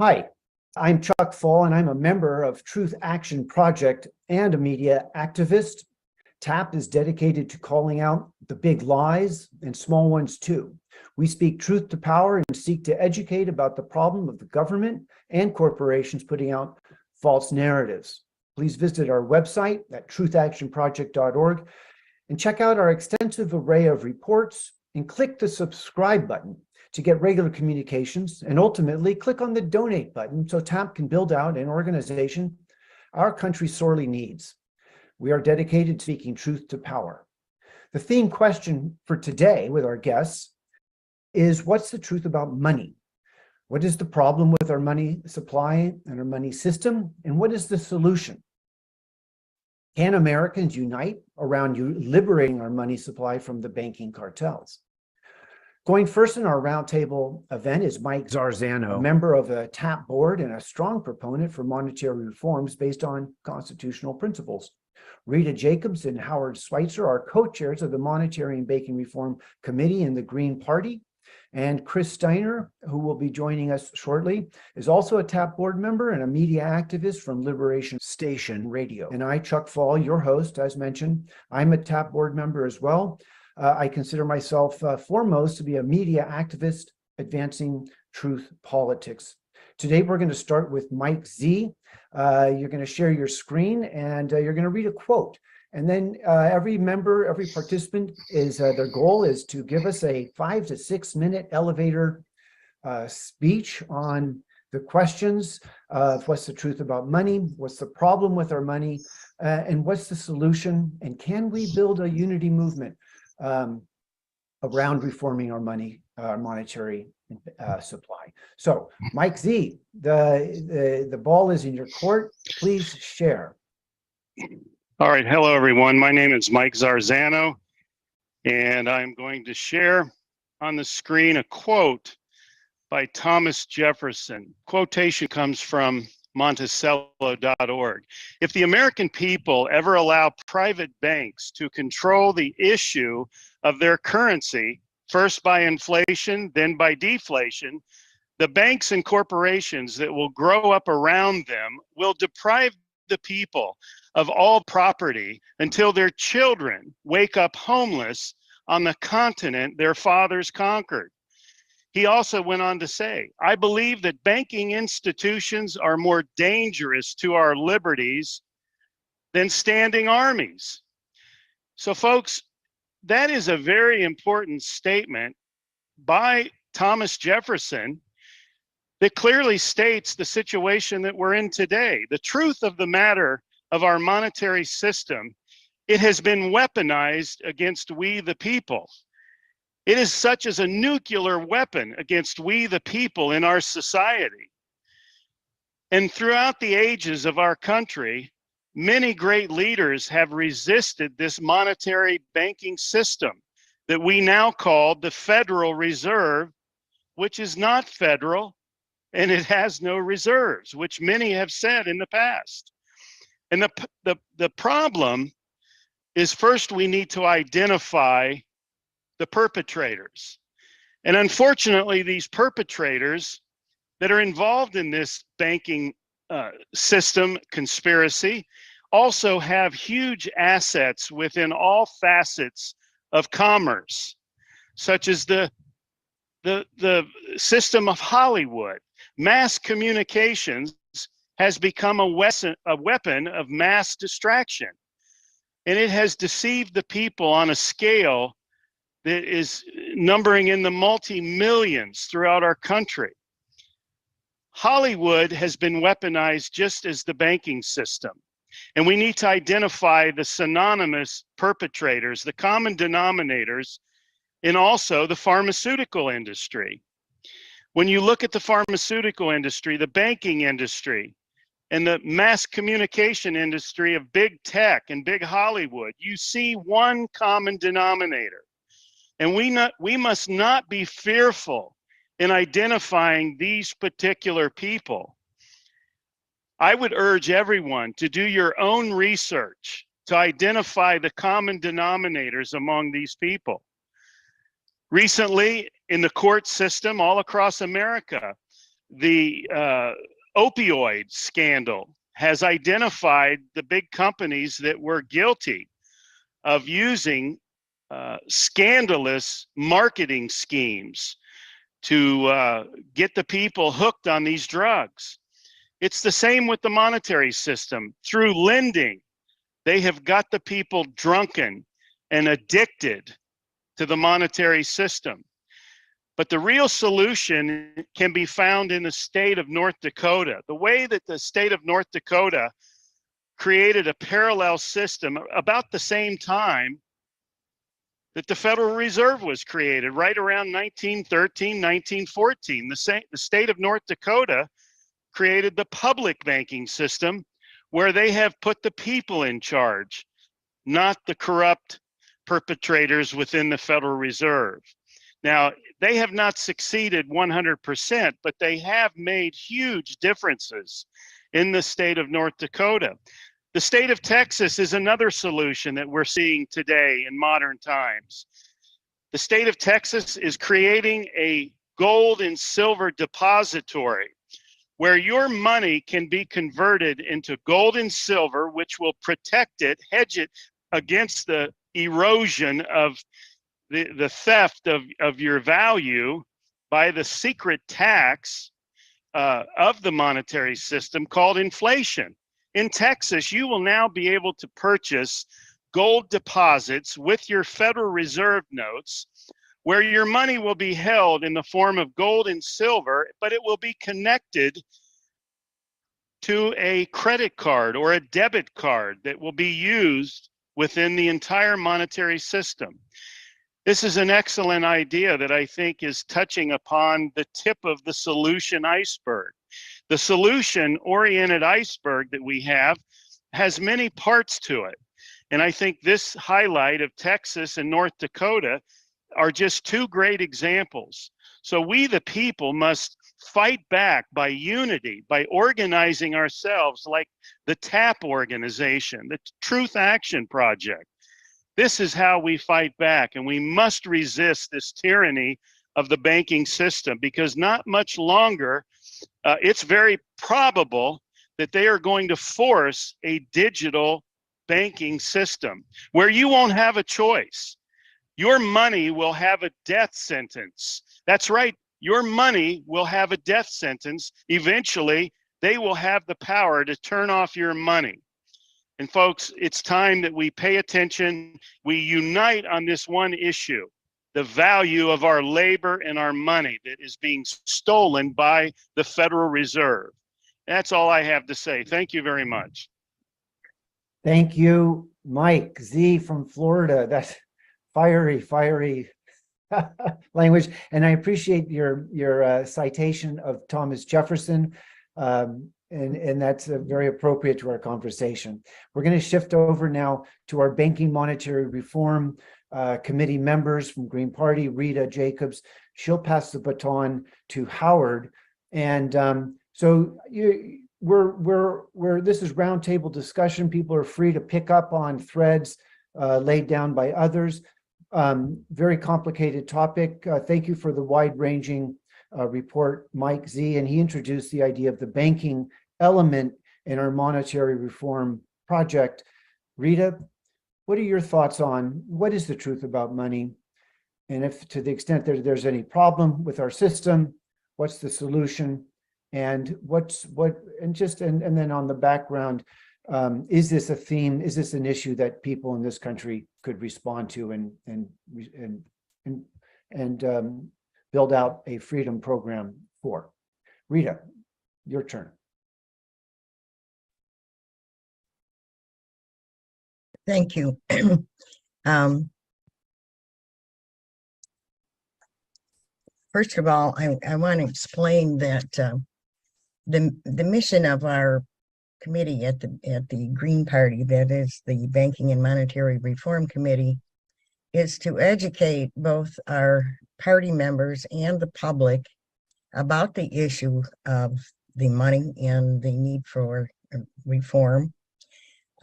Hi, I'm Chuck Fall, and I'm a member of Truth Action Project and a media activist. TAP is dedicated to calling out the big lies and small ones too. We speak truth to power and seek to educate about the problem of the government and corporations putting out false narratives. Please visit our website at truthactionproject.org and check out our extensive array of reports and click the subscribe button to get regular communications, and ultimately click on the donate button so TAP can build out an organization our country sorely needs. We are dedicated to speaking truth to power. The theme question for today with our guests is, what's the truth about money? What is the problem with our money supply and our money system? And what is the solution? Can Americans unite around liberating our money supply from the banking cartels? Going first in our roundtable event is Mike Zarzano, a member of the TAP board and a strong proponent for monetary reforms based on constitutional principles. Rita Jacobs and Howard Switzer are co-chairs of the Monetary and Banking Reform Committee in the Green Party. And Chris Steiner, who will be joining us shortly, is also a TAP board member and a media activist from TheLiberationStation Radio. And I, Chuck Fall, your host, as mentioned, I'm a TAP board member as well. I consider myself foremost to be a media activist advancing truth politics. Today, we're going to start with Mike Z. You're going to share your screen and you're going to read a quote. And then every participant their goal is to give us a 5 to 6 minute elevator speech on the questions of what's the truth about money, what's the problem with our money, and what's the solution, and can we build a unity movement around reforming our monetary supply. So, Mike Z, the ball is in your court. Please share. All right. Hello, everyone. My name is Mike Zarzano, and I'm going to share on the screen a quote by Thomas Jefferson. Quotation comes from Monticello.org. If the American people ever allow private banks to control the issue of their currency, first by inflation, then by deflation, the banks and corporations that will grow up around them will deprive the people of all property until their children wake up homeless on the continent their fathers conquered. He also went on to say, I believe that banking institutions are more dangerous to our liberties than standing armies. So folks, that is a very important statement by Thomas Jefferson that clearly states the situation that we're in today. The truth of the matter of our monetary system, it has been weaponized against we the people. It is such as a nuclear weapon against we the people in our society. And throughout the ages of our country, many great leaders have resisted this monetary banking system that we now call the Federal Reserve, which is not federal, and it has no reserves, which many have said in the past. And the problem is, first we need to identify the perpetrators. And unfortunately, these perpetrators that are involved in this banking system conspiracy also have huge assets within all facets of commerce, such as the system of Hollywood. Mass communications has become a weapon of mass distraction, and it has deceived the people on a scale that is numbering in the multi-millions throughout our country. Hollywood has been weaponized just as the banking system. And we need to identify the synonymous perpetrators, the common denominators, and also the pharmaceutical industry. When you look at the pharmaceutical industry, the banking industry, and the mass communication industry of big tech and big Hollywood, you see one common denominator. And we must not be fearful in identifying these particular people. I would urge everyone to do your own research to identify the common denominators among these people. Recently, in the court system all across America, The opioid scandal has identified the big companies that were guilty of using scandalous marketing schemes to get the people hooked on these drugs. It's the same with the monetary system. Through lending, they have got the people drunken and addicted to the monetary system. But the real solution can be found in the state of North Dakota. The way that the state of North Dakota created a parallel system about the same time that the Federal Reserve was created, right around 1913, 1914. The state of North Dakota created the public banking system where they have put the people in charge, not the corrupt perpetrators within the Federal Reserve. Now, they have not succeeded 100%, but they have made huge differences in the state of North Dakota. The state of Texas is another solution that we're seeing today in modern times. The state of Texas is creating a gold and silver depository where your money can be converted into gold and silver, which will protect it, hedge it against the erosion of the theft of your value by the secret tax of the monetary system called inflation. In Texas, you will now be able to purchase gold deposits with your Federal Reserve notes, where your money will be held in the form of gold and silver, but it will be connected to a credit card or a debit card that will be used within the entire monetary system. This is an excellent idea that I think is touching upon the tip of the solution iceberg. The solution-oriented iceberg that we have has many parts to it. And I think this highlight of Texas and North Dakota are just two great examples. So we, the people, must fight back by unity, by organizing ourselves like the TAP organization, the Truth Action Project. This is how we fight back, and we must resist this tyranny of the banking system, because not much longer, it's very probable that they are going to force a digital banking system where you won't have a choice. Your money will have a death sentence. That's right, your money will have a death sentence. Eventually, they will have the power to turn off your money. And folks, it's time that we pay attention, we unite on this one issue, the value of our labor and our money that is being stolen by the Federal Reserve. That's all I have to say. Thank you very much. Thank you, Mike Z from Florida. That's fiery language. And I appreciate your citation of Thomas Jefferson. And that's very appropriate to our conversation. We're going to shift over now to our Banking Monetary Reform Committee members from Green Party, Rita Jacobs. She'll pass the baton to Howard. And so this is roundtable discussion. People are free to pick up on threads laid down by others. Very complicated topic. Thank you for the wide-ranging report, Mike Z, and he introduced the idea of the banking element in our monetary reform project. Rita, what are your thoughts on what is the truth about money? And if to the extent that there's any problem with our system, what's the solution? And and then on the background, is this a theme? Is this an issue that people in this country could respond to and build out a freedom program for? Rita, your turn. Thank you. First of all, I want to explain that the mission of our committee at the Green Party, that is the Banking and Monetary Reform Committee, is to educate both our party members and the public about the issue of the money and the need for reform.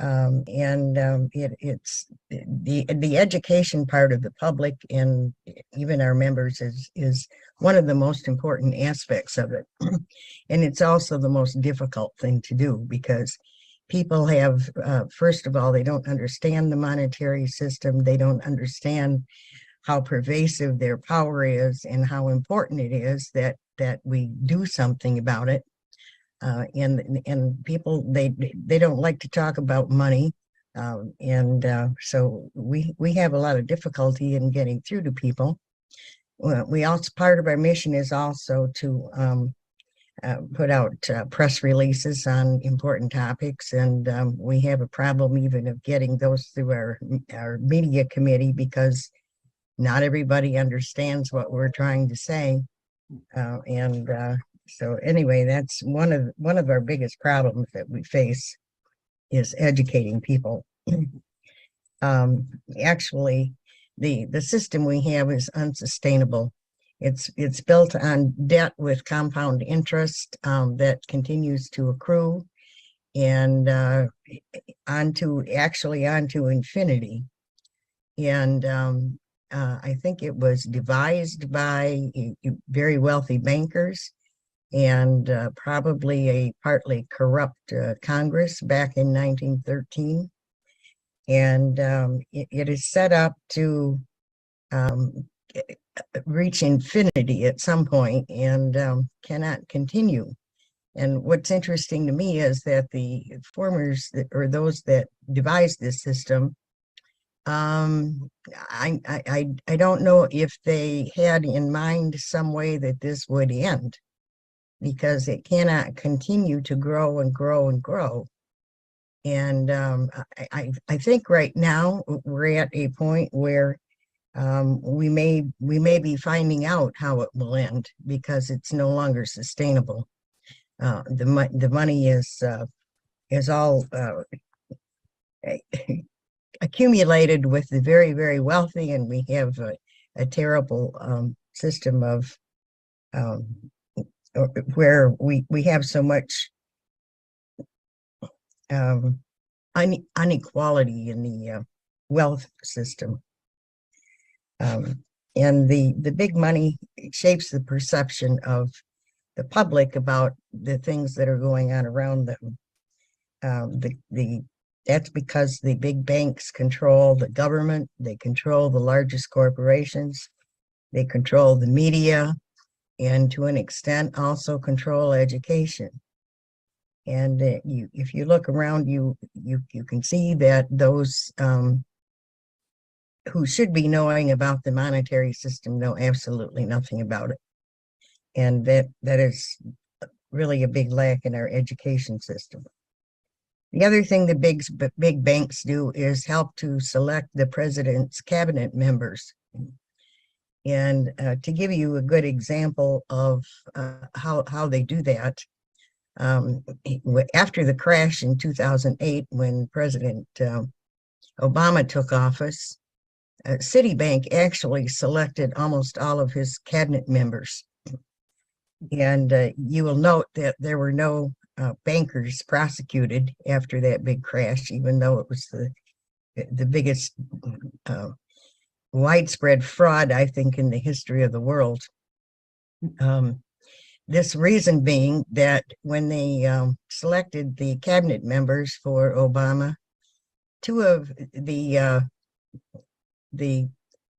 It's the education part of the public and even our members is one of the most important aspects of it. And it's also the most difficult thing to do because people have, first of all, they don't understand the monetary system. They don't understand how pervasive their power is and how important it is that we do something about it. And people, they don't like to talk about money. So we have a lot of difficulty in getting through to people. We also, part of our mission is also to put out press releases on important topics. And we have a problem even of getting those through our media committee because not everybody understands what we're trying to say. So anyway, that's one of our biggest problems that we face is educating people. Actually, the system we have is unsustainable. It's built on debt with compound interest that continues to accrue and onto infinity. And I think it was devised by very wealthy bankers and probably a partly corrupt Congress back in 1913. And it is set up to reach infinity at some point and cannot continue. And what's interesting to me is that the formers or those that devised this system, I don't know if they had in mind some way that this would end, because it cannot continue to grow and grow and grow. And I think right now we're at a point where we may be finding out how it will end because it's no longer sustainable. The money is all accumulated with the very, very wealthy, and we have a terrible system of where we have so much inequality in the wealth system. And the big money shapes the perception of the public about the things that are going on around them. That's because the big banks control the government, they control the largest corporations, they control the media, and to an extent also control education. And if you look around, you can see that those who should be knowing about the monetary system know absolutely nothing about it. And that is really a big lack in our education system. The other thing the big banks do is help to select the president's cabinet members. And to give you a good example of how they do that, after the crash in 2008, when President Obama took office, Citibank actually selected almost all of his cabinet members. And you will note that there were no bankers prosecuted after that big crash, even though it was the biggest widespread fraud, I think, in the history of the world. This reason being that when they selected the cabinet members for Obama, two of the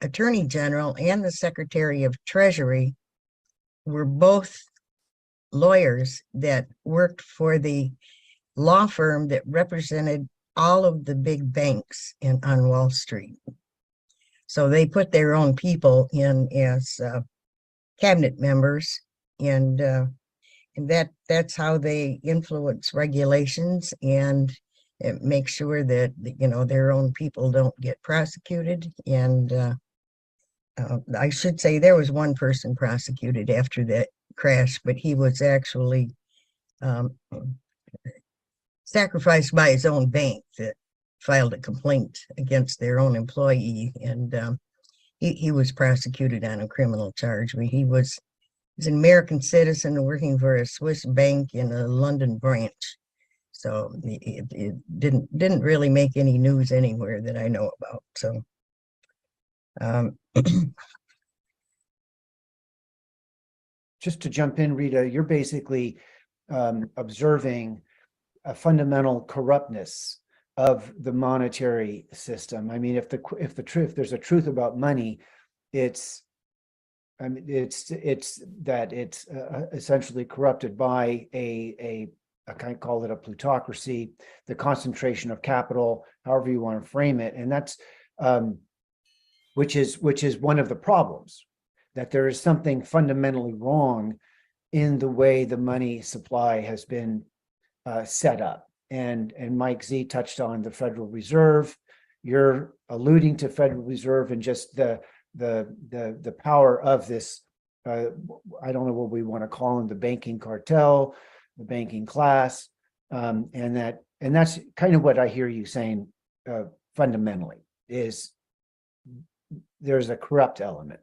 Attorney General and the Secretary of Treasury were both lawyers that worked for the law firm that represented all of the big banks on Wall Street. So they put their own people in as cabinet members, and that's how they influence regulations and make sure that their own people don't get prosecuted. And I should say there was one person prosecuted after that crash, but he was actually sacrificed by his own bank that filed a complaint against their own employee, and he was prosecuted on a criminal charge. He's an American citizen working for a Swiss bank in a London branch. So it didn't really make any news anywhere that I know about. So Just to jump in, Rita, you're basically observing a fundamental corruptness of the monetary system. I mean, if there's a truth about money, it's that it's essentially corrupted by I can't call it a plutocracy, the concentration of capital, however you want to frame it, and that's which is one of the problems, that there is something fundamentally wrong in the way the money supply has been set up. And Mike Z touched on the Federal Reserve. You're alluding to Federal Reserve and just the power of this. I don't know what we want to call them, the banking cartel, the banking class, and that's kind of what I hear you saying. Fundamentally, is there's a corrupt element.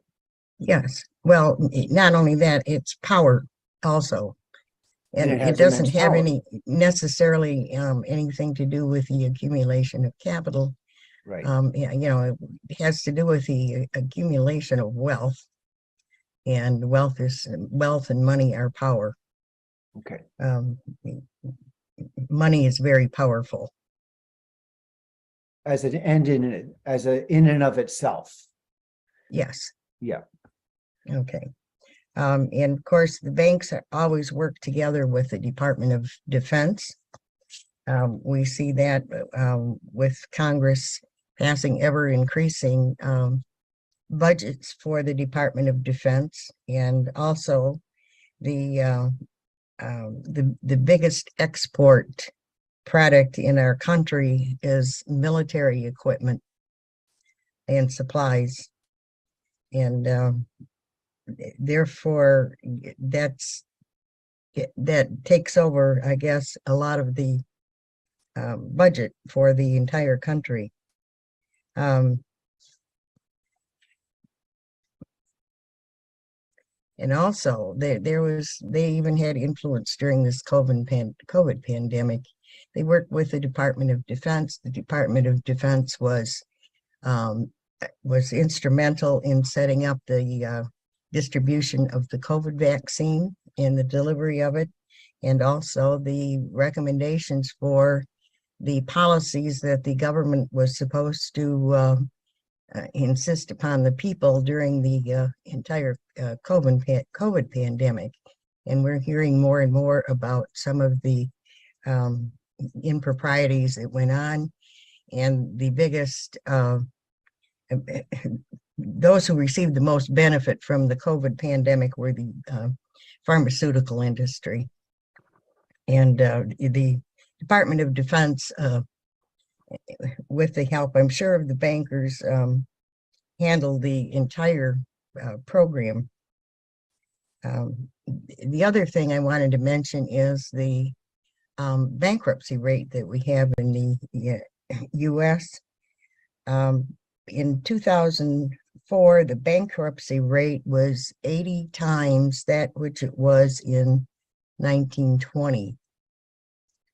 yes, well, not only that, it's power also. And it it has doesn't immense have power. any necessarily anything to do with the accumulation of capital. Right. It has to do with the accumulation of wealth, and wealth and money are power. Okay. Money is very powerful. As an end in and of itself. Yes. Yeah. Okay. And of course, the banks always work together with the Department of Defense. We see that with Congress passing ever increasing budgets for the Department of Defense, and also the biggest export product in our country is military equipment and supplies, and therefore that takes over, I guess, a lot of the budget for the entire country. And also they even had influence during this COVID pandemic. They worked with the Department of Defense. The Department of Defense was instrumental in setting up the distribution of the COVID vaccine and the delivery of it, and also the recommendations for the policies that the government was supposed to insist upon the people during the entire COVID pandemic. And we're hearing more and more about some of the improprieties that went on. And the biggest, those who received the most benefit from the COVID pandemic were the pharmaceutical industry. And the Department of Defense, with the help, I'm sure, of the bankers, handled the entire program. The other thing I wanted to mention is the bankruptcy rate that we have in the U.S. In 2004, the bankruptcy rate was 80 times that which it was in 1920.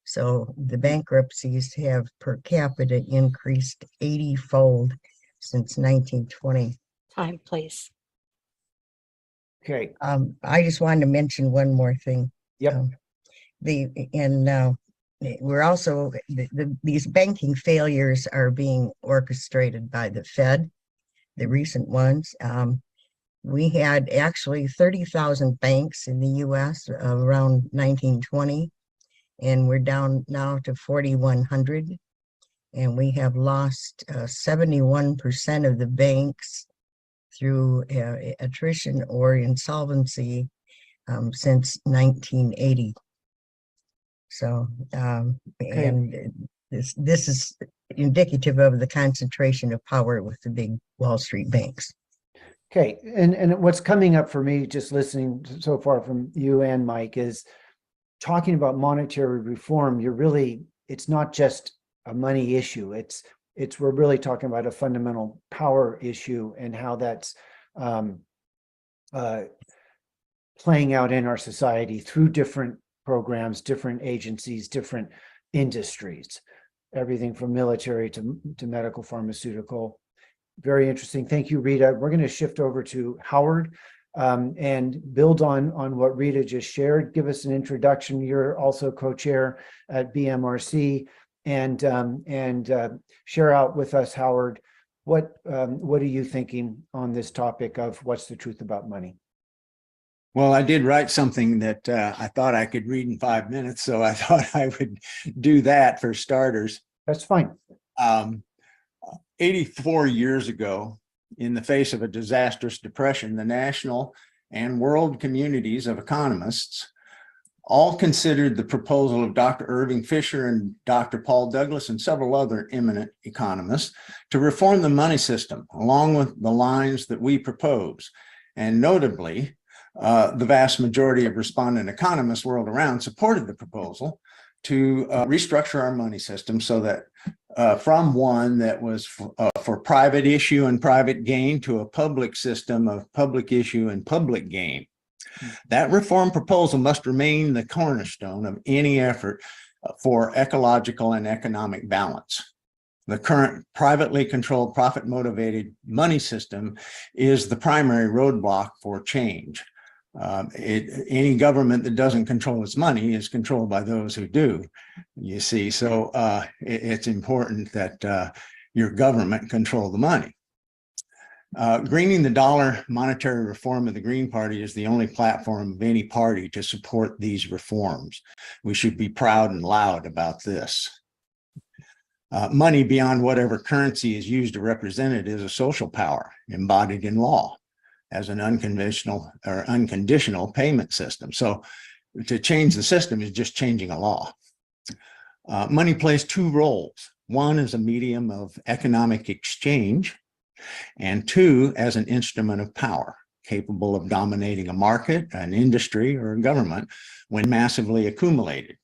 So the bankruptcies have per capita increased 80-fold since 1920. Time, please. Okay. I just wanted to mention one more thing. Yep. We're also, these banking failures are being orchestrated by the Fed, the recent ones. We had actually 30,000 banks in the U.S. Around 1920. And we're down now to 4,100, and we have lost 71% of the banks through attrition or insolvency since 1980. So, and this is indicative of the concentration of power with the big Wall Street banks. Okay, and what's coming up for me, just listening so far from you and Mike, is talking about monetary reform. It's not just a money issue. We're really talking about a fundamental power issue and how that's playing out in our society through different programs, different agencies, different industries, everything from military to medical, pharmaceutical. Very interesting. Thank you, Rita. We're going to shift over to Howard and build on what Rita just shared. Give us an introduction. You're also co-chair at BMRC, and share out with us, Howard, what are you thinking on this topic of what's the truth about money? Well, I did write something that I thought I could read in 5 minutes, so I thought I would do that for starters. That's fine. 84 years ago, in the face of a disastrous depression, the national and world communities of economists all considered the proposal of Dr. Irving Fisher and Dr. Paul Douglas and several other eminent economists to reform the money system along with the lines that we propose. And notably, the vast majority of respondent economists world around supported the proposal to restructure our money system so that from one that was for private issue and private gain to a public system of public issue and public gain. That reform proposal must remain the cornerstone of any effort for ecological and economic balance. The current privately controlled, profit-motivated money system is the primary roadblock for change. Any government that doesn't control its money is controlled by those who do, you see. So it's important that your government control the money. Greening the dollar, monetary reform of the Green Party is the only platform of any party to support these reforms. We should be proud and loud about this. Money beyond whatever currency is used to represent it is a social power embodied in law as an unconventional or unconditional payment system. So to change the system is just changing a law. Money plays two roles. One is a medium of economic exchange, and two, as an instrument of power, capable of dominating a market, an industry, or a government when massively accumulated.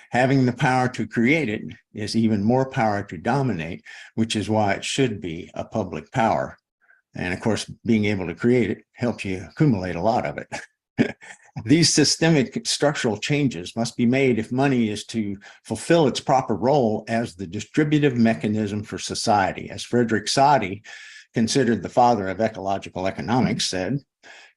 Having the power to create it is even more power to dominate, which is why it should be a public power. And of course, being able to create it helps you accumulate a lot of it. These systemic structural changes must be made if money is to fulfill its proper role as the distributive mechanism for society. As Frederick Soddy, considered the father of ecological economics, said,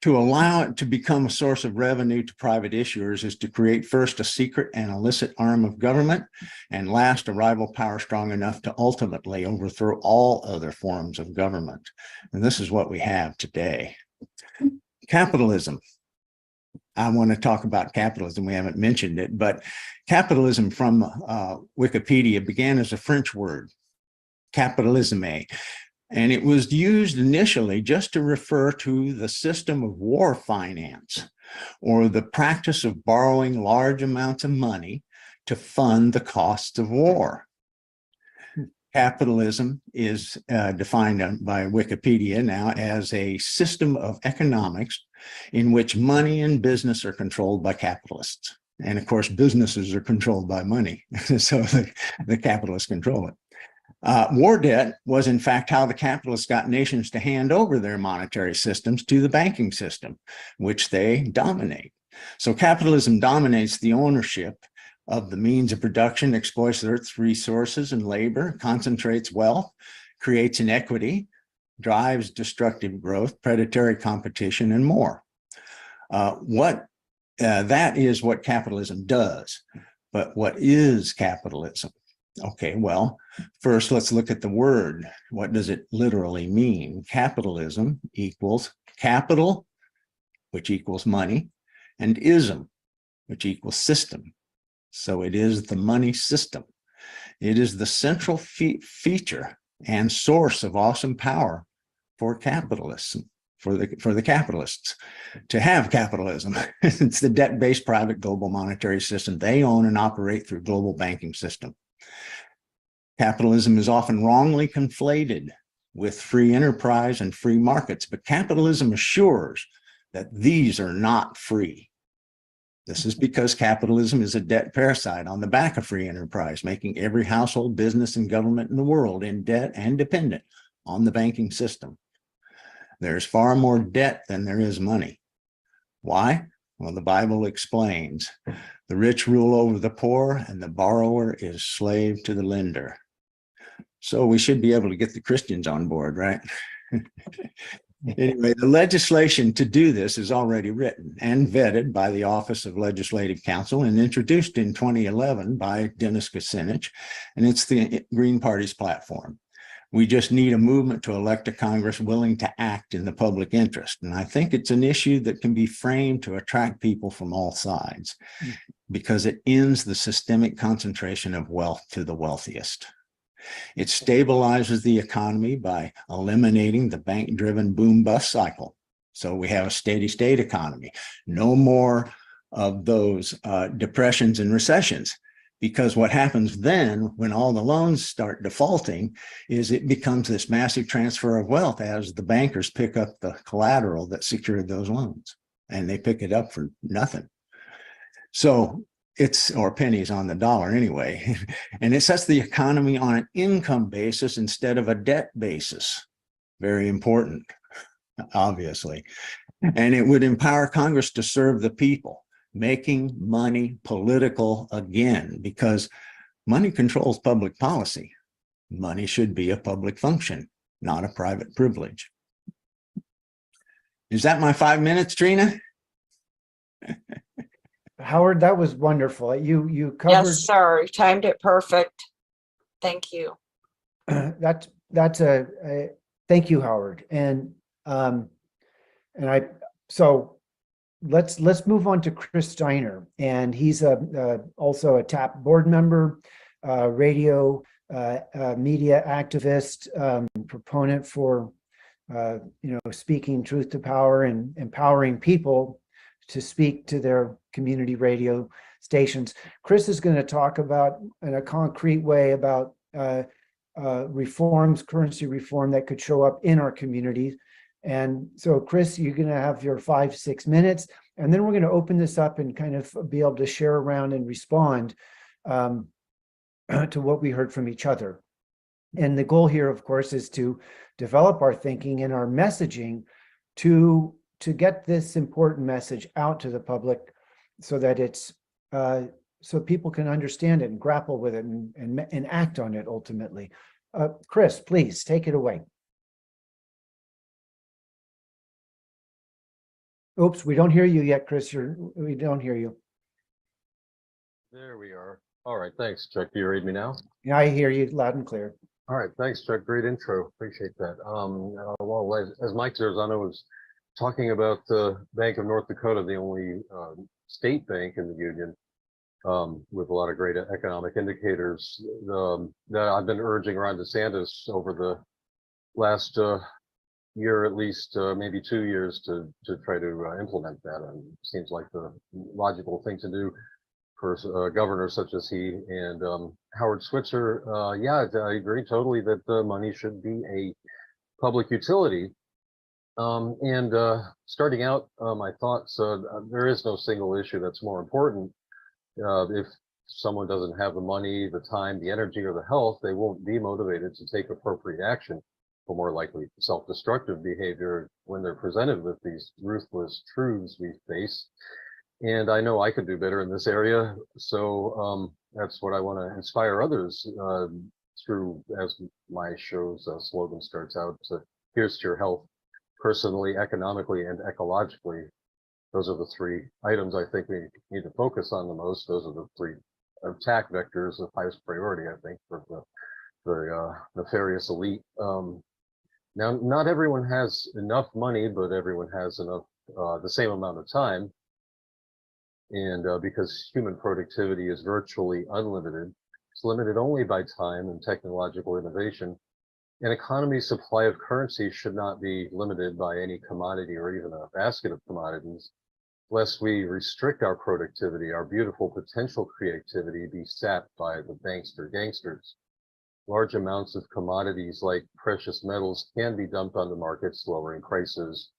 to allow it to become a source of revenue to private issuers is to create first a secret and illicit arm of government, and last a rival power strong enough to ultimately overthrow all other forms of government. And this is what we have today. Capitalism. I want to talk about capitalism. We haven't mentioned it, but capitalism from Wikipedia began as a French word, capitalisme, and it was used initially just to refer to the system of war finance, or the practice of borrowing large amounts of money to fund the costs of war. Capitalism is defined by Wikipedia now as a system of economics in which money and business are controlled by capitalists. And of course, businesses are controlled by money. So the capitalists control it. War debt was in fact how the capitalists got nations to hand over their monetary systems to the banking system, which they dominate. So capitalism dominates the ownership of the means of production, exploits Earth's resources and labor, concentrates wealth, creates inequity, drives destructive growth, predatory competition, and more. That is what capitalism does. But what is capitalism? Okay, well, first let's look at the word. What does it literally mean? Capitalism equals capital, which equals money, and ism, which equals system. So it is the money system. It is the central feature and source of awesome power for capitalism, for the capitalists to have capitalism. It's the debt-based private global monetary system they own and operate through global banking system. Capitalism is often wrongly conflated with free enterprise and free markets, but capitalism assures that these are not free. This is because capitalism is a debt parasite on the back of free enterprise, making every household, business, and government in the world in debt and dependent on the banking system. There's far more debt than there is money. Why? Well, the Bible explains. The rich rule over the poor, and the borrower is slave to the lender. So we should be able to get the Christians on board, right? Anyway, the legislation to do this is already written and vetted by the Office of Legislative Counsel and introduced in 2011 by Dennis Kucinich, and it's the Green Party's platform. We just need a movement to elect a Congress willing to act in the public interest. And I think it's an issue that can be framed to attract people from all sides because it ends the systemic concentration of wealth to the wealthiest. It stabilizes the economy by eliminating the bank-driven boom-bust cycle. So we have a steady state economy. No more of those depressions and recessions. Because what happens then when all the loans start defaulting is it becomes this massive transfer of wealth as the bankers pick up the collateral that secured those loans, and they pick it up for nothing. So it's, or pennies on the dollar anyway, and it sets the economy on an income basis instead of a debt basis. Very important, obviously. And it would empower Congress to serve the people, making money political again, because money controls public policy. Money should be a public function, not a private privilege. Is that my 5 minutes, Trina? Howard, that was wonderful. You covered. Yes, sir. You timed it perfect. Thank you. That's a thank you, Howard. And so let's move on to Chris Steiner, and he's also a TAP board member, radio media activist, proponent for speaking truth to power and empowering people to speak to their community radio stations. Chris is going to talk about in a concrete way about reforms, currency reform that could show up in our communities. And so, Chris, you're going to have your 5-6 minutes, and then we're going to open this up and kind of be able to share around and respond to what we heard from each other. And the goal here, of course, is to develop our thinking and our messaging to get this important message out to the public so that it's so people can understand it and grapple with it and act on it ultimately. Chris, please take it away. Oops, we don't hear you yet, Chris. We don't hear you. There we are. All right, thanks, Chuck. Do you read me now? Yeah, I hear you loud and clear. All right, thanks, Chuck. Great intro. Appreciate that. Well, as Mike Zarzano was talking about the Bank of North Dakota, the only state bank in the union with a lot of great economic indicators that I've been urging Ron DeSantis over the last year, at least maybe 2 years, to try to implement that. And it seems like the logical thing to do for a governor such as he. And Howard Switzer, yeah, I agree totally that the money should be a public utility. Starting out my thoughts, there is no single issue that's more important. If someone doesn't have the money, the time, the energy, or the health, they won't be motivated to take appropriate action, or more likely self-destructive behavior when they're presented with these ruthless truths we face. And I know I could do better in this area. So that's what I want to inspire others through, as my show's slogan starts out, here's to your health, personally, economically, and ecologically. Those are the three items I think we need to focus on the most. Those are the three attack vectors of highest priority, I think, for the very nefarious elite. Now, not everyone has enough money, but everyone has enough, the same amount of time. And because human productivity is virtually unlimited, it's limited only by time and technological innovation. An economy's supply of currency should not be limited by any commodity or even a basket of commodities, lest we restrict our productivity, our beautiful potential creativity be sapped by the bankster gangsters. Large amounts of commodities like precious metals can be dumped on the markets, lowering prices,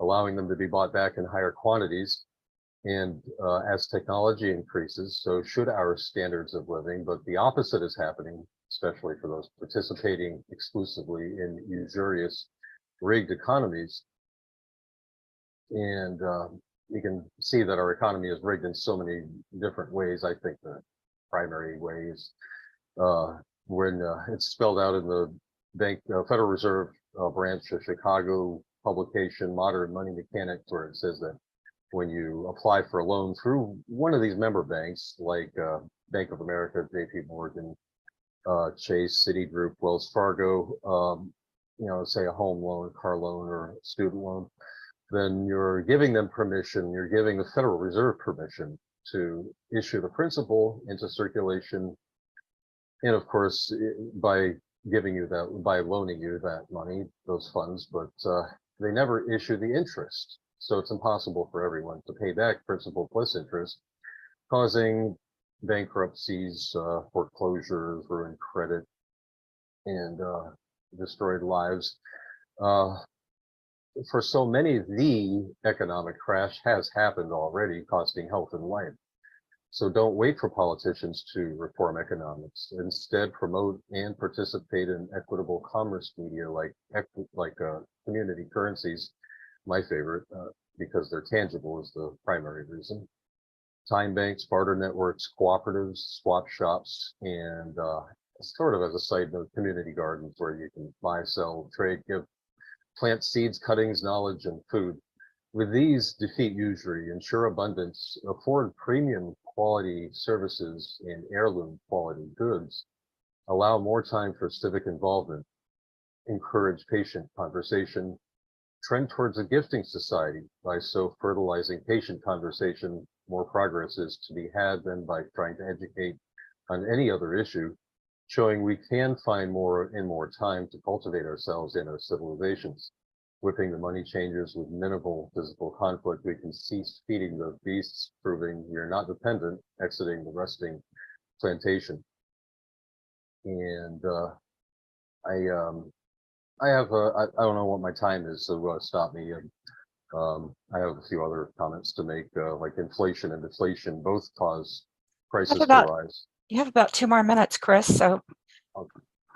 allowing them to be bought back in higher quantities. And as technology increases, so should our standards of living. But the opposite is happening, especially for those participating exclusively in usurious rigged economies. And you can see that our economy is rigged in so many different ways. I think the primary ways, when it's spelled out in the Federal Reserve branch of Chicago publication, Modern Money Mechanics, where it says that when you apply for a loan through one of these member banks, like Bank of America, JP Morgan, Chase, Citigroup, Wells Fargo, say a home loan, car loan, or student loan, then you're giving them permission, you're giving the Federal Reserve permission to issue the principal into circulation. And of course, by loaning you that money, those funds, but they never issue the interest. So it's impossible for everyone to pay back principal plus interest, causing bankruptcies, foreclosures, ruined credit, and destroyed lives. For so many, the economic crash has happened already, costing health and life. So don't wait for politicians to reform economics. Instead, promote and participate in equitable commerce media like community currencies. My favorite, because they're tangible, is the primary reason. Time banks, barter networks, cooperatives, swap shops, and sort of as a side note, community gardens where you can buy, sell, trade, plant seeds, cuttings, knowledge, and food. With these, defeat usury, ensure abundance, afford premium quality services and heirloom quality goods, allow more time for civic involvement, encourage patient conversation, trend towards a gifting society. By so fertilizing patient conversation, more progress is to be had than by trying to educate on any other issue, showing we can find more and more time to cultivate ourselves and our civilizations. Whipping the money changers with minimal physical conflict, we can cease feeding the beasts, proving we are not dependent, exiting the rusting plantation. And I don't know what my time is, so stop me. I have a few other comments to make, like inflation and deflation both cause prices to rise. You have about 2 more minutes, Chris, so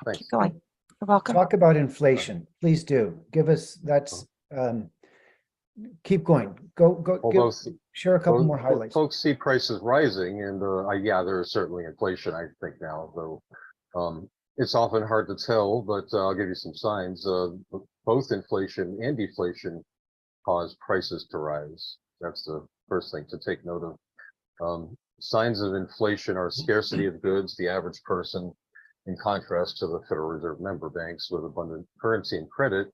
Thanks. keep going. You're welcome. Talk about inflation. Please do. Give us, keep going. Go, share a couple more highlights. Folks see prices rising, and yeah, there is certainly inflation, I think now, though it's often hard to tell, but I'll give you some signs. Both inflation and deflation cause prices to rise. That's the first thing to take note of. Signs of inflation are scarcity of goods, the average person, in contrast to the Federal Reserve member banks with abundant currency and credit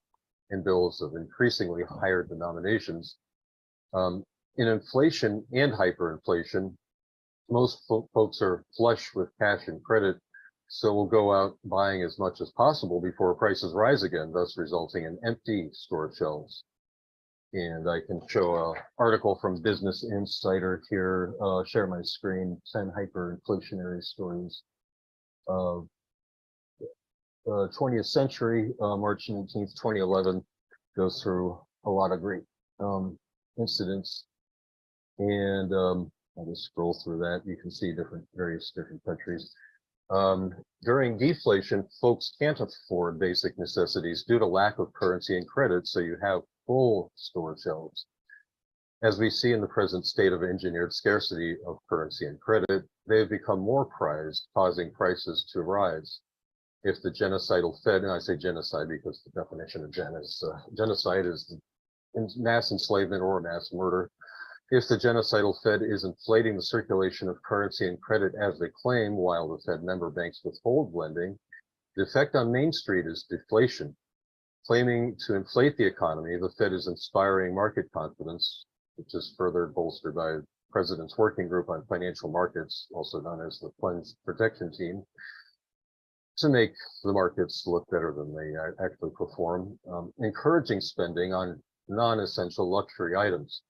and bills of increasingly higher denominations. In inflation and hyperinflation, most folks are flush with cash and credit, so will go out buying as much as possible before prices rise again, thus resulting in empty store shelves. And I can show an article from Business Insider here, share my screen, 10 hyperinflationary stories of 20th century, March 19th, 2011, goes through a lot of great incidents. And I'll just scroll through that. You can see various different countries. During deflation, folks can't afford basic necessities due to lack of currency and credit, so you have full store shelves. As we see in the present state of engineered scarcity of currency and credit, they have become more prized, causing prices to rise. If the genocidal Fed, and I say genocide because the definition of genocide is mass enslavement or mass murder. If the genocidal Fed is inflating the circulation of currency and credit as they claim, while the Fed member banks withhold lending, the effect on Main Street is deflation. Claiming to inflate the economy, the Fed is inspiring market confidence, which is further bolstered by the President's Working Group on Financial Markets, also known as the Funds Protection Team, to make the markets look better than they actually perform, encouraging spending on non-essential luxury items.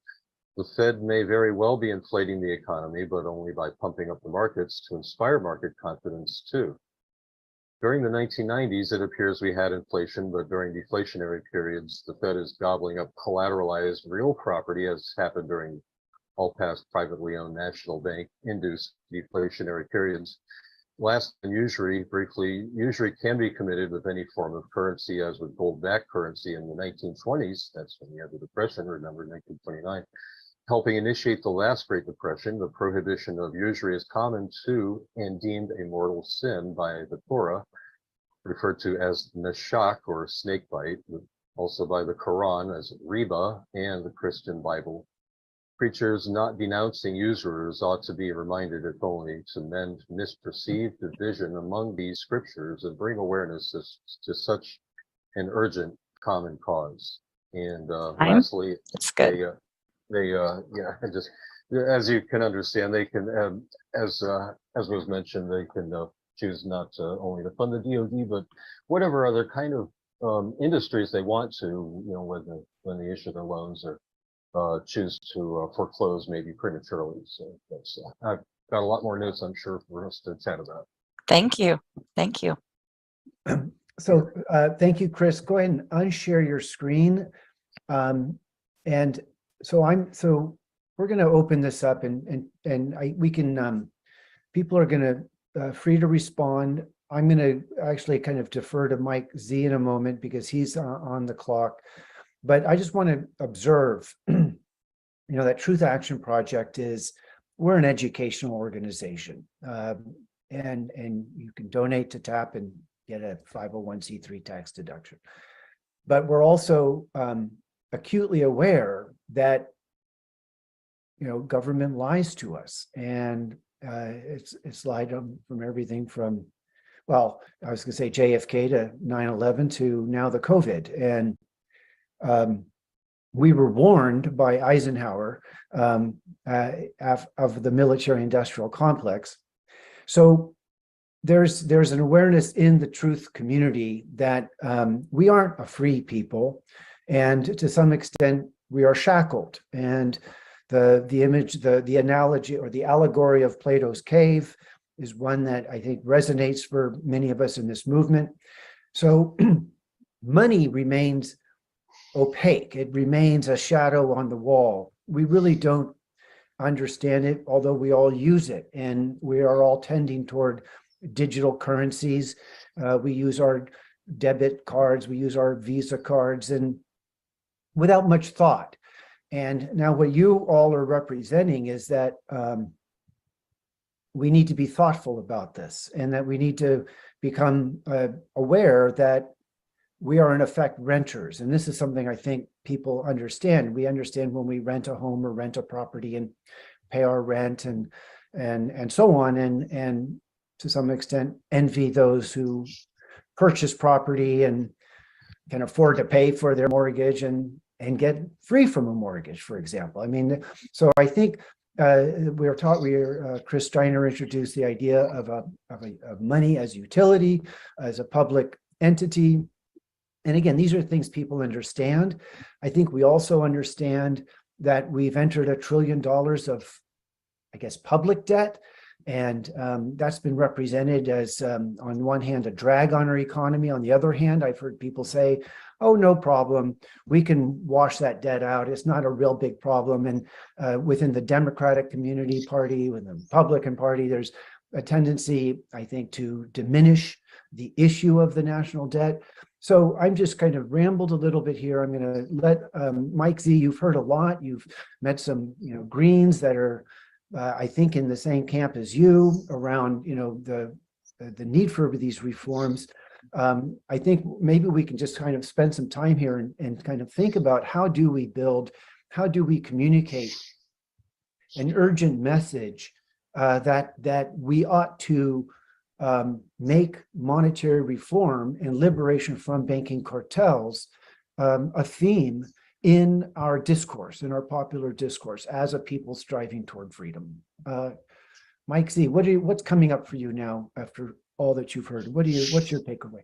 The Fed may very well be inflating the economy, but only by pumping up the markets to inspire market confidence too. During the 1990s, it appears we had inflation, but during deflationary periods, the Fed is gobbling up collateralized real property, as happened during all past privately owned national bank-induced deflationary periods. Last, and usury can be committed with any form of currency, as with gold-backed currency in the 1920s. That's when we had the Depression, remember, 1929. helping initiate the last Great Depression, the prohibition of usury is common to and deemed a mortal sin by the Torah, referred to as nashak or snake bite, also by the Quran as riba and the Christian Bible. Preachers not denouncing usurers ought to be reminded, if only to mend misperceived division among these scriptures and bring awareness to such an urgent common cause. And lastly, It's good. just as you can understand, they can, as was mentioned, they can choose not to only to fund the DoD, but whatever other kind of industries they want to, when they issue their loans or choose to foreclose maybe prematurely. So that's I've got a lot more notes, I'm sure, for us to chat about. Thank you. Thank you. So thank you, Chris. Go ahead and unshare your screen. And so we're going to open this up we can, people are going to free to respond. I'm going to actually kind of defer to Mike Z in a moment because he's on the clock. But I just want to observe, that Truth Action Project we're an educational organization. And you can donate to TAP and get a 501c3 tax deduction. But we're also acutely aware that, government lies to us. And it's lied from everything from, well, I was going to say JFK to 9/11 to now the COVID. And we were warned by Eisenhower of the military-industrial complex. So there's an awareness in the truth community that we aren't a free people, and to some extent we are shackled. And the image, the analogy or the allegory of Plato's cave is one that I think resonates for many of us in this movement. So money remains opaque. It remains a shadow on the wall. We really don't understand it, although we all use it, and we are all tending toward digital currencies. We use our debit cards, we use our Visa cards, and without much thought. And now what you all are representing is that we need to be thoughtful about this, and that we need to become aware that we are in effect renters. And this is something I think people understand. We understand when we rent a home or rent a property and pay our rent and so on, and to some extent envy those who purchase property and can afford to pay for their mortgage and get free from a mortgage, for example. I mean, so I think Chris Steiner introduced the idea of money as utility, as a public entity. And again, these are things people understand. I think we also understand that we've entered $1 trillion of, I guess, public debt. And that's been represented as, on one hand, a drag on our economy. On the other hand, I've heard people say, oh, no problem. We can wash that debt out. It's not a real big problem. And within the Democratic community party, within the Republican Party, there's a tendency, I think, to diminish the issue of the national debt. So I'm just kind of rambled a little bit here. I'm going to let Mike Z, you've heard a lot. You've met some, Greens that are, I think, in the same camp as you around, the need for these reforms. I think maybe we can just kind of spend some time here and kind of think about how do we communicate an urgent message that we ought to make monetary reform and liberation from banking cartels a theme in our discourse, in our popular discourse, as a people striving toward freedom. Mike Z, what's coming up for you now after all that you've heard? What's your takeaway?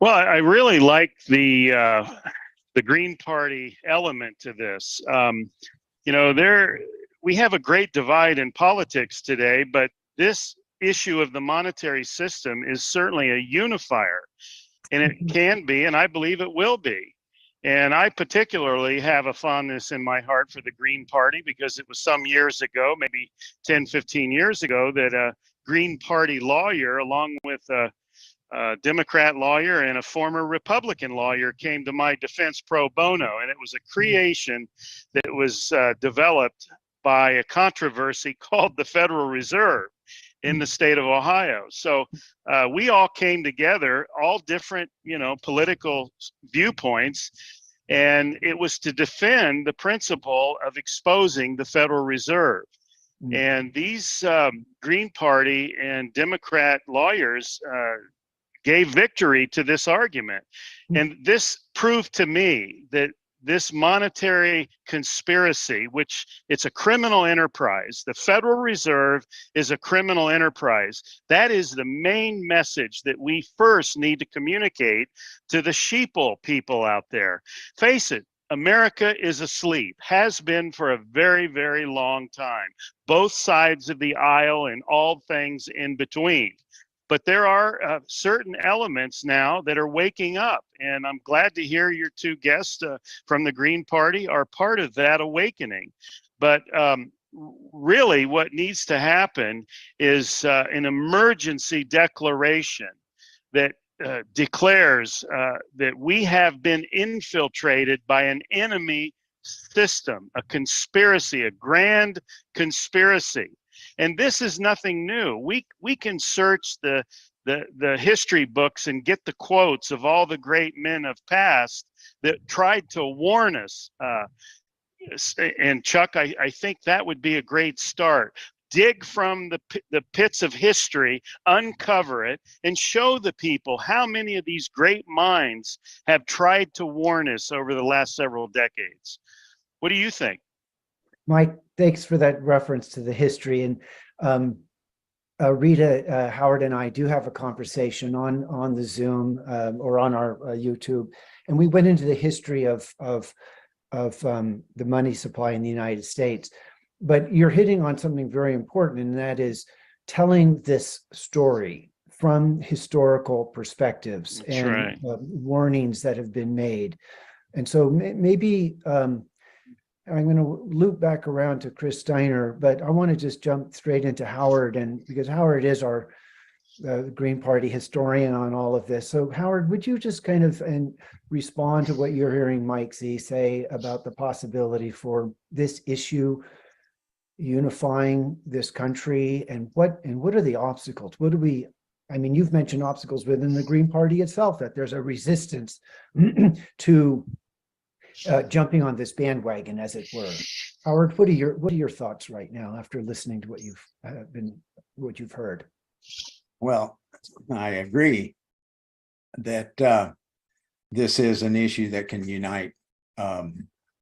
Well, I really like the Green Party element to this. We have a great divide in politics today, but this issue of the monetary system is certainly a unifier, and it can be, and I believe it will be. And I particularly have a fondness in my heart for the Green Party because it was some years ago, maybe 10, 15 years ago, that a Green Party lawyer, along with Democrat lawyer and a former Republican lawyer came to my defense pro bono, and it was a creation that was developed by a controversy called the Federal Reserve in the state of Ohio. So we all came together, all different, political viewpoints, and it was to defend the principle of exposing the Federal Reserve. And these Green Party and Democrat lawyers gave victory to this argument. And this proved to me that this monetary conspiracy, which it's a criminal enterprise, the Federal Reserve is a criminal enterprise. That is the main message that we first need to communicate to the sheeple people out there. Face it, America is asleep, has been for a very, very long time, both sides of the aisle and all things in between. But there are certain elements now that are waking up, and I'm glad to hear your two guests from the Green Party are part of that awakening. But really what needs to happen is an emergency declaration that declares that we have been infiltrated by an enemy system, a conspiracy, a grand conspiracy. And this is nothing new. We can search the history books and get the quotes of all the great men of past that tried to warn us. And Chuck, I think that would be a great start. Dig from the pits of history, uncover it, and show the people how many of these great minds have tried to warn us over the last several decades. What do you think? Mike, thanks for that reference to the history. And Rita, Howard, and I do have a conversation on the Zoom or on our YouTube, and we went into the history of the money supply in the United States. But you're hitting on something very important, and that is telling this story from historical perspectives. That's and right. Warnings that have been made. And so maybe I'm going to loop back around to Chris Steiner, but I want to just jump straight into Howard, and because Howard is our Green Party historian on all of this. So Howard, would you just kind of respond to what you're hearing Mike Z say about the possibility for this issue unifying this country, and what are the obstacles? What do we, I mean, you've mentioned obstacles within the Green Party itself, that there's a resistance to jumping on this bandwagon, as it were. Howard, what are your thoughts right now after listening to what you've heard? Well, I agree that this is an issue that can unite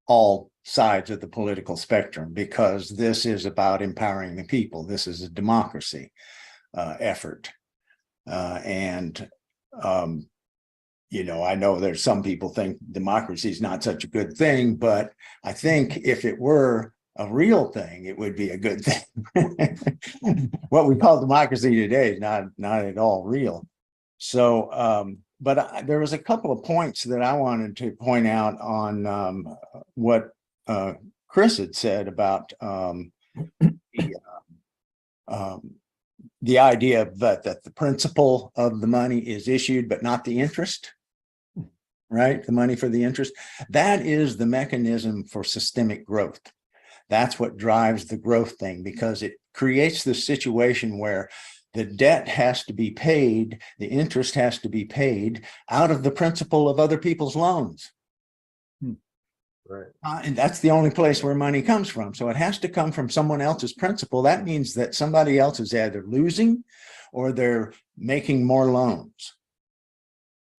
all sides of the political spectrum, because this is about empowering the people. This is a democracy effort. I know there's some people think democracy is not such a good thing, but I think if it were a real thing, it would be a good thing. What we call democracy today is not at all real. So, but there was a couple of points that I wanted to point out on what Chris had said about the idea that the principle of the money is issued, but not the interest, right? The money for the interest. That is the mechanism for systemic growth. That's what drives the growth thing, because it creates the situation where the debt has to be paid, the interest has to be paid out of the principal of other people's loans. Right. And that's the only place where money comes from. So it has to come from someone else's principal. That means that somebody else is either losing or they're making more loans.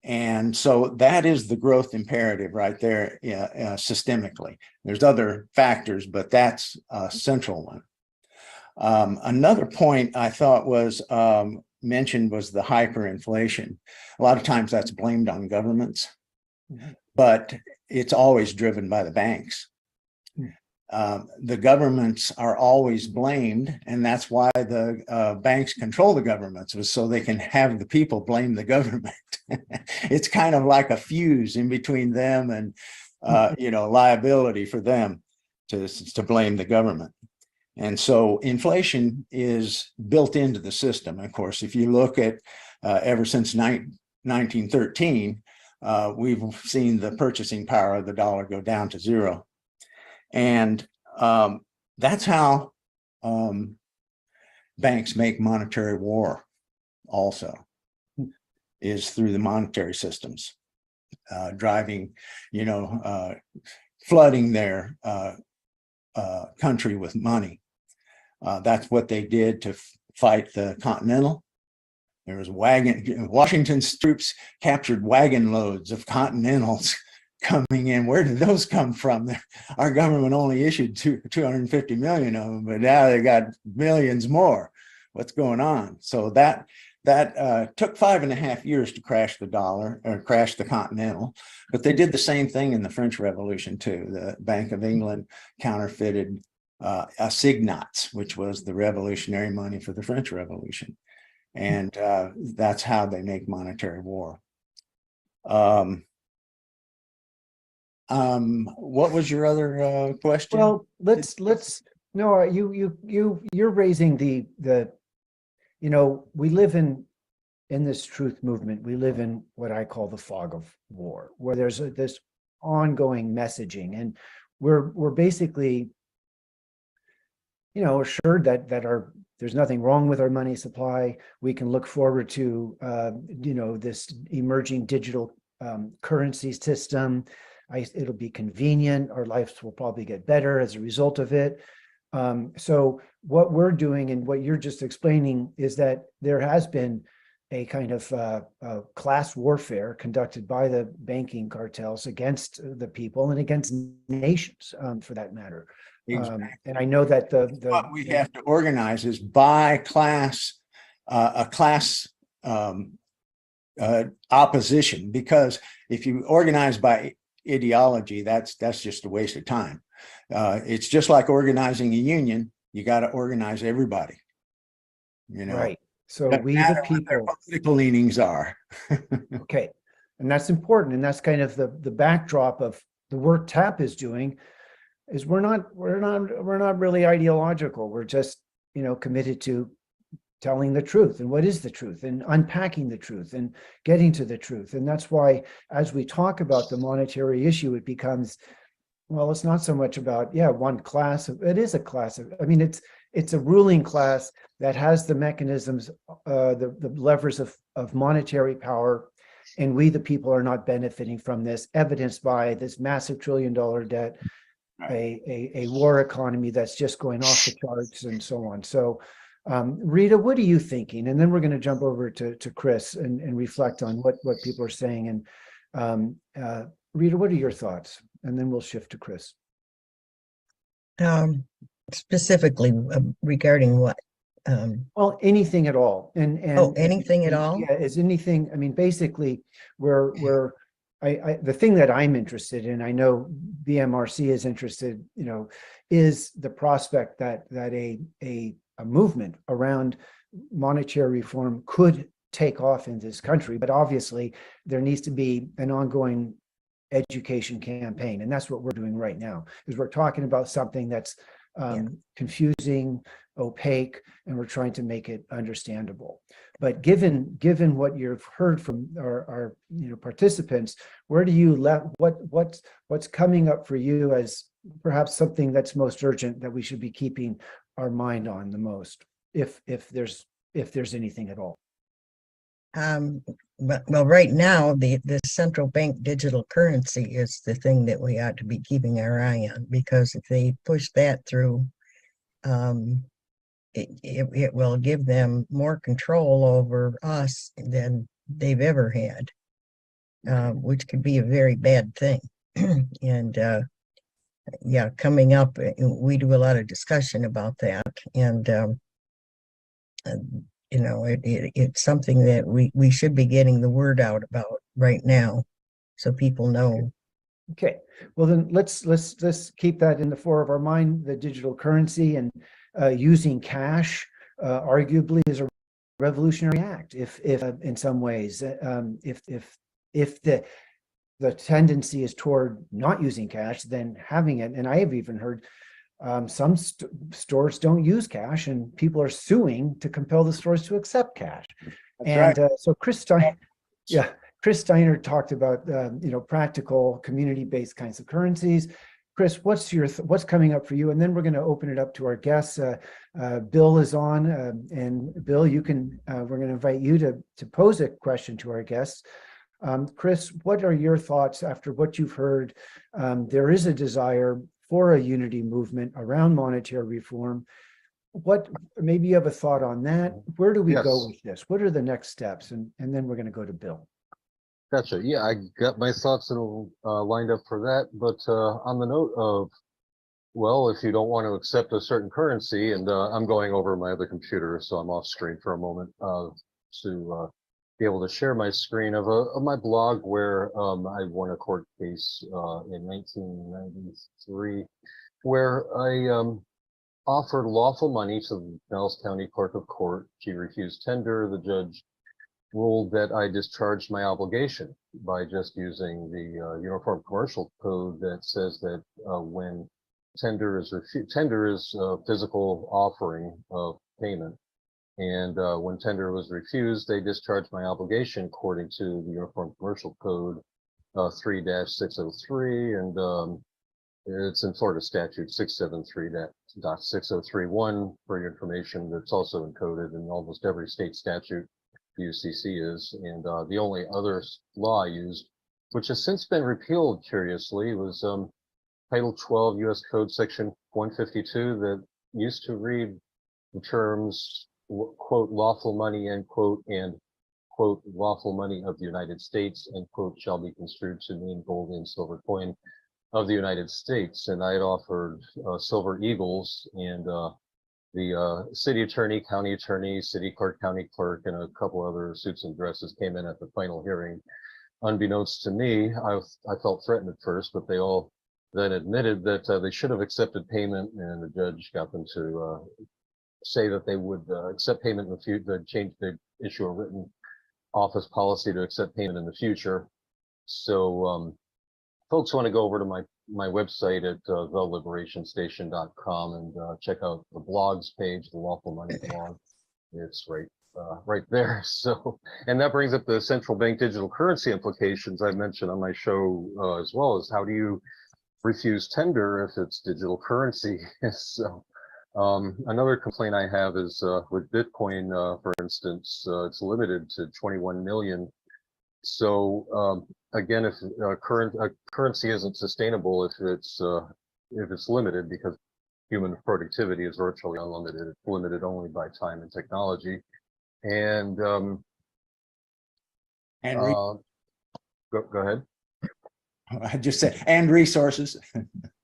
And so that is the growth imperative right there, systemically. There's other factors, but that's a central one. Another point I thought was mentioned was the hyperinflation. A lot of times that's blamed on governments, but it's always driven by the banks. The governments are always blamed, and that's why the banks control the governments, so they can have the people blame the government. It's kind of like a fuse in between them and liability for them to blame the government. And so inflation is built into the system. Of course, if you look at ever since 1913, we've seen the purchasing power of the dollar go down to zero. And that's how banks make monetary war also, is through the monetary systems, driving, flooding their country with money. That's what they did to fight the Continental. There was Washington's troops captured wagon loads of Continentals coming in. Where did those come from? Our government only issued 250 million of them, but now they got millions more. What's going on? So that took 5.5 years to crash the dollar or crash the Continental, but they did the same thing in the French Revolution too. The Bank of England counterfeited assignats, which was the revolutionary money for the French Revolution. And that's how they make monetary war. What was your other question? Well, no, you're raising the we live in this truth movement. We live in what I call the fog of war, where there's this ongoing messaging, and we're basically assured that there's nothing wrong with our money supply. We can look forward to this emerging digital currency system. It'll be convenient. Our lives will probably get better as a result of it. So what we're doing and what you're just explaining is that there has been a kind of class warfare conducted by the banking cartels against the people and against nations, for that matter. Exactly. And I know that what we have to organize is by class, a class opposition, because if you organize by ideology, that's just a waste of time. It's just like organizing a union. You got to organize everybody, Right. So no we matter the what their people political leanings are. Okay. And that's important. And that's kind of the backdrop of the work TAP is doing. Is we're not really ideological. We're just committed to telling the truth, and what is the truth, and unpacking the truth, and getting to the truth. And that's why, as we talk about the monetary issue, it becomes, well, it's not so much about one class. It is a class. It's a ruling class that has the mechanisms, the levers of monetary power, and we the people are not benefiting from this, evidenced by this massive $1 trillion debt. A war economy that's just going off the charts and so on. So, Rita, what are you thinking? And then we're going to jump over to Chris and reflect on what people are saying. And Rita, what are your thoughts? And then we'll shift to Chris. Specifically regarding what? Well, anything at all. And anything at all? Yeah, is anything. I mean, basically, the thing that I'm interested in, I know BMRC is interested, is the prospect that a movement around monetary reform could take off in this country. But obviously, there needs to be an ongoing education campaign. And that's what we're doing right now, is we're talking about something that's confusing, opaque, and we're trying to make it understandable. But given what you've heard from our participants, where do you what's coming up for you as perhaps something that's most urgent that we should be keeping our mind on the most, if there's anything at all? Well, right now, the central bank digital currency is the thing that we ought to be keeping our eye on, because if they push that through, it will give them more control over us than they've ever had, which could be a very bad thing. And coming up, we do a lot of discussion about that, and it's something that we should be getting the word out about right now, so people know. Okay, well then let's keep that in the fore of our mind. The digital currency and using cash arguably is a revolutionary act. If in some ways, if the tendency is toward not using cash, then having it. And I have even heard some stores don't use cash, and people are suing to compel the stores to accept cash. And so Chris Steiner, Chris Steiner talked about practical community-based kinds of currencies. Chris, what's coming up for you? And then we're going to open it up to our guests. Bill is on, and Bill, we're going to invite you to pose a question to our guests. Chris, what are your thoughts after what you've heard? There is a desire for a unity movement around monetary reform. Maybe you have a thought on that. Where do we go with this? What are the next steps? And then we're going to go to Bill. Gotcha. Yeah, I got my thoughts lined up for that. But on the note of, well, if you don't want to accept a certain currency, and I'm going over my other computer, so I'm off screen for a moment to be able to share my screen of my blog where I won a court case in 1993, where I offered lawful money to the Dallas County Clerk of Court. She refused tender. The judge ruled that I discharged my obligation by just using the Uniform Commercial Code that says that when tender is a physical offering of payment, and when tender was refused, they discharged my obligation according to the Uniform Commercial Code 3-603, and it's in Florida statute 673.6031 for your information. That's also encoded in almost every state statute. UCC is, and the only other law I used, which has since been repealed, curiously, was Title 12 U.S. Code Section 152 that used to read the terms, quote, lawful money, end quote, and, quote, lawful money of the United States, end quote, shall be construed to mean gold and silver coin of the United States. And I had offered silver eagles, and the city attorney, county attorney, city clerk, county clerk, and a couple other suits and dresses came in at the final hearing. Unbeknownst to me, I felt threatened at first, but they all then admitted that they should have accepted payment, and the judge got them to say that they would accept payment in the future. They'd issue a written office policy to accept payment in the future. So folks want to go over to my website at TheLiberationStation.com and check out the blogs page, the Lawful Money blog. It's right there. So, and that brings up the central bank digital currency implications I mentioned on my show, as well as how do you refuse tender if it's digital currency. So another complaint I have is with Bitcoin, for instance, it's limited to 21 million. So again, if a currency isn't sustainable, if it's limited, because human productivity is virtually unlimited, it's limited only by time and technology. And go ahead. I just said, and resources.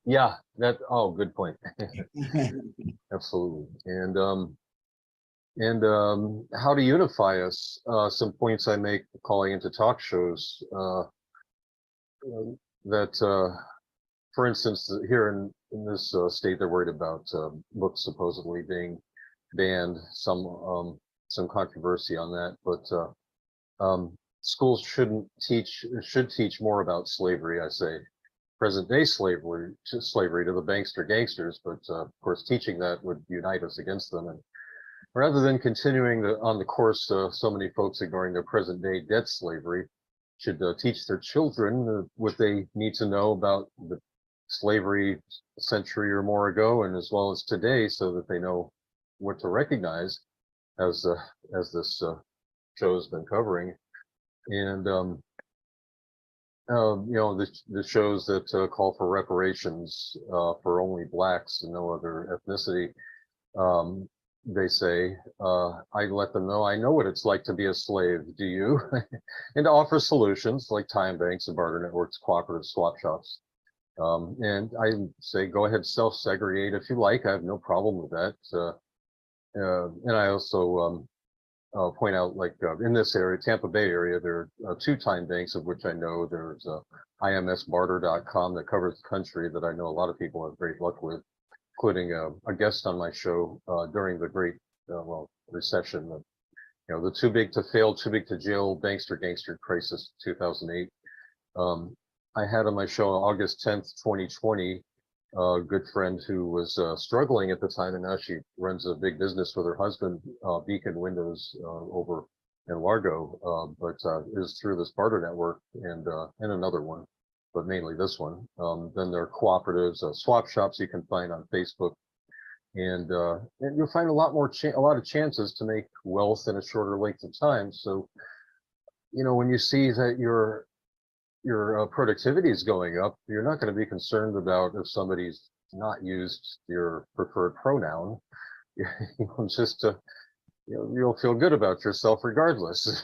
Yeah, good point. Absolutely. And how to unify us, some points I make calling into talk shows, that, for instance, here in this state, they're worried about books supposedly being banned, some controversy on that, but schools should teach more about slavery, I say. Present day slavery to the bankster gangsters, but of course teaching that would unite us against them. And rather than continuing on the course, so many folks ignoring their present day debt slavery should teach their children what they need to know about the slavery a century or more ago, and as well as today, so that they know what to recognize, as this show has been covering. And the shows that call for reparations for only blacks and no other ethnicity. They say, I let them know, I know what it's like to be a slave, do you? And to offer solutions like time banks and barter networks, cooperative swap shops. And I say, go ahead, self-segregate if you like. I have no problem with that. And I also point out, like in this area, Tampa Bay area, there are 2 time banks of which I know. There's imsbarter.com that covers the country that I know a lot of people have great luck with, including a guest on my show during the great recession, the too big to fail, too big to jail bankster gangster crisis 2008. I had on my show August 10th, 2020, a good friend who was struggling at the time, and now she runs a big business with her husband, Beacon Windows, over and Largo, but is through this barter network and another one, but mainly this one. Then there are cooperatives, swap shops you can find on Facebook, and you'll find a lot of chances to make wealth in a shorter length of time. So, you know, when you see that your productivity is going up, you're not going to be concerned about if somebody's not used your preferred pronoun. You'll just you'll feel good about yourself regardless.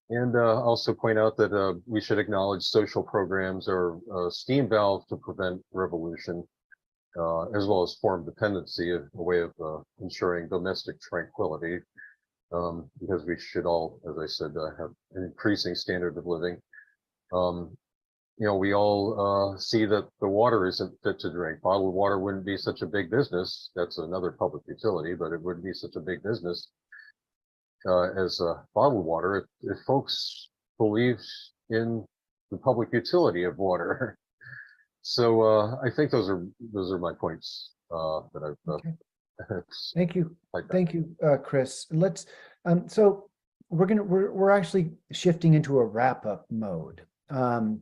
And also point out that we should acknowledge social programs are a steam valve to prevent revolution, as well as form dependency, a way of ensuring domestic tranquility, because we should all, as I said, have an increasing standard of living. You know, we all see that the water isn't fit to drink. Bottled water wouldn't be such a big business. That's another public utility, but it wouldn't be such a big business as bottled water if folks believe in the public utility of water. So I think those are my points that I've. Okay. Thank you, like that. thank you, Chris. Let's so we're actually shifting into a wrap up mode, and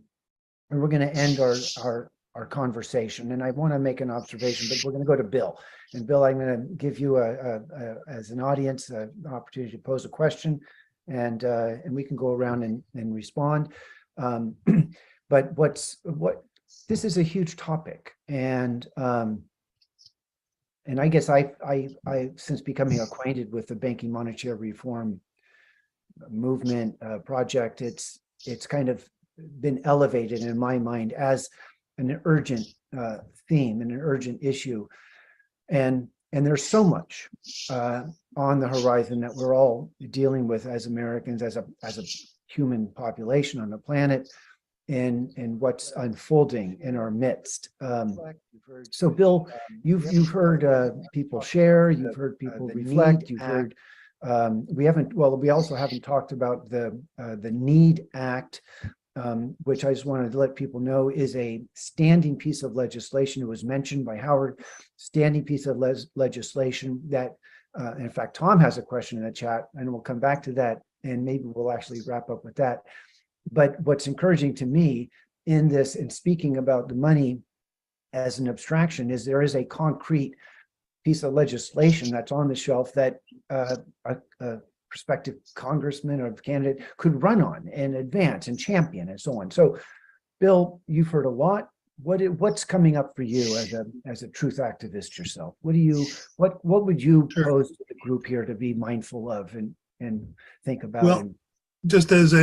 we're going to end our conversation. And I want to make an observation, but we're going to go to Bill. And Bill, I'm going to give you as an audience an opportunity to pose a question, and we can go around and respond. But this is a huge topic, and I guess I since becoming acquainted with the banking monetary reform movement project, it's kind of been elevated in my mind as an urgent theme and an urgent issue, and there's so much on the horizon that we're all dealing with as Americans, as a human population on the planet, and what's unfolding in our midst. So Bill, you've heard people share, you've heard people reflect, you've heard we also haven't talked about the NEED Act, which I just wanted to let people know is a standing piece of legislation. It was mentioned by Howard, standing piece of legislation that, in fact, Tom has a question in the chat, and we'll come back to that, and maybe we'll actually wrap up with that. But what's encouraging to me in this, and speaking about the money as an abstraction, is there is a concrete piece of legislation that's on the shelf that a prospective congressman or candidate could run on and advance and champion and so on. So, Bill, you've heard a lot. What's coming up for you as a truth activist yourself? What would you pose to the group here to be mindful of and think about? Well, just as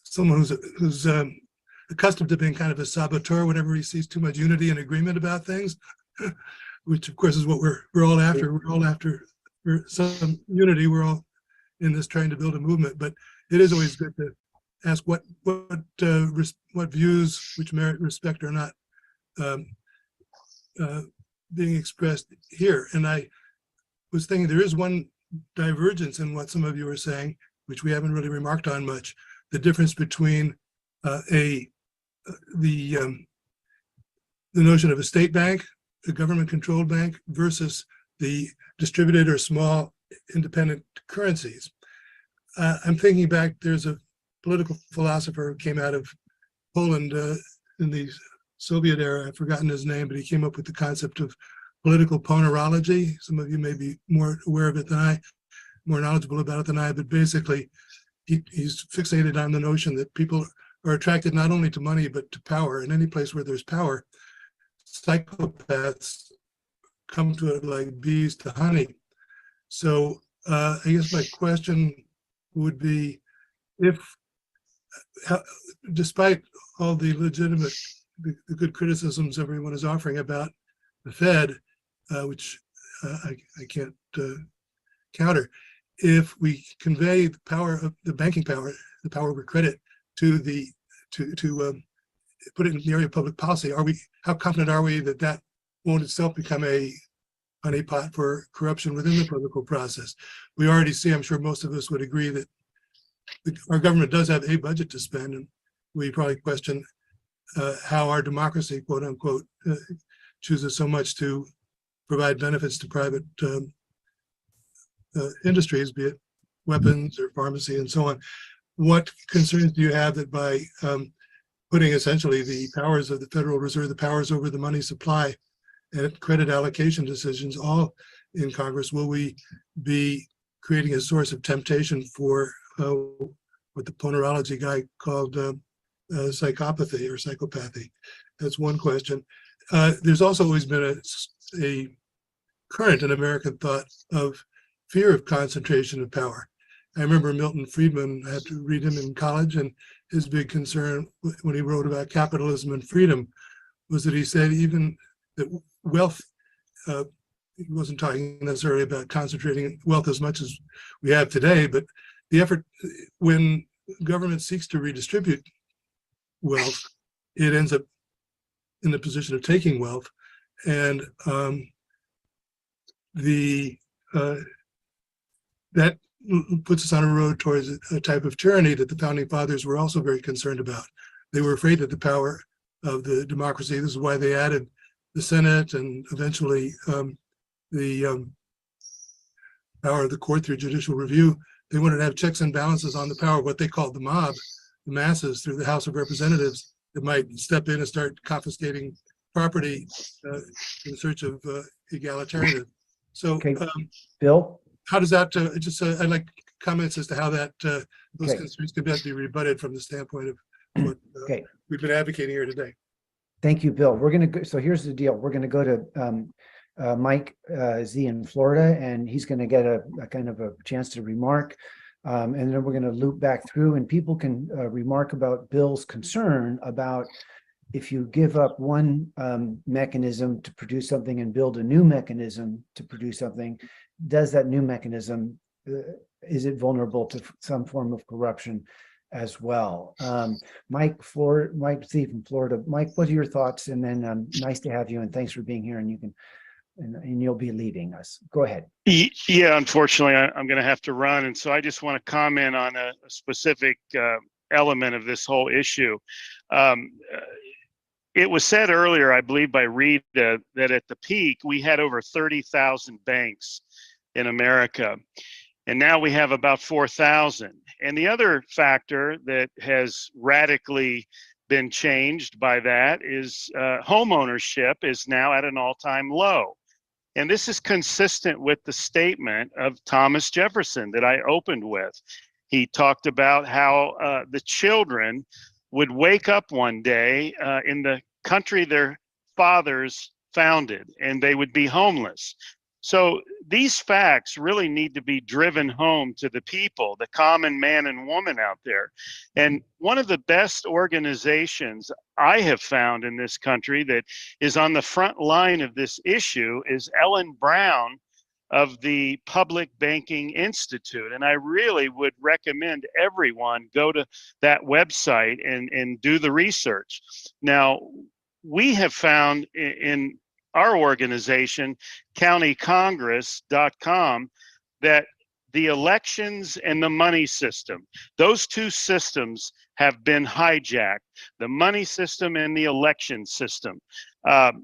someone who's accustomed to being kind of a saboteur whenever he sees too much unity and agreement about things, which of course is what we're all after. We're all after some unity. We're all in this trying to build a movement, but it is always good to ask what views which merit respect are not being expressed here. And I was thinking there is one divergence in what some of you are saying, which we haven't really remarked on much: the difference between the notion of a state bank, a government-controlled bank, versus the distributed or small independent currencies. I'm thinking back, there's a political philosopher who came out of Poland in the Soviet era. I've forgotten his name, but he came up with the concept of political ponerology. Some of you may be more aware of it than I, more knowledgeable about it than I, but basically he's fixated on the notion that people are attracted not only to money, but to power. In any place where there's power, psychopaths come to it like bees to honey. So I guess my question would be, despite all the legitimate, the good criticisms everyone is offering about the Fed, which I can't counter, if we convey the power of the banking power, the power over credit, to put it in the area of public policy, how confident are we that that won't itself become a honeypot for corruption within the political process? We already see, I'm sure most of us would agree, that our government does have a budget to spend, and we probably question how our democracy, quote unquote, chooses so much to provide benefits to private industries, be it weapons or pharmacy and so on. What concerns do you have that by putting essentially the powers of the Federal Reserve, the powers over the money supply and credit allocation decisions all in Congress, will we be creating a source of temptation for what the ponerology guy called psychopathy or psychopathy? That's one question. There's also always been a current in American thought of fear of concentration of power. I remember Milton Friedman, I had to read him in college, and his big concern when he wrote about capitalism and freedom was that he said even that wealth, he wasn't talking necessarily about concentrating wealth as much as we have today, but the effort when government seeks to redistribute wealth, it ends up in the position of taking wealth. And that puts us on a road towards a type of tyranny that the founding fathers were also very concerned about. They were afraid that the power of the democracy, this is why they added the Senate and eventually the power of the court through judicial review. They wanted to have checks and balances on the power of what they called the mob, the masses, through the House of Representatives that might step in and start confiscating property in search of egalitarianism. So, Okay. Bill? how does that, I'd like comments as to how that those Okay. concerns can best be rebutted from the standpoint of what Okay. we've been advocating here today. Thank you, Bill. We're going to go. So here's the deal. We're going to go to Mike Z in Florida, and he's going to get a kind of a chance to remark. And then we're going to loop back through, and people can remark about Bill's concern about if you give up one mechanism to produce something and build a new mechanism to produce something, does that new mechanism, is it vulnerable to some form of corruption as well? Mike Z from Florida. Mike, what are your thoughts? And then nice to have you, and thanks for being here. And you can, and you'll be leaving us. Go ahead. Yeah, unfortunately, I'm going to have to run. And so I just want to comment on a specific element of this whole issue. It was said earlier, I believe by Rita, that at the peak, we had over 30,000 banks in America. And now we have about 4,000. And the other factor that has radically been changed by that is home ownership is now at an all-time low. And this is consistent with the statement of Thomas Jefferson that I opened with. He talked about how the children would wake up one day in the country their fathers founded, and they would be homeless. So these facts really need to be driven home to the people, the common man and woman out there. And one of the best organizations I have found in this country that is on the front line of this issue is Ellen Brown of the Public Banking Institute. And I really would recommend everyone go to that website and do the research. Now, we have found in our organization, countycongress.com, that the elections and the money system, those two systems have been hijacked, the money system and the election system.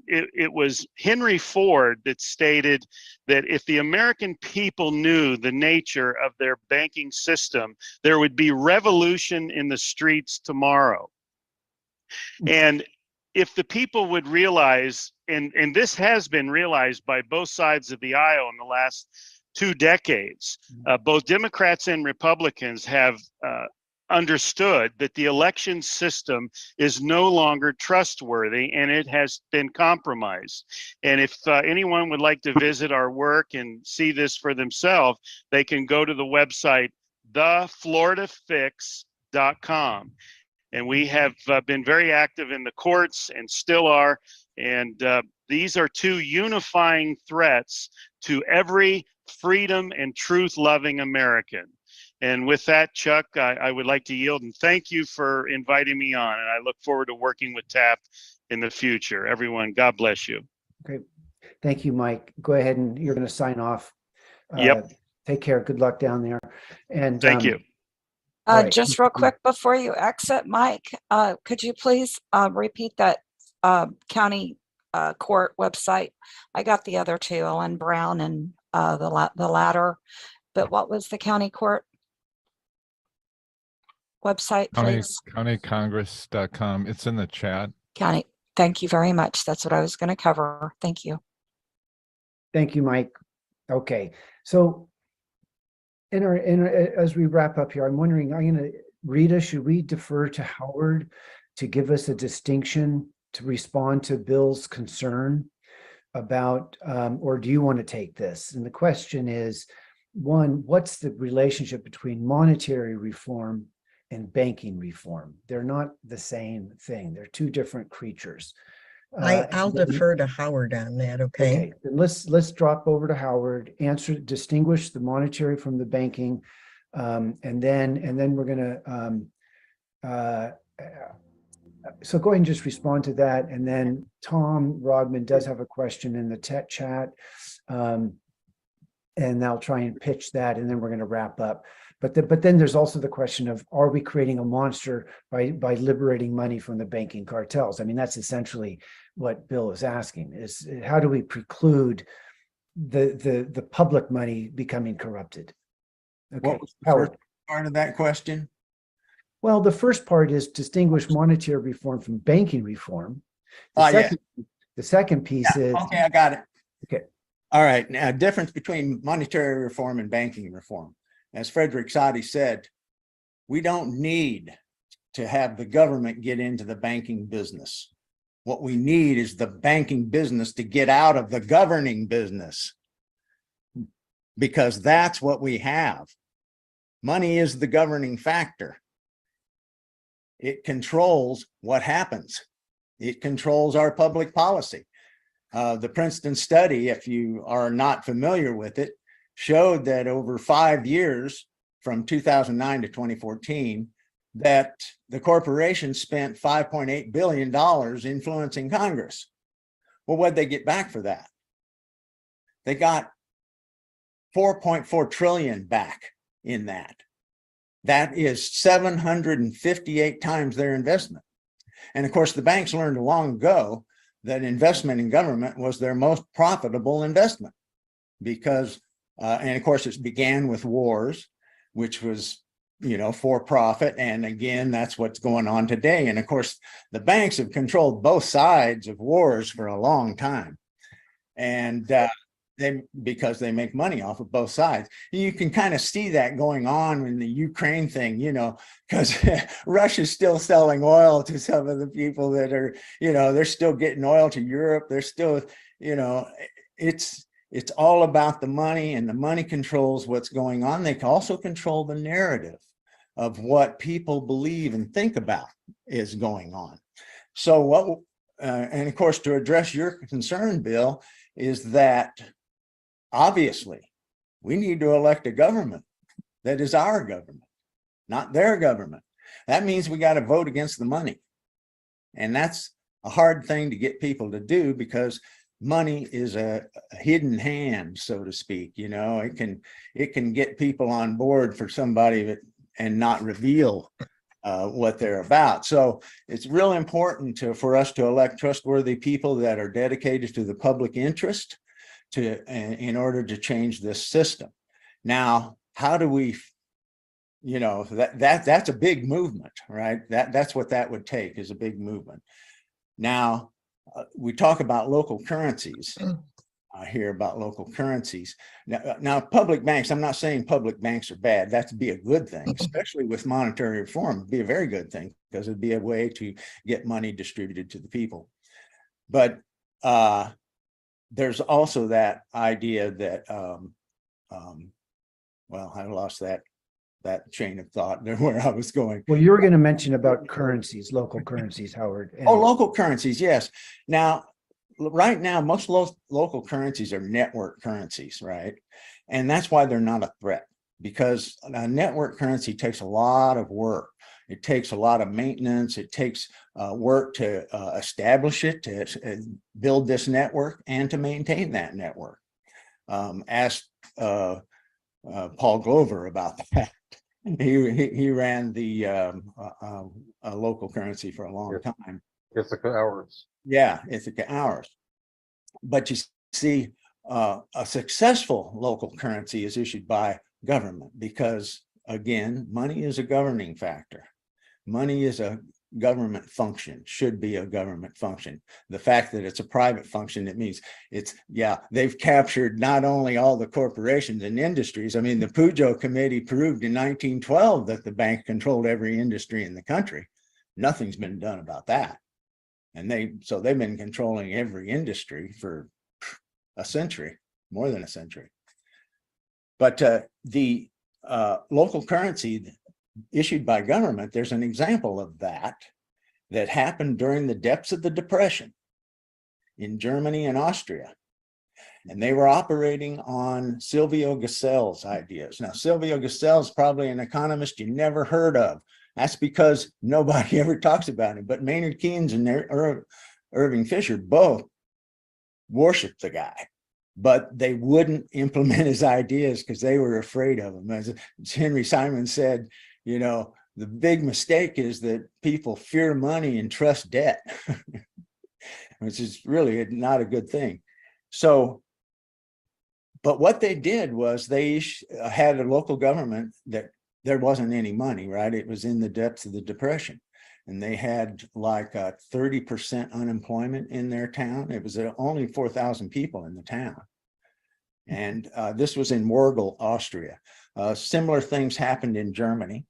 It was Henry Ford that stated that if the American people knew the nature of their banking system, there would be revolution in the streets tomorrow. And if the people would realize, and this has been realized by both sides of the aisle in the last 2 decades, both Democrats and Republicans have understood that the election system is no longer trustworthy and it has been compromised. And if anyone would like to visit our work and see this for themselves, they can go to the website, thefloridafix.com. And we have been very active in the courts and still are. And these are two unifying threats to every freedom and truth-loving American. And with that, Chuck, I would like to yield and thank you for inviting me on. And I look forward to working with TAP in the future. Everyone, God bless you. Okay. Thank you, Mike. Go ahead and you're going to sign off. Yep. Take care. Good luck down there. And thank you. Right. Just real quick before you exit, Mike, could you please repeat that county court website? I got the other two, Ellen Brown and the latter, but what was the county court? website, please? Countycongress.com. It's in the chat. County, thank you very much. That's what I was going to cover. Thank you. Thank you, Mike. Okay, so as we wrap up here, I'm wondering, Rita, should we defer to Howard to give us a distinction to respond to Bill's concern about, or do you want to take this? And the question is, one, what's the relationship between monetary reform and banking reform? They're not the same thing. They're two different creatures. I'll defer to Howard on that, okay? Okay, then let's drop over to Howard, distinguish the monetary from the banking, and then we're gonna so go ahead and just respond to that, and then Tom Rodman does have a question in the chat, and I'll try and pitch that, and then we're gonna wrap up. But then there's also the question of, are we creating a monster by liberating money from the banking cartels? I mean, that's essentially what Bill is asking, is how do we preclude the public money becoming corrupted? Okay, What was the first part of that question? Well, the first part is distinguish monetary reform from banking reform. The second piece is, okay, I got it. Okay. All right. Now, difference between monetary reform and banking reform. As Frederick Soddy said, we don't need to have the government get into the banking business. What we need is the banking business to get out of the governing business, because that's what we have. Money is the governing factor. It controls what happens. It controls our public policy. The Princeton study, if you are not familiar with it, showed that over 5 years, from 2009 to 2014, that the corporation spent $5.8 billion influencing Congress. Well, what'd they get back for that? They got 4.4 trillion back in that. That is 758 times their investment. And of course, the banks learned long ago that investment in government was their most profitable investment, because, and of course, it began with wars, which was, for profit. And again, that's what's going on today. And of course, the banks have controlled both sides of wars for a long time. And because they make money off of both sides. You can kind of see that going on in the Ukraine thing, because Russia's still selling oil to some of the people that are, they're still getting oil to Europe. They're still, it's all about the money, and the money controls what's going on. They can also control the narrative of what people believe and think about is going on. So and of course, to address your concern, Bill, is that obviously we need to elect a government that is our government, not their government. That means we got to vote against the money. And that's a hard thing to get people to do, because money is a hidden hand, so to speak. It can get people on board for somebody and not reveal what they're about. So it's real important for us to elect trustworthy people that are dedicated to the public interest in order to change this system. Now, how do we, that's a big movement, right? That's what that would take, is a big movement. Now, we talk about local currencies. I hear about local currencies. Now, public banks, I'm not saying public banks are bad. That'd be a good thing, especially with monetary reform. It'd be a very good thing, because it'd be a way to get money distributed to the people. But there's also that idea that, well, I lost that chain of thought there where I was going. Well, you were going to mention about currencies, local currencies, Howard. Oh, local currencies, yes. Now, right now, most local currencies are network currencies, right? And that's why they're not a threat, because a network currency takes a lot of work. It takes a lot of maintenance. It takes work to establish it, to build this network, and to maintain that network. Ask Paul Glover about that. He ran the local currency for a long time. Ithaca hours. Yeah, Ithaca hours. But you see, a successful local currency is issued by government, because again, money is a governing factor. Money is a government function, should be a government function. The fact that it's a private function, it means it's, yeah, they've captured not only all the corporations and industries. I mean, the Pujo Committee proved in 1912 that the bank controlled every industry in the country. Nothing's been done about that. And so they've been controlling every industry for a century, more than a century. But the local currency issued by government, there's an example of that happened during the depths of the Depression in Germany and Austria. And they were operating on Silvio Gesell's ideas. Now, Silvio Gesell's probably an economist you never heard of. That's because nobody ever talks about him. But Maynard Keynes and Irving Fisher both worshiped the guy, but they wouldn't implement his ideas because they were afraid of him. As Henry Simon said, you know, the big mistake is that people fear money and trust debt, which is really not a good thing. So, but what they did was they had a local government that there wasn't any money, right? It was in the depths of the Depression. And they had like 30% unemployment in their town. It was only 4,000 people in the town. And this was in Wurgl, Austria. Similar things happened in Germany.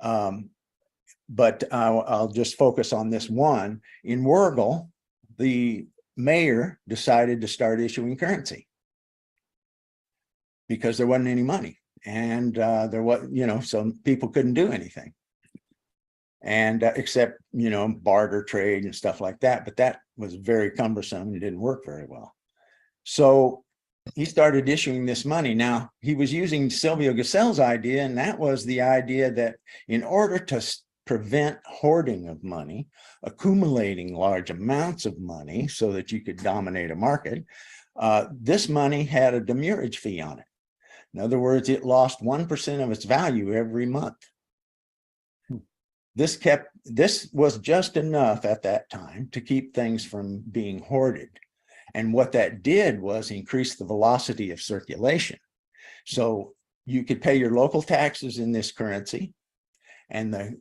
But I'll just focus on this one. In Wurgl, the mayor decided to start issuing currency because there wasn't any money. And there was, you know, so people couldn't do anything. And except, you know, barter trade and stuff like that. But that was very cumbersome and didn't work very well. So he started issuing this money. Now, he was using Silvio Gesell's idea, and that was the idea that in order to prevent hoarding of money, accumulating large amounts of money so that you could dominate a market, this money had a demurrage fee on it. In other words, it lost 1% of its value every month. This was just enough at that time to keep things from being hoarded. And what that did was increase the velocity of circulation. So you could pay your local taxes in this currency, and the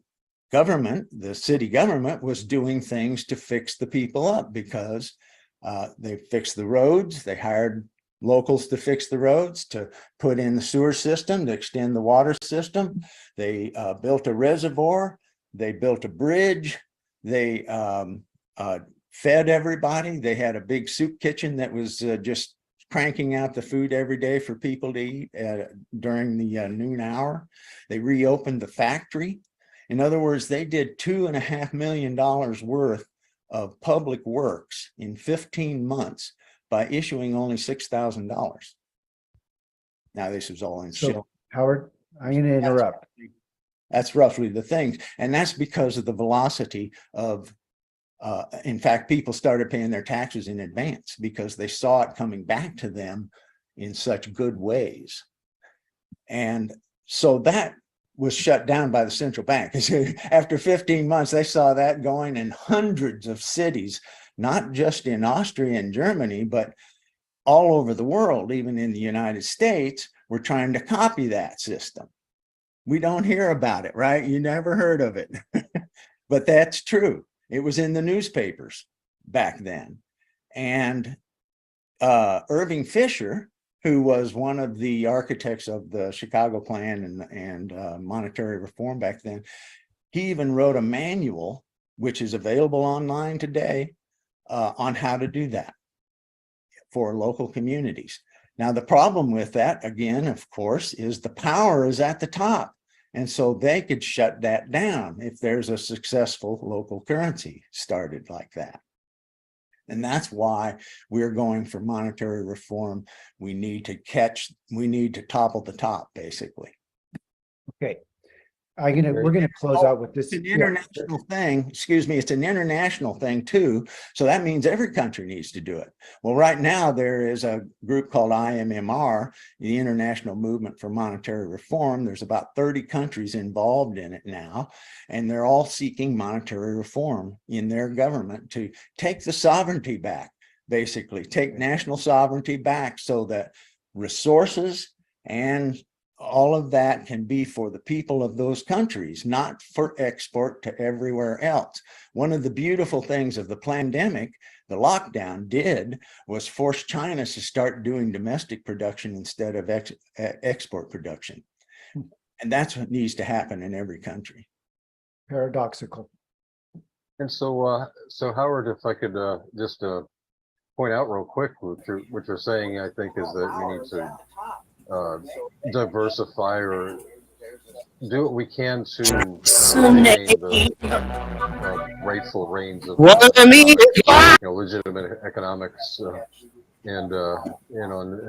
government, the city government, was doing things to fix the people up because they fixed the roads. They hired locals to fix the roads, to put in the sewer system, to extend the water system. They built a reservoir. They built a bridge. They fed everybody. They had a big soup kitchen that was just cranking out the food every day for people to eat during the noon hour. They reopened the factory. In other words, they did $2.5 million worth of public works in 15 months by issuing only $6,000. Now, this was all in So, Howard, I'm going to interrupt. That's roughly the thing. And that's because of the velocity of, in fact, people started paying their taxes in advance because they saw it coming back to them in such good ways. And so that was shut down by the central bank. After 15 months, they saw that going in hundreds of cities, not just in Austria and Germany, but all over the world, even in the United States, were trying to copy that system. We don't hear about it, right? You never heard of it, but that's true. It was in the newspapers back then. And Irving Fisher, who was one of the architects of the Chicago Plan and monetary reform back then, he even wrote a manual, which is available online today, on how to do that for local communities. Now, the problem with that, again, of course, is the power is at the top. And so they could shut that down if there's a successful local currency started like that. And that's why we're going for monetary reform. We need to topple the top, basically. Okay. We're gonna close out with this. It's an international thing. Excuse me. It's an international thing too. So that means every country needs to do it. Well, right now there is a group called IMMR, the International Movement for Monetary Reform. There's about 30 countries involved in it now, and they're all seeking monetary reform in their government to take the sovereignty back, basically take national sovereignty back so that resources and all of that can be for the people of those countries, not for export to everywhere else. One of the beautiful things of the pandemic, the lockdown did, was force China to start doing domestic production instead of export production. And that's what needs to happen in every country. Paradoxical. And so, so Howard, if I could just point out real quick, what you're saying, I think, is that we need to diversify or do what we can to maintain the rightful reins of legitimate economics, and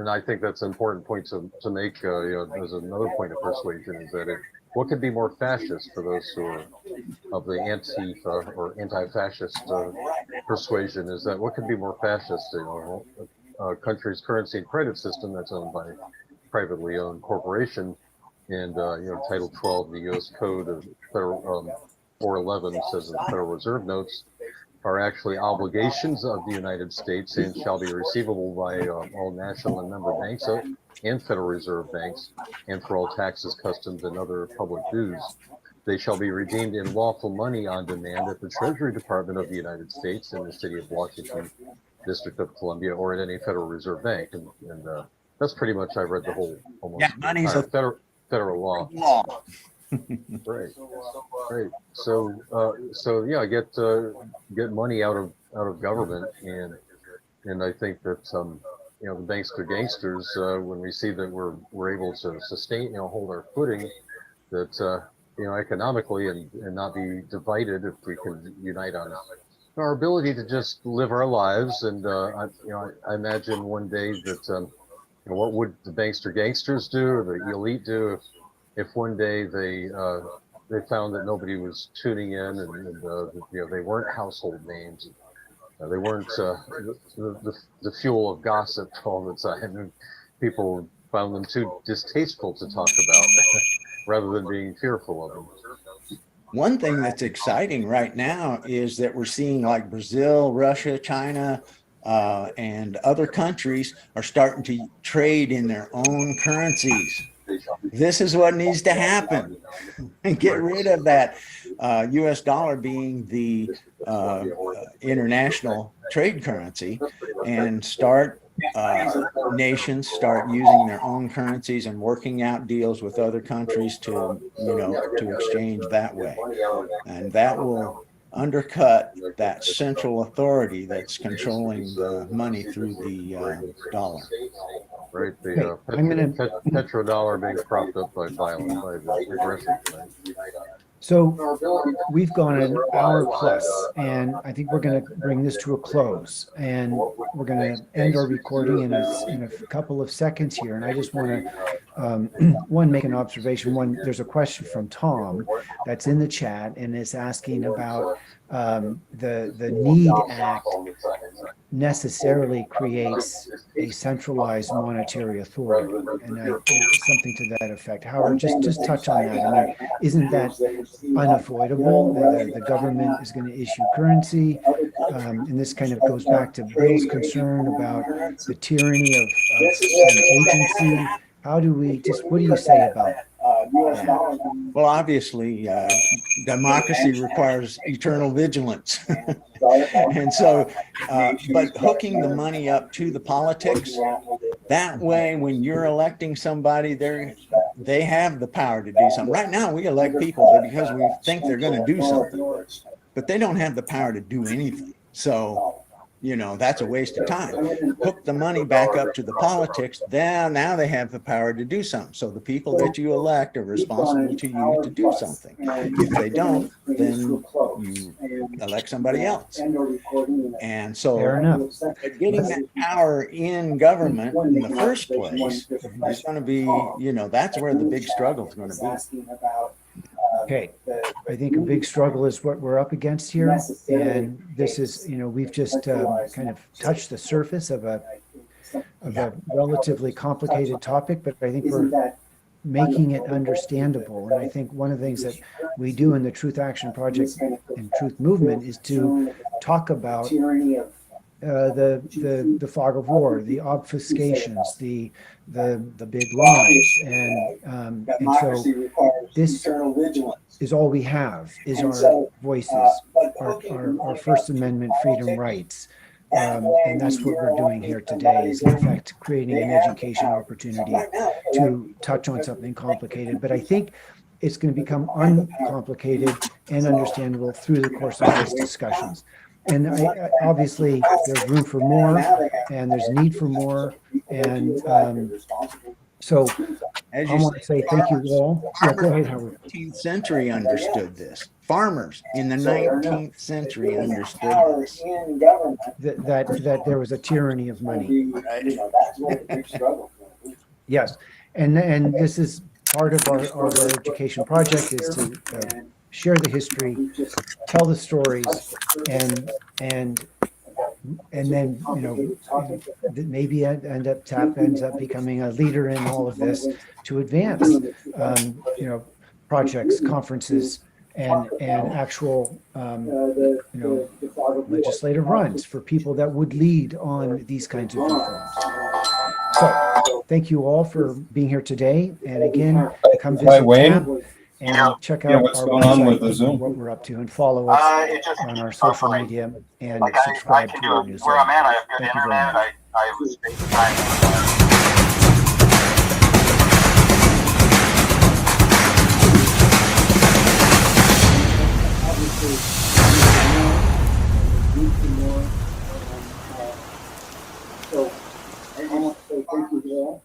I think that's an important point to make. There's another point of persuasion is that what could be more fascist for those who are of the Antifa or anti-fascist persuasion is that what could be more fascist, a country's currency and credit system that's owned by a privately owned corporation, and Title 12 of the U.S. Code of Federal 411 says that the Federal Reserve notes are actually obligations of the United States and shall be receivable by all national and member banks and Federal Reserve banks, and for all taxes, customs, and other public dues. They shall be redeemed in lawful money on demand at the Treasury Department of the United States in the city of Washington, District of Columbia, or at any Federal Reserve Bank. And that's pretty much, I've read the whole almost money's a federal law. Right. So yeah, get money out of government, and I think that the bankster gangsters, when we see that we're able to sustain, hold our footing, that economically and not be divided if we can unite on our ability to just live our lives. And I imagine one day that what would the bankster gangsters do, or the elite do, if one day they found that nobody was tuning in, and they weren't household names, they weren't the fuel of gossip all the time, and people found them too distasteful to talk about rather than being fearful of them. One thing that's exciting right now is that we're seeing like Brazil, Russia, China, and other countries are starting to trade in their own currencies. This is what needs to happen, and get rid of that US dollar being the international trade currency, and start nations start using their own currencies and working out deals with other countries to exchange that way. And that will undercut that central authority that's controlling the money through the dollar. Right, the petrodollar being propped up by violence, by the aggression. So we've gone an hour plus, and I think we're going to bring this to a close, and we're going to end our recording in a couple of seconds here. And I just want to make an observation. There's a question from Tom that's in the chat, and it's asking about the NEED Act necessarily creates a centralized monetary authority, and something to that effect. Howard, just touch on that. I mean, isn't that unavoidable? The government is going to issue currency, and this kind of goes back to Bill's concern about the tyranny of some agency. How do we what do you say about that? Well, obviously, democracy requires eternal vigilance. And so, but hooking the money up to the politics, that way, when you're electing somebody, they have the power to do something. Right now, we elect people because we think they're going to do something, but they don't have the power to do anything. So, that's a waste of time. Hook the money back up to the politics. Now they have the power to do something. So the people that you elect are responsible to you to do something. If they don't, then you elect somebody else. And so getting that power in government in the first place is going to be, that's where the big struggle is going to be. Okay, I think a big struggle is what we're up against here, and this is, we've just kind of touched the surface of a relatively complicated topic, but I think we're making it understandable. And I think one of the things that we do in the Truth Action Project and Truth Movement is to talk about the fog of war, the obfuscations, the big lies, and so this is all we have, is our voices, our First Amendment freedom rights. And that's what we're doing here today, is in fact creating an education opportunity to touch on something complicated. But I think it's going to become uncomplicated and understandable through the course of these discussions. And obviously there's room for more, and there's need for more. And so As I you want to say thank you all. Yeah, go ahead, Howard. 19th century understood this. Farmers in the 19th century understood this. That there was a tyranny of money. Right? Yes, and this is part of our education project, is to share the history, tell the stories, and then maybe TAP ends up becoming a leader in all of this to advance projects, conferences, and actual legislative runs for people that would lead on these kinds of reforms. So thank you all for being here today, and again, come visit TAP and check out what's our going on website, with the Zoom? what we're up to, and follow us on our social media and subscribe to our newsletter. Where I'm at, I have good Thank you very internet. much. I have space time. So I want to say thank you all.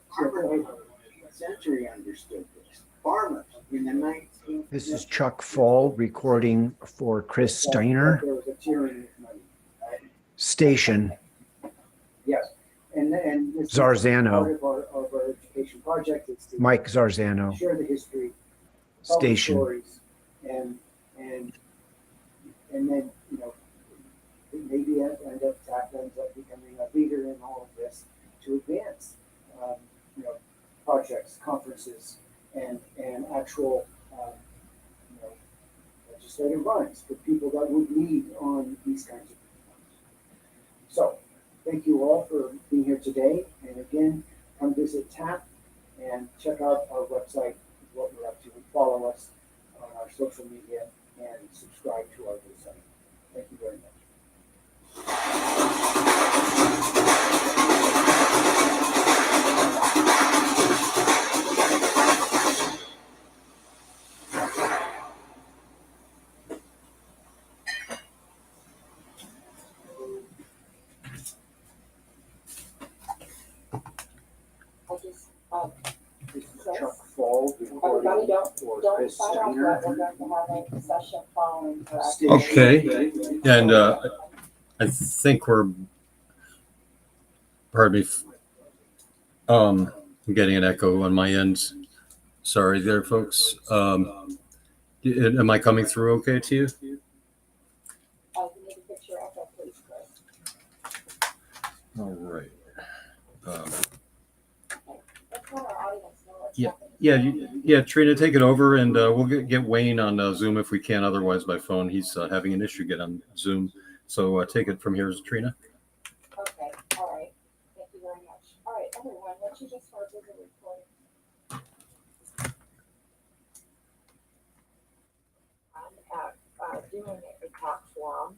Century understood this. Farmers in the 19th. This is Chuck Fall recording for Chris Steiner station. Yes, and this Zarzano. is part of our education project. Is to Mike Zarzano share the history, tell the station. stories, and then maybe TAP ends up becoming a leader in all of this to advance projects, conferences, and actual legislative runs for people that would lead on these kinds of reforms. So thank you all for being here today. And again, come visit TAP and check out our website, what we're up to, and follow us on our social media and subscribe to our newsletter. Thank you very much. This is Chuck Fall recording for Chris Steiner. Okay, and I think pardon me, I'm getting an echo on my end. Sorry there, folks. Am I coming through okay to you? All right. Yeah, Trina, take it over, and we'll get Wayne on Zoom if we can. Otherwise, by phone, he's having an issue getting on Zoom. So take it from here, Trina. Okay, all right. Thank you very much. All right, everyone, what you just heard was a recording. Doing a talk forum.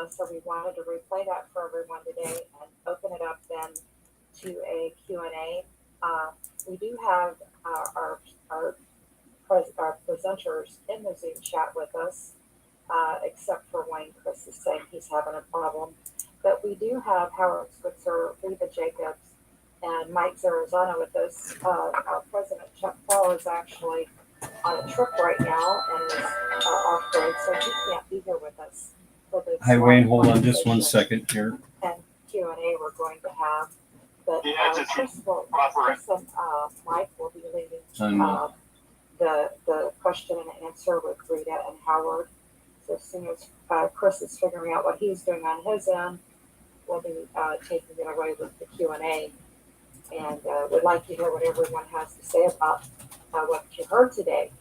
So we wanted to replay that for everyone today and open it up then to a Q&A. We do have our presenters in the Zoom chat with us, except for Wayne. Chris is saying he's having a problem. But we do have Howard Switzer, Rita Jacobs, and Mike Zarzano with us. Our president, Chuck Fall, is actually on a trip right now and is off grid, so he can't be here with us. For this Hi, Wayne. Hold on just one second here. And Q&A we're going to have. But Chris and Mike will be leading the question and answer with Rita and Howard. So as soon as Chris is figuring out what he's doing on his end, we'll be taking it away with the Q&A. And we'd like to hear what everyone has to say about what you heard today.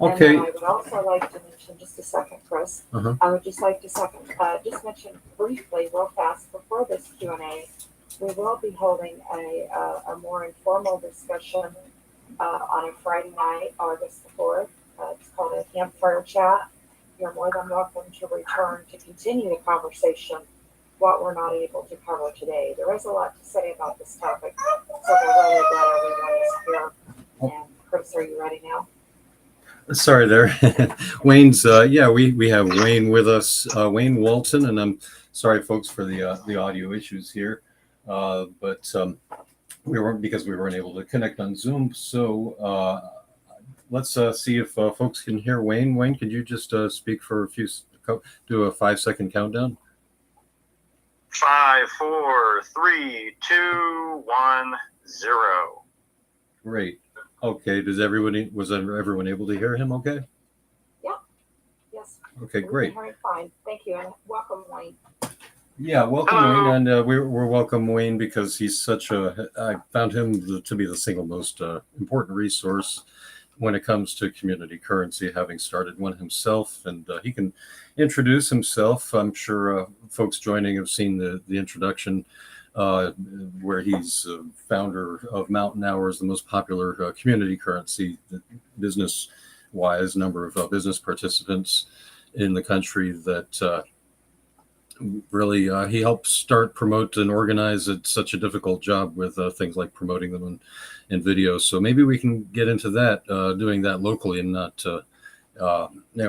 Okay. And then I would also like to mention, just a second, Chris, Uh-huh. I would just like to just mention briefly, real fast, before this Q&A, we will be holding a more informal discussion on a Friday night, August the 4th. It's called a campfire chat. You're more than welcome to return to continue the conversation, what we're not able to cover today. There is a lot to say about this topic, so we're really glad everyone is here. And Chris, are you ready now? Sorry there. Wayne's, yeah, we have Wayne with us, Wayne Walton, and I'm sorry, folks, for the audio issues here. But we weren't able to connect on Zoom. So let's see if folks can hear Wayne. Wayne, could you just speak for do a 5-second countdown? 5, 4, 3, 2, 1, 0. Great. Okay. Was everyone able to hear him? Okay. Yeah. Yes. Okay. Great. Very fine. Thank you, and welcome, Wayne. Yeah, welcome, Hello. Wayne, and we're welcome Wayne because he's I found him to be the single most important resource when it comes to community currency, having started one himself, and he can introduce himself. I'm sure folks joining have seen the introduction where he's founder of Mountain Hours, the most popular community currency business-wise, number of business participants in the country that really he helped start, promote, and organize. It's such a difficult job with things like promoting them in videos. So maybe we can get into that, doing that locally, and not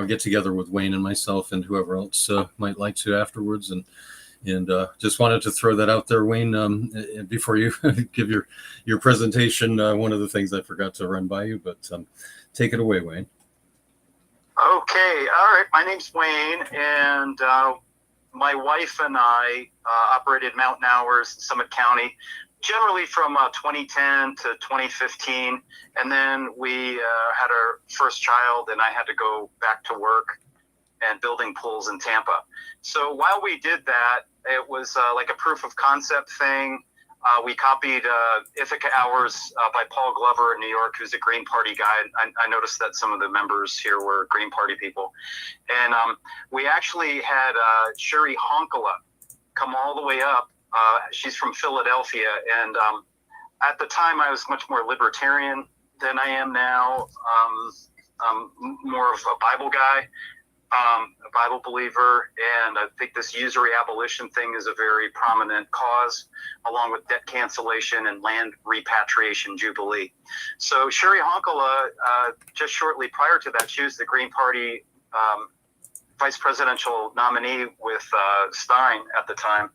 get together with Wayne and myself and whoever else might like to afterwards. And just wanted to throw that out there, Wayne, before you give your presentation. One of the things I forgot to run by you, but take it away, Wayne. Okay, all right. My name's Wayne, and my wife and I operated Mountain Hours in Summit County, generally from 2010 to 2015, and then we had our first child, and I had to go back to work and building pools in Tampa. So while we did that, it was like a proof of concept thing. We copied Ithaca Hours by Paul Glover in New York, who's a Green Party guy. I noticed that some of the members here were Green Party people. And we actually had Sherry Honkala come all the way up. She's from Philadelphia. And at the time, I was much more libertarian than I am now. More of a Bible guy. A Bible believer, and I think this usury abolition thing is a very prominent cause, along with debt cancellation and land repatriation jubilee. So Sherry Honkala, just shortly prior to that, she was the Green Party vice presidential nominee with Steiner at the time,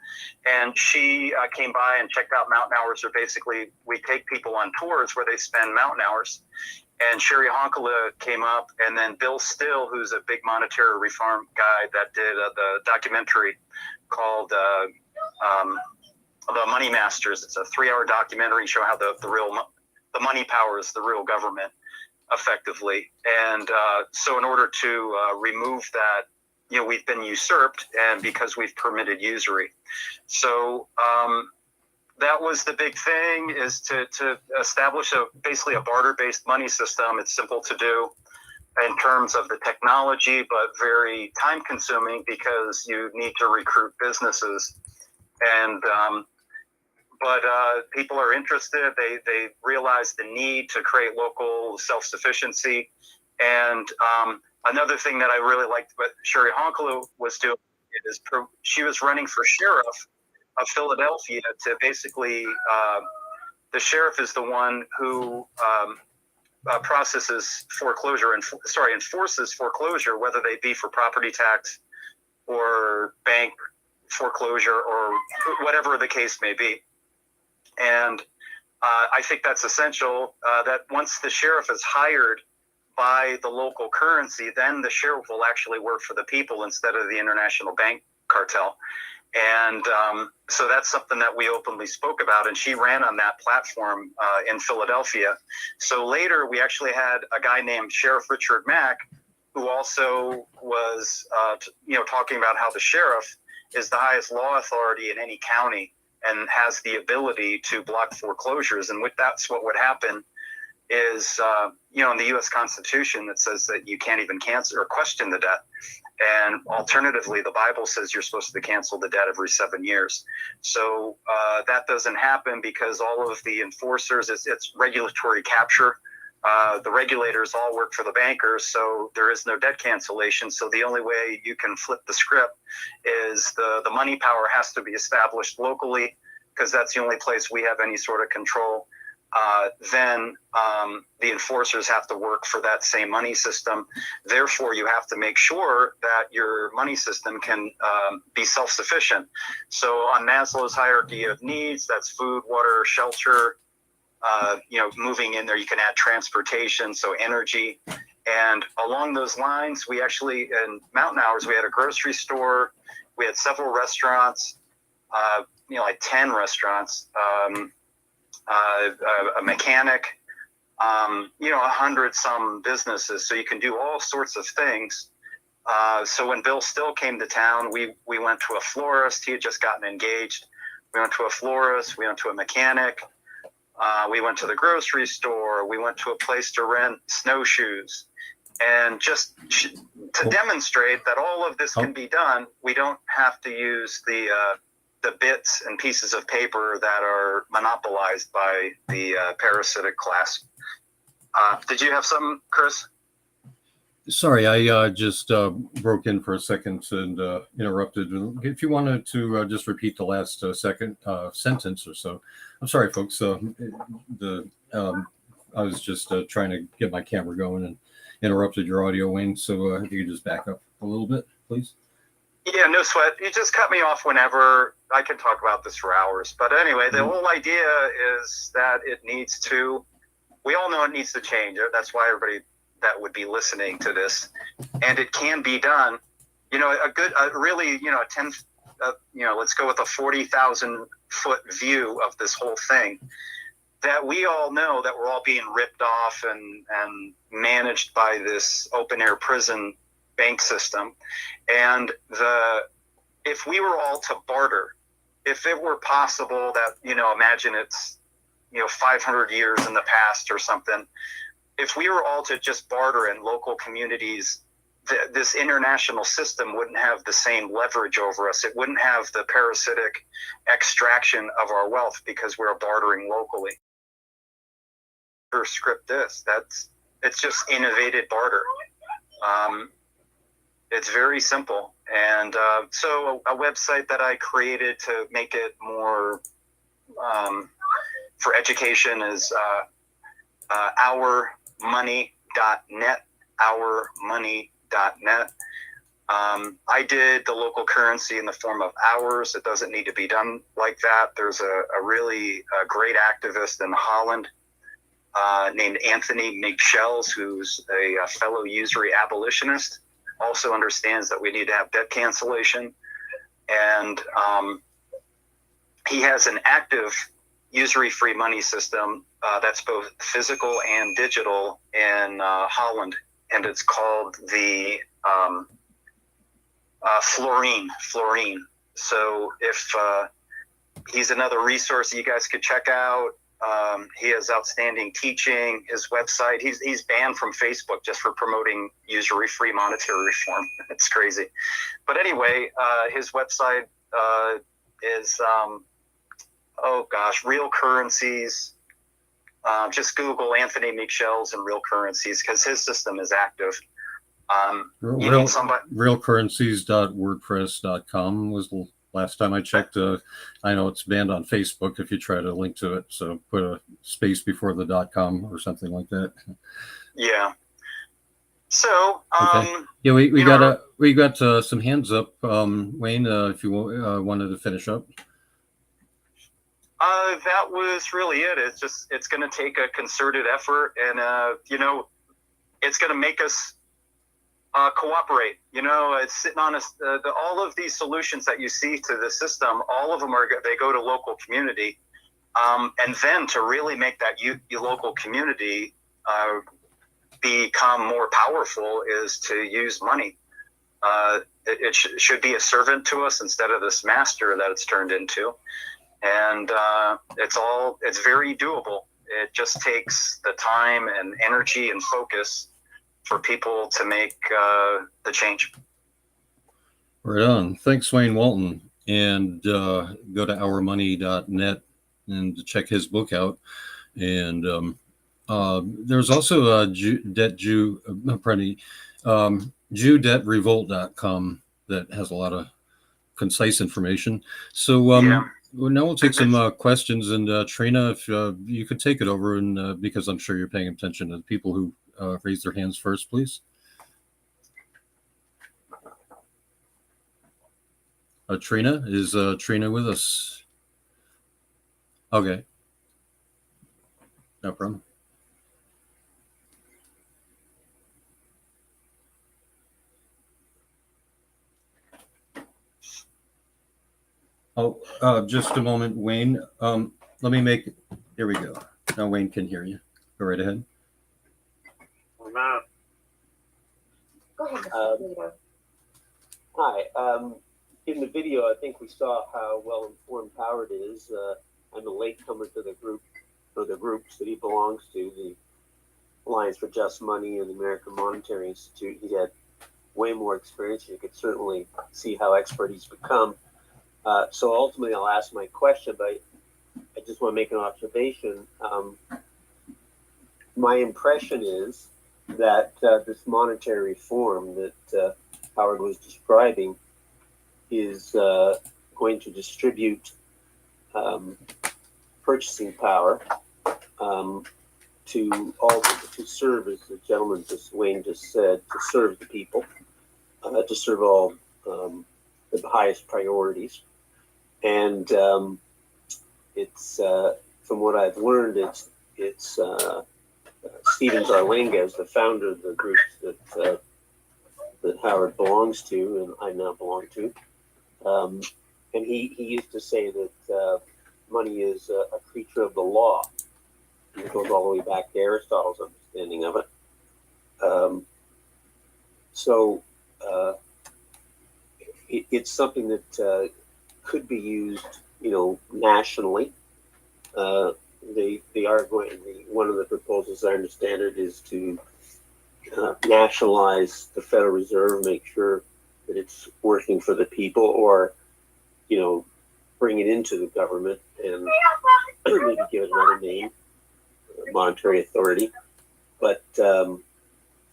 and she came by and checked out Mountain Hours. Or basically, we take people on tours where they spend Mountain Hours. And Sherry Honkala came up, and then Bill Still, who's a big monetary reform guy that did the documentary called The Money Masters. It's a 3-hour documentary showing how the money powers the real government effectively. And so in order to remove that, we've been usurped, and because we've permitted usury. So that was the big thing, is to establish basically a barter-based money system. It's simple to do in terms of the technology, but very time-consuming because you need to recruit businesses. And but people are interested. They realize the need to create local self-sufficiency. And another thing that I really liked what Sherry Honkala was doing is she was running for sheriff of Philadelphia to basically, the sheriff is the one who processes foreclosure enforces foreclosure, whether they be for property tax or bank foreclosure or whatever the case may be. And I think that's essential, that once the sheriff is hired by the local currency, then the sheriff will actually work for the people instead of the international bank cartel. And so that's something that we openly spoke about, and she ran on that platform in Philadelphia. So later we actually had a guy named Sheriff Richard Mack, who also was talking about how the sheriff is the highest law authority in any county and has the ability to block foreclosures. And that's what would happen is, in the U.S. Constitution, it says that you can't even cancel or question the debt. And alternatively, the Bible says you're supposed to cancel the debt every 7 years. So that doesn't happen because all of the enforcers, it's regulatory capture. The regulators all work for the bankers, so there is no debt cancellation. So the only way you can flip the script is the money power has to be established locally, because that's the only place we have any sort of control. Then the enforcers have to work for that same money system. Therefore, you have to make sure that your money system can be self-sufficient. So on Maslow's hierarchy of needs, that's food, water, shelter. Moving in there, you can add transportation, so energy. And along those lines, we actually, in Mountain Hours, we had a grocery store, we had several restaurants, like 10 restaurants, a mechanic, 100 some businesses. So you can do all sorts of things. So when Bill Still came to town, we went to a florist. He had just gotten engaged. We went to a florist. We went to a mechanic. We went to the grocery store. We went to a place to rent snowshoes. And just to demonstrate that all of this can be done, we don't have to use the bits and pieces of paper that are monopolized by the parasitic class. Did you have something, Chris? Sorry, I just broke in for a second and interrupted. If you wanted to just repeat the last second sentence or so. I'm sorry, folks. I was just trying to get my camera going and interrupted your audio, Wayne. So if you could just back up a little bit, please. Yeah, no sweat. You just cut me off whenever. I can talk about this for hours. But anyway, the whole idea is that it needs to, we all know it needs to change. That's why everybody that would be listening to this, and it can be done. Let's go with a 40,000 foot view of this whole thing, that we all know that we're all being ripped off and managed by this open air prison bank system. And if we were all to barter, if it were possible that, imagine it's, 500 years in the past or something, if we were all to just barter in local communities, this international system wouldn't have the same leverage over us. It wouldn't have the parasitic extraction of our wealth because we're bartering locally. Or script this, it's just innovated barter. It's very simple. And so a website that I created to make it more for education is ourmoney.net, ourmoney.net. I did the local currency in the form of hours. It doesn't need to be done like that. There's a really great activist in Holland named Anthony Michels, who's a fellow usury abolitionist, also understands that we need to have debt cancellation. And he has an active usury-free money system that's both physical and digital in Holland, and it's called the Florine. So if he's another resource you guys could check out. He has outstanding teaching. His website, he's banned from Facebook just for promoting usury-free monetary reform. It's crazy. But anyway, his website is real currencies. Just Google Anthony Michels and real currencies because his system is active. Realcurrencies.wordpress.com was the last time I checked. I know it's banned on Facebook if you try to link to it. So put a space before the .com or something like that. Yeah. So okay. Yeah, we got some hands up. Wayne, if you wanted to finish up. That was really it. It's going to take a concerted effort, and it's going to make us cooperate. It's sitting on us. All of these solutions that you see to the system, all of them they go to local community, and then to really make that your local community become more powerful is to use money. It should be a servant to us instead of this master that it's turned into. And it's very doable. It just takes the time and energy and focus for people to make the change. Right on. Thanks, Wayne Walton. And go to ourmoney.net and check his book out. And there's also JewDebtRevolt.com that has a lot of concise information. So well, now we'll take some questions. And Trina, if you could take it over, and because I'm sure you're paying attention to the people who raised their hands first, please. Trina, is Trina with us? Okay. No problem. Oh, just a moment, Wayne. Let me make, here we go. Now Wayne can hear you. Go right ahead. Go ahead, Mr. Rita. Hi. In the video, I think we saw how well informed Howard is. I'm a latecomer to the group, or the groups that he belongs to, the Alliance for Just Money and the American Monetary Institute. He had way more experience. You could certainly see how expert he's become. So ultimately, I'll ask my question, but I just want to make an observation. My impression is that this monetary reform that Howard was describing is going to distribute purchasing power to serve, as the gentleman Wayne just said, to serve the people, to serve all the highest priorities. And it's from what I've learned, it's Stephen Zarlinga, the founder of the groups that Howard belongs to, and I now belong to. And he used to say that money is a creature of the law. And it goes all the way back to Aristotle's understanding of it. It's something that could be used, nationally. They are going. One of the proposals, I understand it, is to nationalize the Federal Reserve, make sure that it's working for the people, or bring it into the government and maybe give it another name, monetary authority. But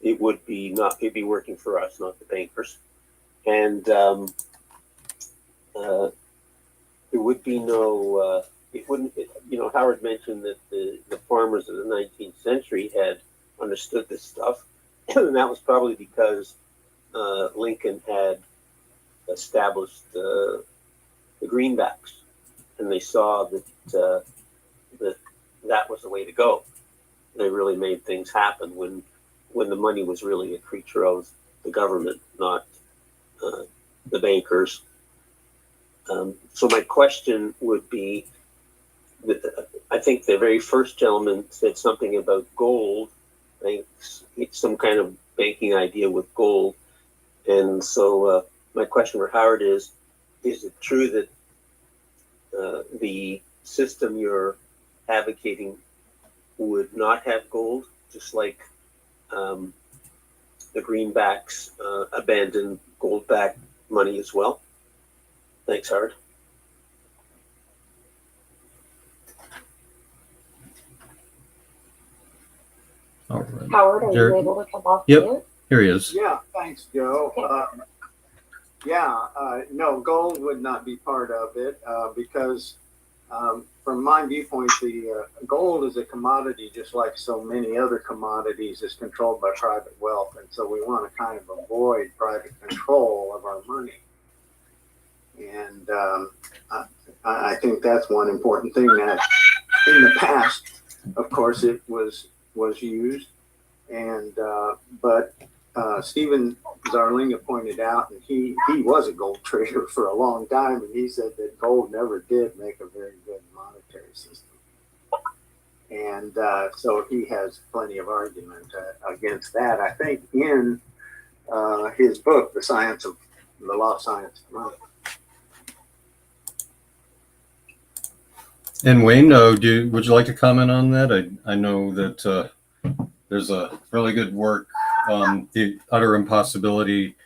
it would be it'd be working for us, not the bankers. And there would be no. It wouldn't. Howard mentioned that the farmers of the 19th century had understood this stuff, and that was probably because Lincoln had established the greenbacks, and they saw that that was the way to go. They really made things happen when the money was really a creature of the government, not the bankers. So my question would be, I think the very first gentleman said something about gold. I think it's some kind of banking idea with gold. And so my question for Howard is it true that the system you're advocating would not have gold, just like the greenbacks abandoned gold-backed money as well? Thanks, Howard. All right. Howard, are you able to come off Yep. mute? Here he is. Yeah, thanks, Joe. No, gold would not be part of it because from my viewpoint, the gold is a commodity just like so many other commodities is controlled by private wealth. And so we want to kind of avoid private control of our money. And I think that's one important thing that in the past, of course, it was used. And but Stephen Zarlinga pointed out, and he was a gold trader for a long time, and he said that gold never did make a very good monetary system. And so he has plenty of argument against that. I think in his book, The Law of Science of Money. And Wayne, would you like to comment on that? I know that there's a really good work on the utter impossibility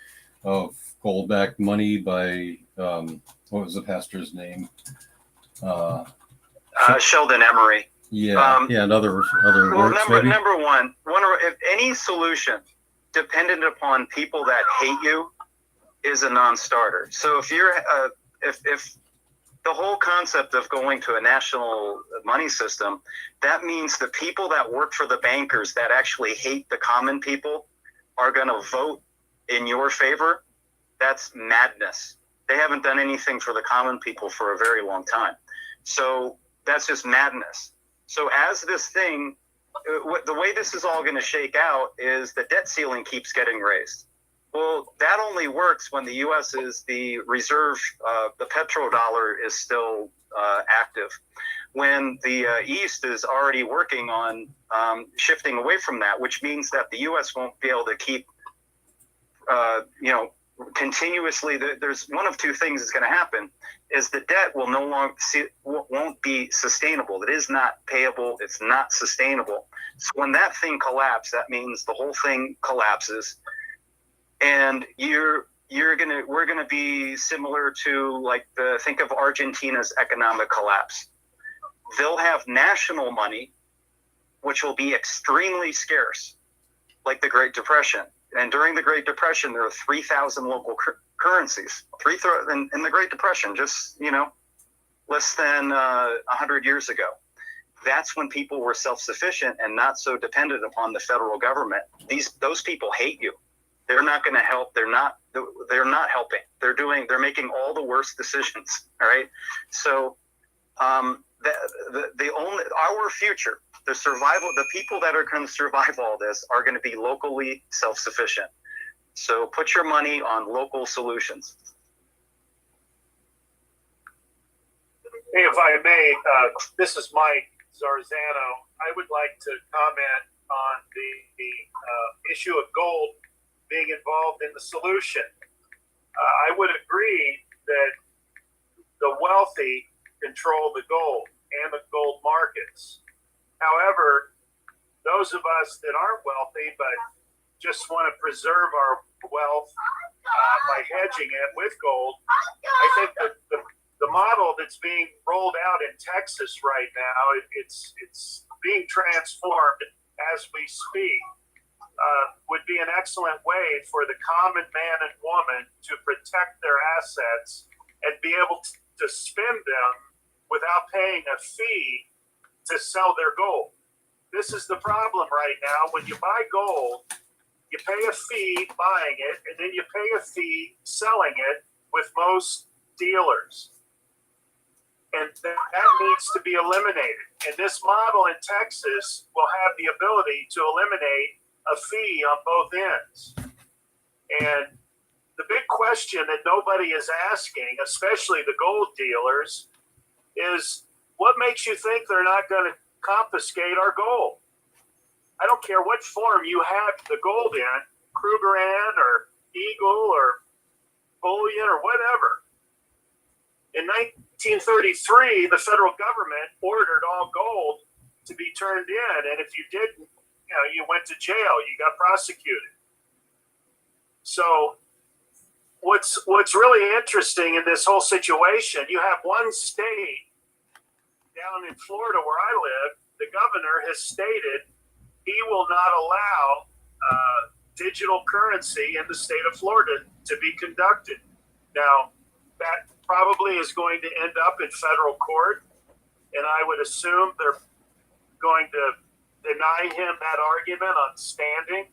of gold-backed money by what was the pastor's name? Sheldon Emery. Yeah, and other Well, works. number one, if any solution dependent upon people that hate you is a non-starter. So if you're if the whole concept of going to a national money system, that means the people that work for the bankers that actually hate the common people are going to vote in your favor. That's madness. They haven't done anything for the common people for a very long time. So that's just madness. So as this thing, the way this is all going to shake out is the debt ceiling keeps getting raised. Well, that only works when the U.S. is the reserve, the petrodollar is still active. When the East is already working on shifting away from that, which means that the U.S. won't be able to keep, continuously. There's one of two things that's going to happen: is the debt will no longer won't be sustainable. It is not payable. It's not sustainable. So when that thing collapses, that means the whole thing collapses. And we're gonna be similar to think of Argentina's economic collapse. They'll have national money, which will be extremely scarce, like the Great Depression. And during the Great Depression, there were 3,000 local currencies. In the Great Depression, just less than 100 years ago. That's when people were self-sufficient and not so dependent upon the federal government. Those people hate you. They're not going to help. They're not helping. They're making all the worst decisions. All right. So our future, the people that are going to survive all this are going to be locally self-sufficient. So put your money on local solutions. Hey, if I may, this is Mike Zarzano. I would like to comment on the issue of gold being involved in the solution. I would agree that the wealthy control the gold and the gold markets. However, those of us that aren't wealthy but just want to preserve our wealth by hedging it with gold, I think that the model that's being rolled out in Texas right now, it's being transformed as we speak. Would be an excellent way for the common man and woman to protect their assets and be able to spend them without paying a fee to sell their gold. This is the problem right now. When you buy gold, you pay a fee buying it, and then you pay a fee selling it with most dealers. And that needs to be eliminated. And this model in Texas will have the ability to eliminate a fee on both ends. And the big question that nobody is asking, especially the gold dealers, is what makes you think they're not going to confiscate our gold? I don't care what form you have the gold in, Krugerrand or Eagle or bullion or whatever. In 1933, the federal government ordered all gold to be turned in, and if you didn't, you went to jail, you got prosecuted. So what's really interesting in this whole situation, you have one state down in Florida where I live, the governor has stated he will not allow digital currency in the state of Florida to be conducted. Now, that probably is going to end up in federal court, and I would assume they're going to deny him that argument on standing.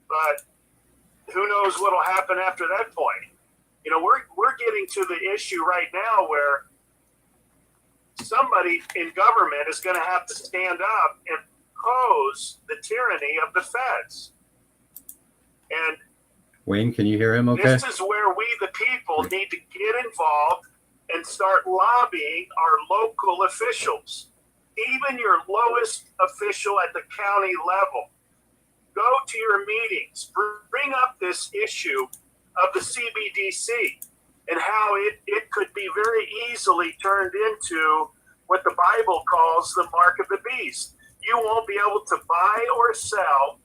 But who knows what will happen after that point? We're getting to the issue right now where somebody in government is going to have to stand up and oppose the tyranny of the feds. And Wayne, can you hear him okay? This is where we, the people, need to get involved and start lobbying our local officials, even your lowest official at the county level. Go to your meetings, bring up this issue of the CBDC and how it could be very easily turned into what the Bible calls the mark of the beast. You won't be able to buy or sell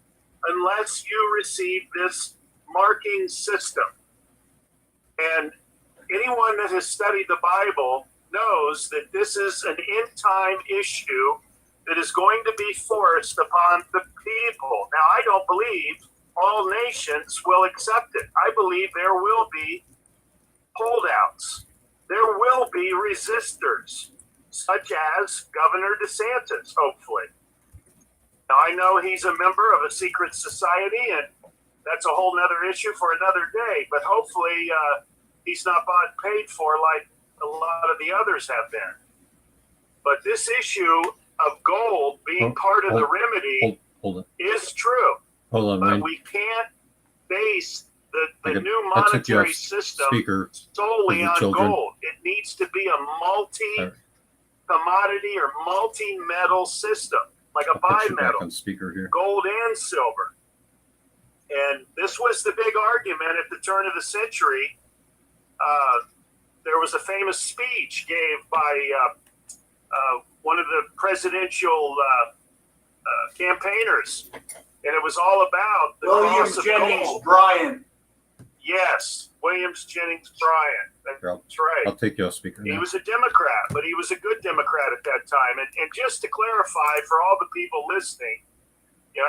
unless you receive this marking system. And anyone that has studied the Bible knows that this is an end time issue that is going to be forced upon the people. Now, I don't believe all nations will accept it. I believe there will be holdouts. There will be resistors, such as Governor DeSantis, hopefully. Now, I know he's a member of a secret society, and that's a whole nother issue for another day, but hopefully he's not bought and paid for like a lot of the others have been. But this issue of gold being part of the remedy is true. Hold on, but Wayne. we can't base the new monetary system solely on gold. It needs to be a multi-commodity or multi-metal system, like a bimetal, gold and silver. And this was the big argument at the turn of the century. There was a famous speech gave by one of the presidential campaigners, and it was all about the Williams Jennings Bryan. Yes, Williams Jennings Bryan. That's right. I'll take you off speaker He now. was a Democrat, but he was a good Democrat at that time. And just to clarify for all the people listening,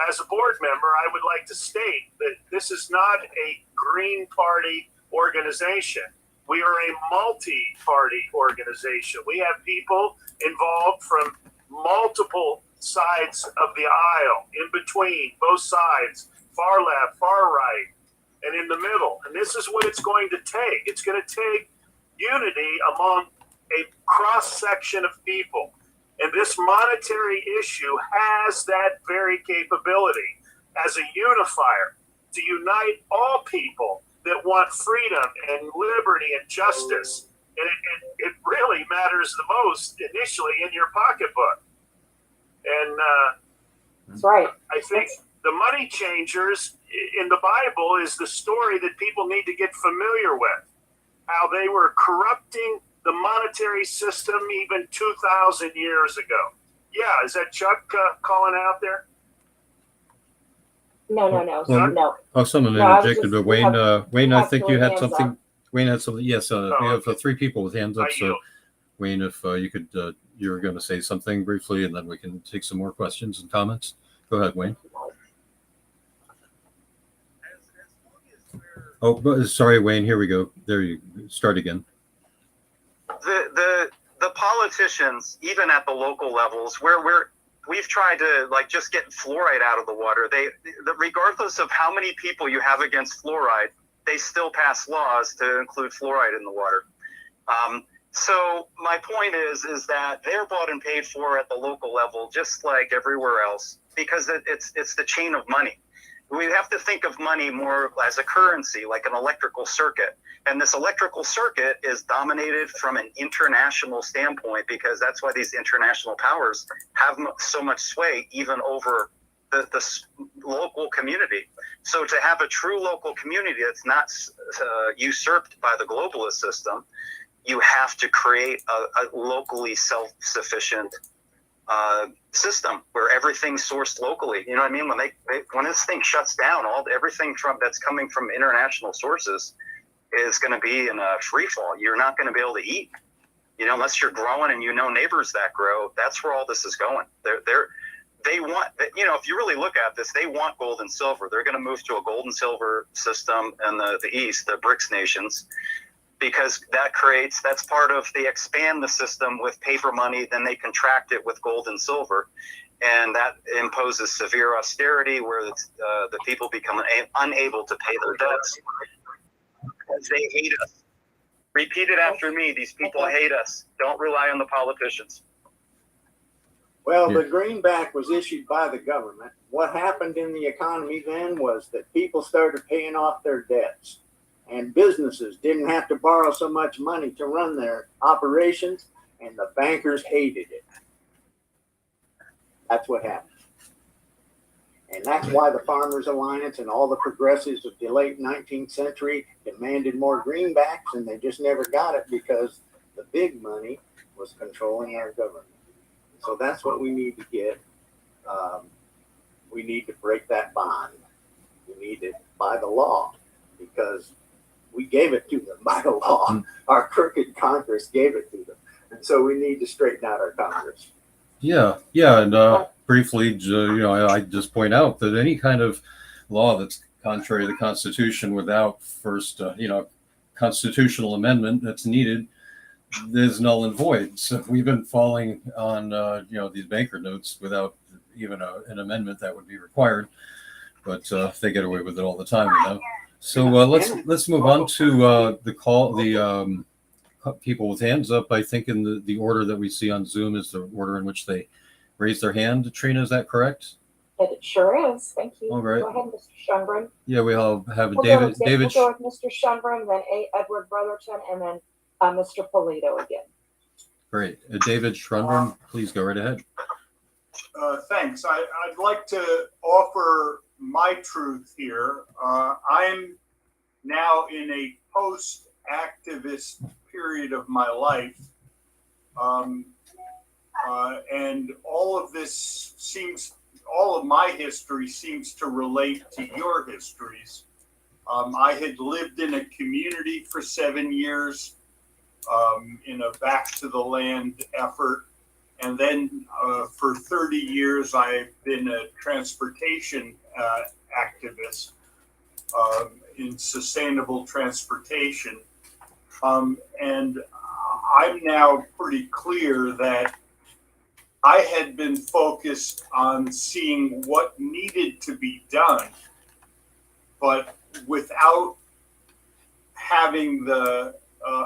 as a board member, I would like to state that this is not a Green Party organization. We are a multi-party organization. We have people involved from multiple sides of the aisle, in between, both sides, far left, far right, and in the middle. And this is what it's going to take. It's going to take unity among a cross-section of people. And this monetary issue has that very capability as a unifier to unite all people that want freedom and liberty and justice. And it really matters the most initially in your pocketbook. And that's right. I think the money changers in the Bible is the story that people need to get familiar with, how they were corrupting the monetary system even 2,000 years ago. Yeah, is that Chuck calling out there? No. Oh, someone interjected, but Wayne, Wayne, I think you had something. Wayne had something. Yes, we have 3 people with hands up. So, Wayne, if you could, you were going to say something briefly, and then we can take some more questions and comments. Go ahead, Wayne. Oh, sorry, Wayne. Here we go. There you start again. The politicians, even at the local levels, we've tried to just get fluoride out of the water. Regardless of how many people you have against fluoride, they still pass laws to include fluoride in the water. So my point is that they're bought and paid for at the local level, just like everywhere else, because it's the chain of money. We have to think of money more as a currency, like an electrical circuit. And this electrical circuit is dominated from an international standpoint, because that's why these international powers have so much sway even over the local community. So to have a true local community that's not usurped by the globalist system, you have to create a locally self-sufficient system where everything's sourced locally. You know what I mean? When this thing shuts down, everything that's coming from international sources is going to be in a free fall. You're not going to be able to eat, unless you're growing and neighbors that grow. That's where all this is going. They want, if you really look at this, they want gold and silver. They're going to move to a gold and silver system in the East, the BRICS nations, because that's part of, they expand the system with paper money, then they contract it with gold and silver. And that imposes severe austerity where the people become unable to pay their debts because they hate us. Repeat it after me. These people hate us. Don't rely on the politicians. Well, the greenback was issued by the government. What happened in the economy then was that people started paying off their debts, and businesses didn't have to borrow so much money to run their operations, and the bankers hated it. That's what happened. And that's why the Farmers Alliance and all the progressives of the late 19th century demanded more greenbacks, and they just never got it because the big money was controlling our government. So that's what we need to get. We need to break that bond. We need it by the law, because we gave it to them by the law. Our crooked Congress gave it to them. And so we need to straighten out our Congress. Yeah, and briefly, I just point out that any kind of law that's contrary to the Constitution without first, constitutional amendment that's needed is null and void. So we've been falling on, these banker notes without even an amendment that would be required. But they get away with it all the time, So let's move on to the people with hands up. I think in the order that we see on Zoom is the order in which they raise their hand. Trina, is that correct? It sure is. Thank you. All right. Go ahead, Mr. Schunbrun. Yeah, we'll have We'll David. go with Mr. Schunbrun, then Edward Brotherton, and then Mr. Polito again. Great. David Schrunbrun, please go right ahead. Thanks. I'd like to offer my truth here. I'm now in a post-activist period of my life. And all of my history seems to relate to your histories. I had lived in a community for 7 years in a back to the land effort. And then for 30 years, I've been a transportation activist in sustainable transportation. And I'm now pretty clear that I had been focused on seeing what needed to be done, but without having the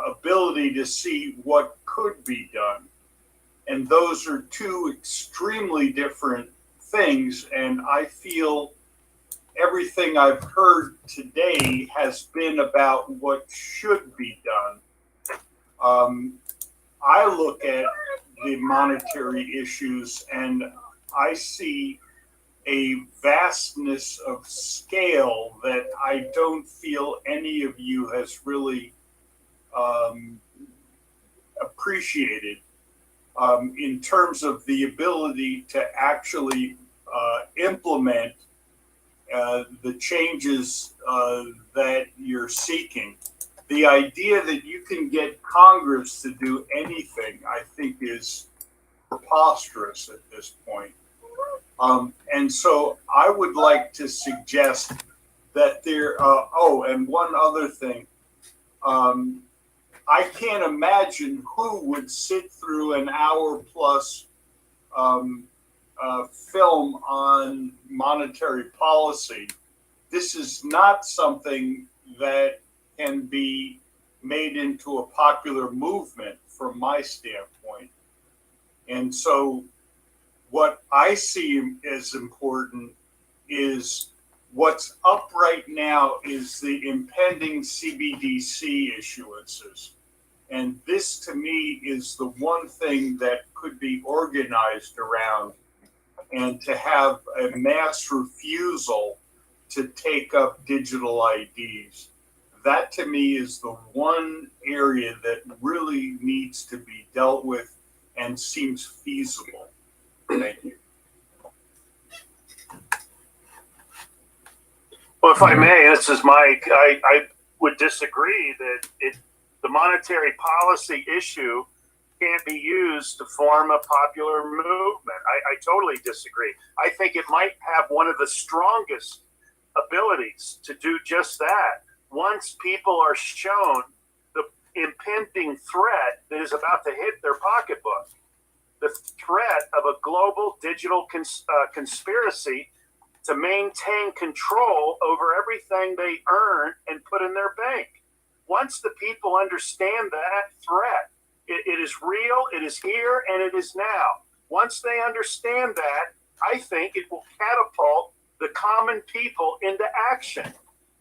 ability to see what could be done. And those are two extremely different things. And I feel everything I've heard today has been about what should be done. I look at the monetary issues and I see a vastness of scale that I don't feel any of you has really appreciated in terms of the ability to actually implement the changes that you're seeking. The idea that you can get Congress to do anything, I think, is preposterous at this point. And so I would like to suggest that and one other thing. I can't imagine who would sit through an hour plus film on monetary policy. This is not something that can be made into a popular movement from my standpoint. And so what I see as important is what's up right now is the impending CBDC issuances. And this to me is the one thing that could be organized around, and to have a mass refusal to take up digital IDs. That to me is the one area that really needs to be dealt with and seems feasible. Thank you. Well, if I may, this is Mike. I would disagree that the monetary policy issue can't be used to form a popular movement. I totally disagree. I think it might have one of the strongest abilities to do just that. Once people are shown the impending threat that is about to hit their pocketbook, the threat of a global digital conspiracy to maintain control over everything they earn and put in their bank. Once the people understand that threat, it is real, it is here, and it is now. Once they understand that, I think it will catapult the common people into action.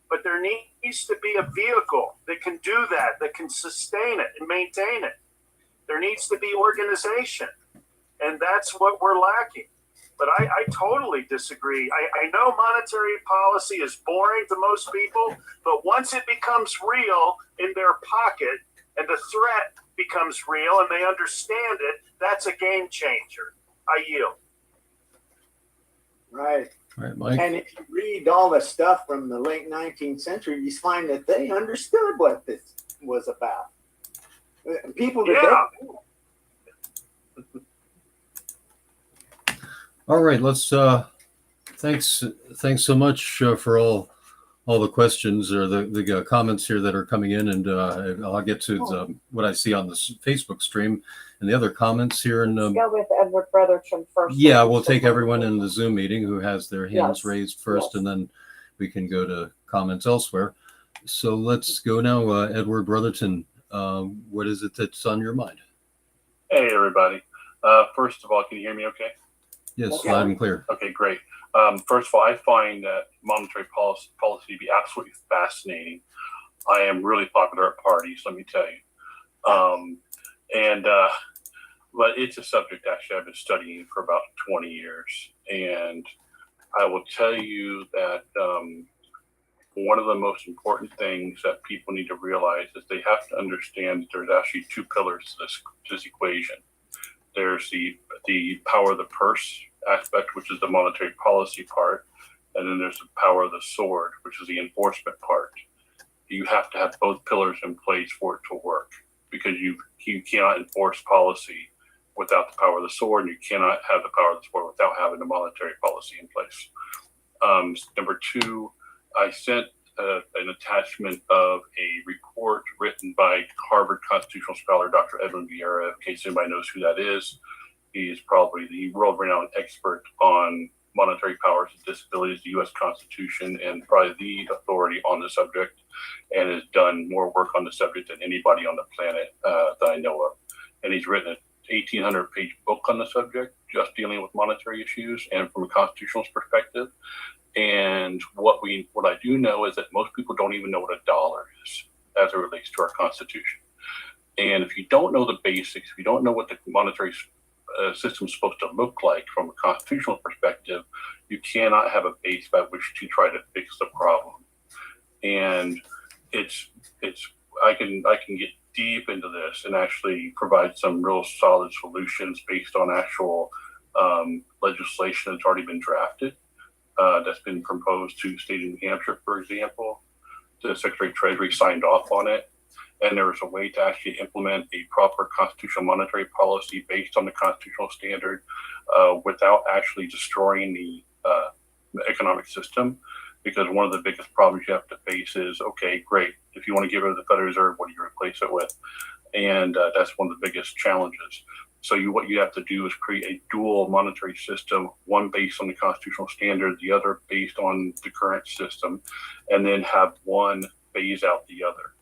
But there needs to be a vehicle that can do that can sustain it and maintain it. There needs to be organization, and that's what we're lacking. But I totally disagree. I know monetary policy is boring to most people, but once it becomes real in their pocket and the threat becomes real and they understand it, that's a game changer. I yield. Right. All right, Mike. And if you read all the stuff from the late 19th century, you find that they understood what this was about. People today. Yeah. All right, let's thanks so much for all the questions or the comments here that are coming in, and I'll get to what I see on this Facebook stream and the other comments here. And Let's go with Edward Brotherton first. yeah, we'll take everyone in the Zoom meeting who has their hands Yes. raised first, Yes. and then we can go to comments elsewhere. So let's go now, Edward Brotherton. What is it that's on your mind? Hey, everybody. First of all, can you hear me okay? Yes, Okay. loud and clear. Okay, great. First of all, I find that monetary policy to be absolutely fascinating. I am really popular at parties, let me tell you. But it's a subject actually I've been studying for about 20 years. And I will tell you that one of the most important things that people need to realize is they have to understand that there's actually two pillars to this equation. There's the power of the purse aspect, which is the monetary policy part, and then there's the power of the sword, which is the enforcement part. You have to have both pillars in place for it to work, because you cannot enforce policy without the power of the sword, and you cannot have the power of the sword without having the monetary policy in place. Number two, I sent an attachment of a report written by Harvard constitutional scholar Dr. Edwin Vieira, in case anybody knows who that is. He is probably the world-renowned expert on monetary powers and disabilities, the U.S. Constitution, and probably the authority on the subject, and has done more work on the subject than anybody on the planet that I know of. And he's written an 1,800-page book on the subject, just dealing with monetary issues and from a constitutional perspective. And what I do know is that most people don't even know what a dollar is as it relates to our Constitution. And if you don't know the basics, if you don't know what the monetary system is supposed to look like from a constitutional perspective, you cannot have a base by which to try to fix the problem. And I can get deep into this and actually provide some real solid solutions based on actual legislation that's already been drafted. That's been proposed to the state of New Hampshire, for example. The Secretary of Treasury signed off on it. And there was a way to actually implement a proper constitutional monetary policy based on the constitutional standard without actually destroying the economic system. Because one of the biggest problems you have to face is, okay, great, if you want to get rid of the Federal Reserve, what do you replace it with? And that's one of the biggest challenges. So what you have to do is create a dual monetary system, one based on the constitutional standard, the other based on the current system, and then have one phase out the other.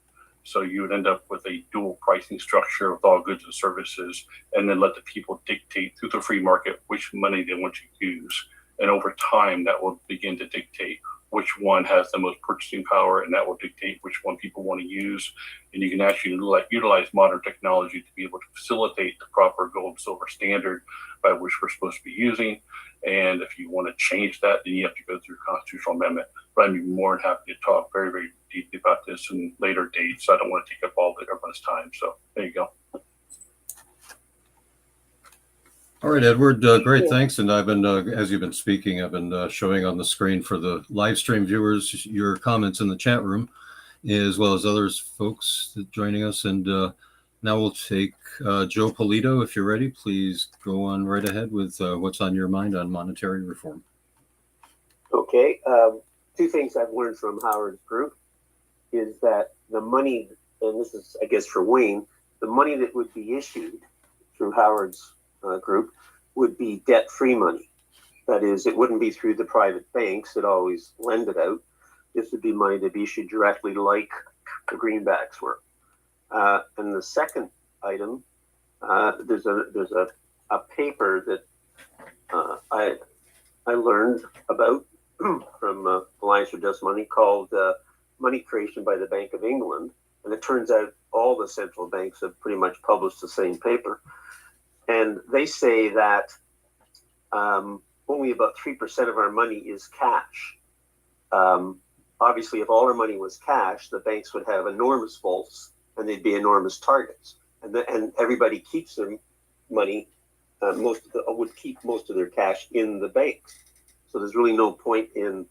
So you would end up with a dual pricing structure with all goods and services, and then let the people dictate through the free market which money they want to use. And over time, that will begin to dictate which one has the most purchasing power, and that will dictate which one people want to use. And you can actually utilize modern technology to be able to facilitate the proper gold and silver standard by which we're supposed to be using. And if you want to change that, then you have to go through a constitutional amendment. But I'm more than happy to talk very, very deeply about this in later dates. I don't want to take up all of everyone's time. So there you go. All right, Edward, great, thanks. And I've been, as you've been speaking, I've been showing on the screen for the live stream viewers your comments in the chat room, as well as others folks joining us. And now we'll take Joe Polito. If you're ready, please go on right ahead with what's on your mind on monetary reform. Okay, two things I've learned from Howard's group is that the money, and this is, I guess, for Wayne, the money that would be issued through Howard's group would be debt-free money. That is, it wouldn't be through the private banks that always lend it out. This would be money to be issued directly like the greenbacks were. And the second item, there's a paper that I learned about from Alliance for Just Money called Money Creation by the Bank of England. And it turns out all the central banks have pretty much published the same paper. And they say that only about 3% of our money is cash. Obviously, if all our money was cash, the banks would have enormous vaults and they'd be enormous targets. and everybody keeps their money. Would keep most of their cash in the banks. So there's really no point in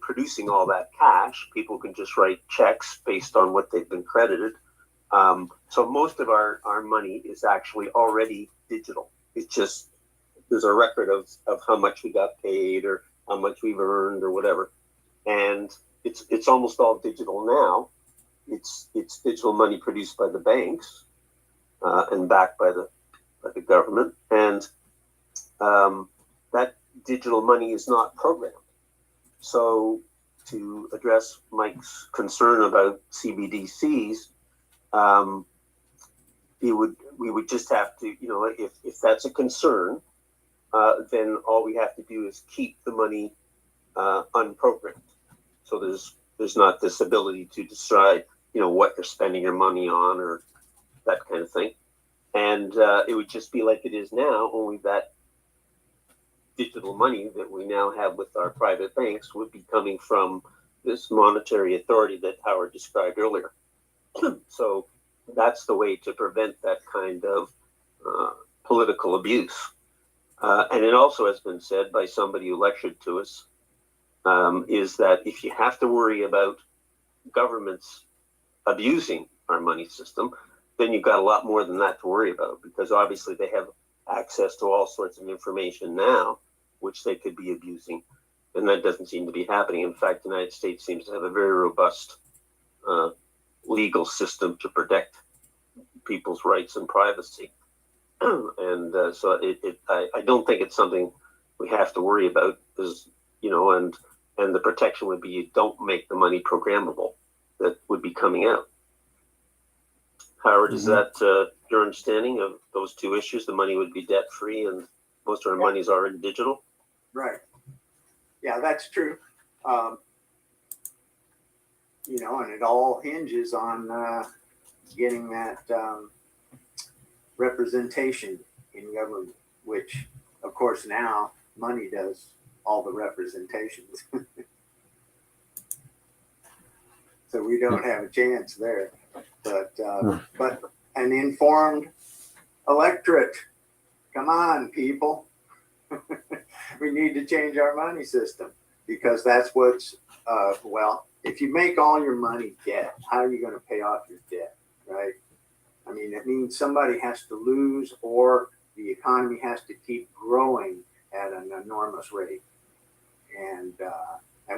producing all that cash. People can just write checks based on what they've been credited. So most of our money is actually already digital. It's just there's a record of how much we got paid or how much we've earned or whatever, and it's almost all digital now. It's digital money produced by the banks and backed by the government, and that digital money is not programmed. So to address Mike's concern about CBDCs, we would just have to, if that's a concern, then all we have to do is keep the money unprogrammed. So there's not this ability to decide, what you're spending your money on or that kind of thing. And it would just be like it is now, only that digital money that we now have with our private banks would be coming from this monetary authority that Howard described earlier. So that's the way to prevent that kind of political abuse. And it also has been said by somebody who lectured to us, is that if you have to worry about governments abusing our money system, then you've got a lot more than that to worry about, because obviously they have access to all sorts of information now, which they could be abusing. And that doesn't seem to be happening. In fact, the United States seems to have a very robust legal system to protect people's rights and privacy. And so I don't think it's something we have to worry about, because, and the protection would be you don't make the money programmable that would be coming out. Howard, is that your understanding of those two issues? The money would be debt-free and most of our money is already digital? Right. Yeah, that's true. And it all hinges on getting that representation in government, which, of course, now money does all the representations. So we don't have a chance there. But an informed electorate, come on, people. We need to change our money system, because that's what's, if you make all your money debt, how are you going to pay off your debt, right? I mean, it means somebody has to lose, or the economy has to keep growing at an enormous rate. And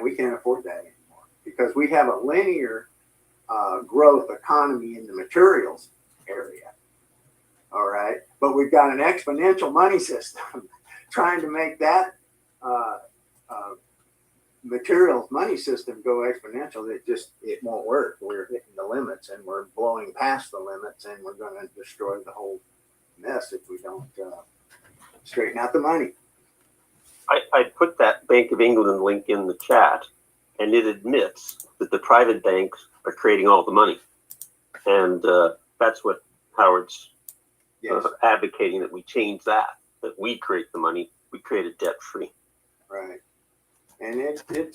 we can't afford that anymore, because we have a linear growth economy in the materials area. All right. But we've got an exponential money system. Trying to make that materials money system go exponential, it won't work. We're hitting the limits, and we're blowing past the limits, and we're going to destroy the whole mess if we don't straighten out the money. I put that Bank of England link in the chat, and it admits that the private banks are creating all the money. And that's what Howard's advocating, that we change that we create the money, we create it debt-free. Right. And it's going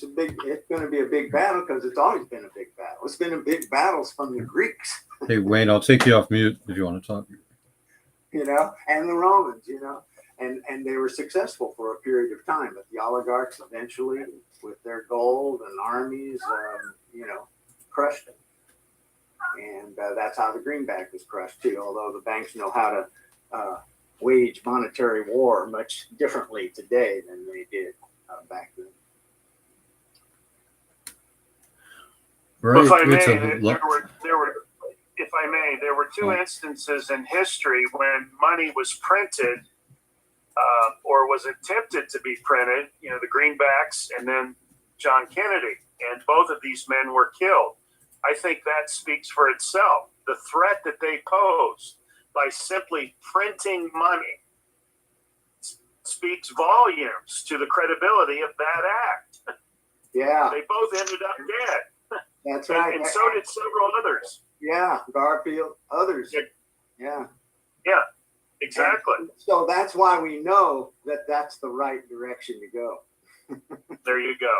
to be a big battle, because it's always been a big battle. It's been a big battles from the Greeks. Hey, Wayne, I'll take you off mute if you want to talk. And the Romans, and they were successful for a period of time, but the oligarchs eventually, with their gold and armies, crushed it. And that's how the greenback was crushed too, although the banks know how to wage monetary war much differently today than they did back then. Right. If I may, there were two instances in history when money was printed or was attempted to be printed, the greenbacks and then John Kennedy, and both of these men were killed. I think that speaks for itself. The threat that they posed by simply printing money speaks volumes to the credibility of that act. Yeah. They both ended up dead. That's right. And so did several others. Yeah, Garfield, others. Yeah. Yeah, exactly. And so that's why we know that that's the right direction to go. There you go.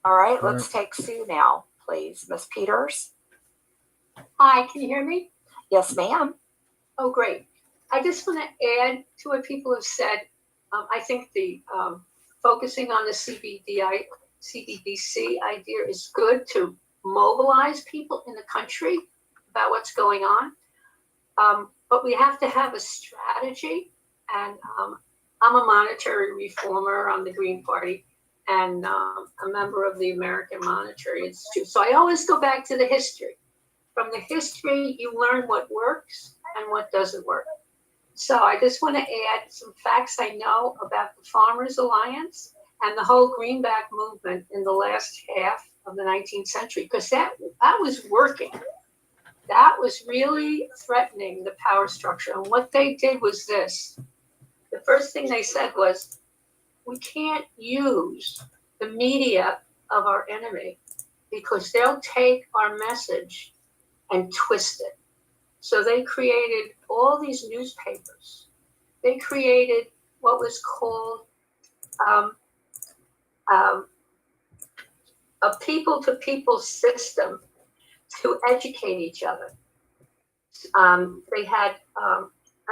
All right, let's take Sue now, please. Miss Peters. Hi, can you hear me? Yes, ma'am. Oh, great. I just want to add to what people have said. I think the focusing on the CBDC idea is good to mobilize people in the country about what's going on. But we have to have a strategy. And I'm a monetary reformer on the Green Party and a member of the American Monetary Institute. So I always go back to the history. From the history, you learn what works and what doesn't work. So I just want to add some facts I know about the Farmers Alliance and the whole greenback movement in the last half of the 19th century, because that was working. That was really threatening the power structure. And what they did was this. The first thing they said was, we can't use the media of our enemy because they'll take our message and twist it. So they created all these newspapers. They created what was called a people-to-people system to educate each other. They had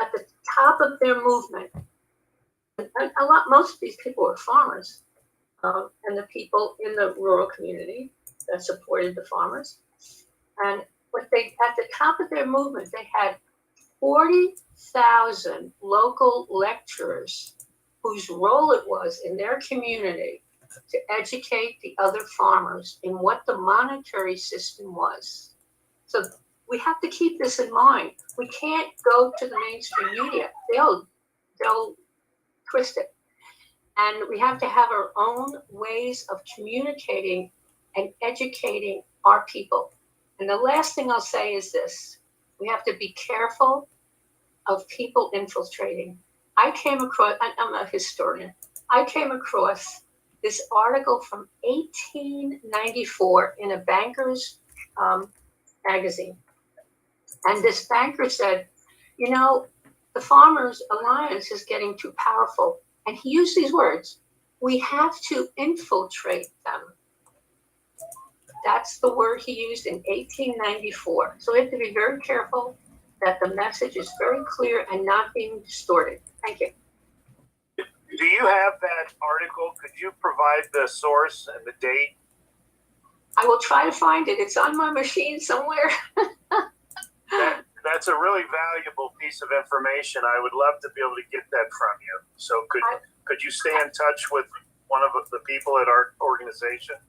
at the top of their movement, and most of these people were farmers, and the people in the rural community that supported the farmers. And at the top of their movement, they had 40,000 local lecturers whose role it was in their community to educate the other farmers in what the monetary system was. So we have to keep this in mind. We can't go to the mainstream media. They'll twist it. And we have to have our own ways of communicating and educating our people. And the last thing I'll say is this. We have to be careful of people infiltrating. I came across, I'm a historian, I came across this article from 1894 in a banker's magazine. And this banker said, you know, the Farmers Alliance is getting too powerful. And he used these words, we have to infiltrate them. That's the word he used in 1894. So we have to be very careful that the message is very clear and not being distorted. Thank you. Do you have that article? Could you provide the source and the date? I will try to find it. It's on my machine somewhere. That's a really valuable piece of information. I would love to be able to get that from you. So could you stay in touch with one of the people at our organization?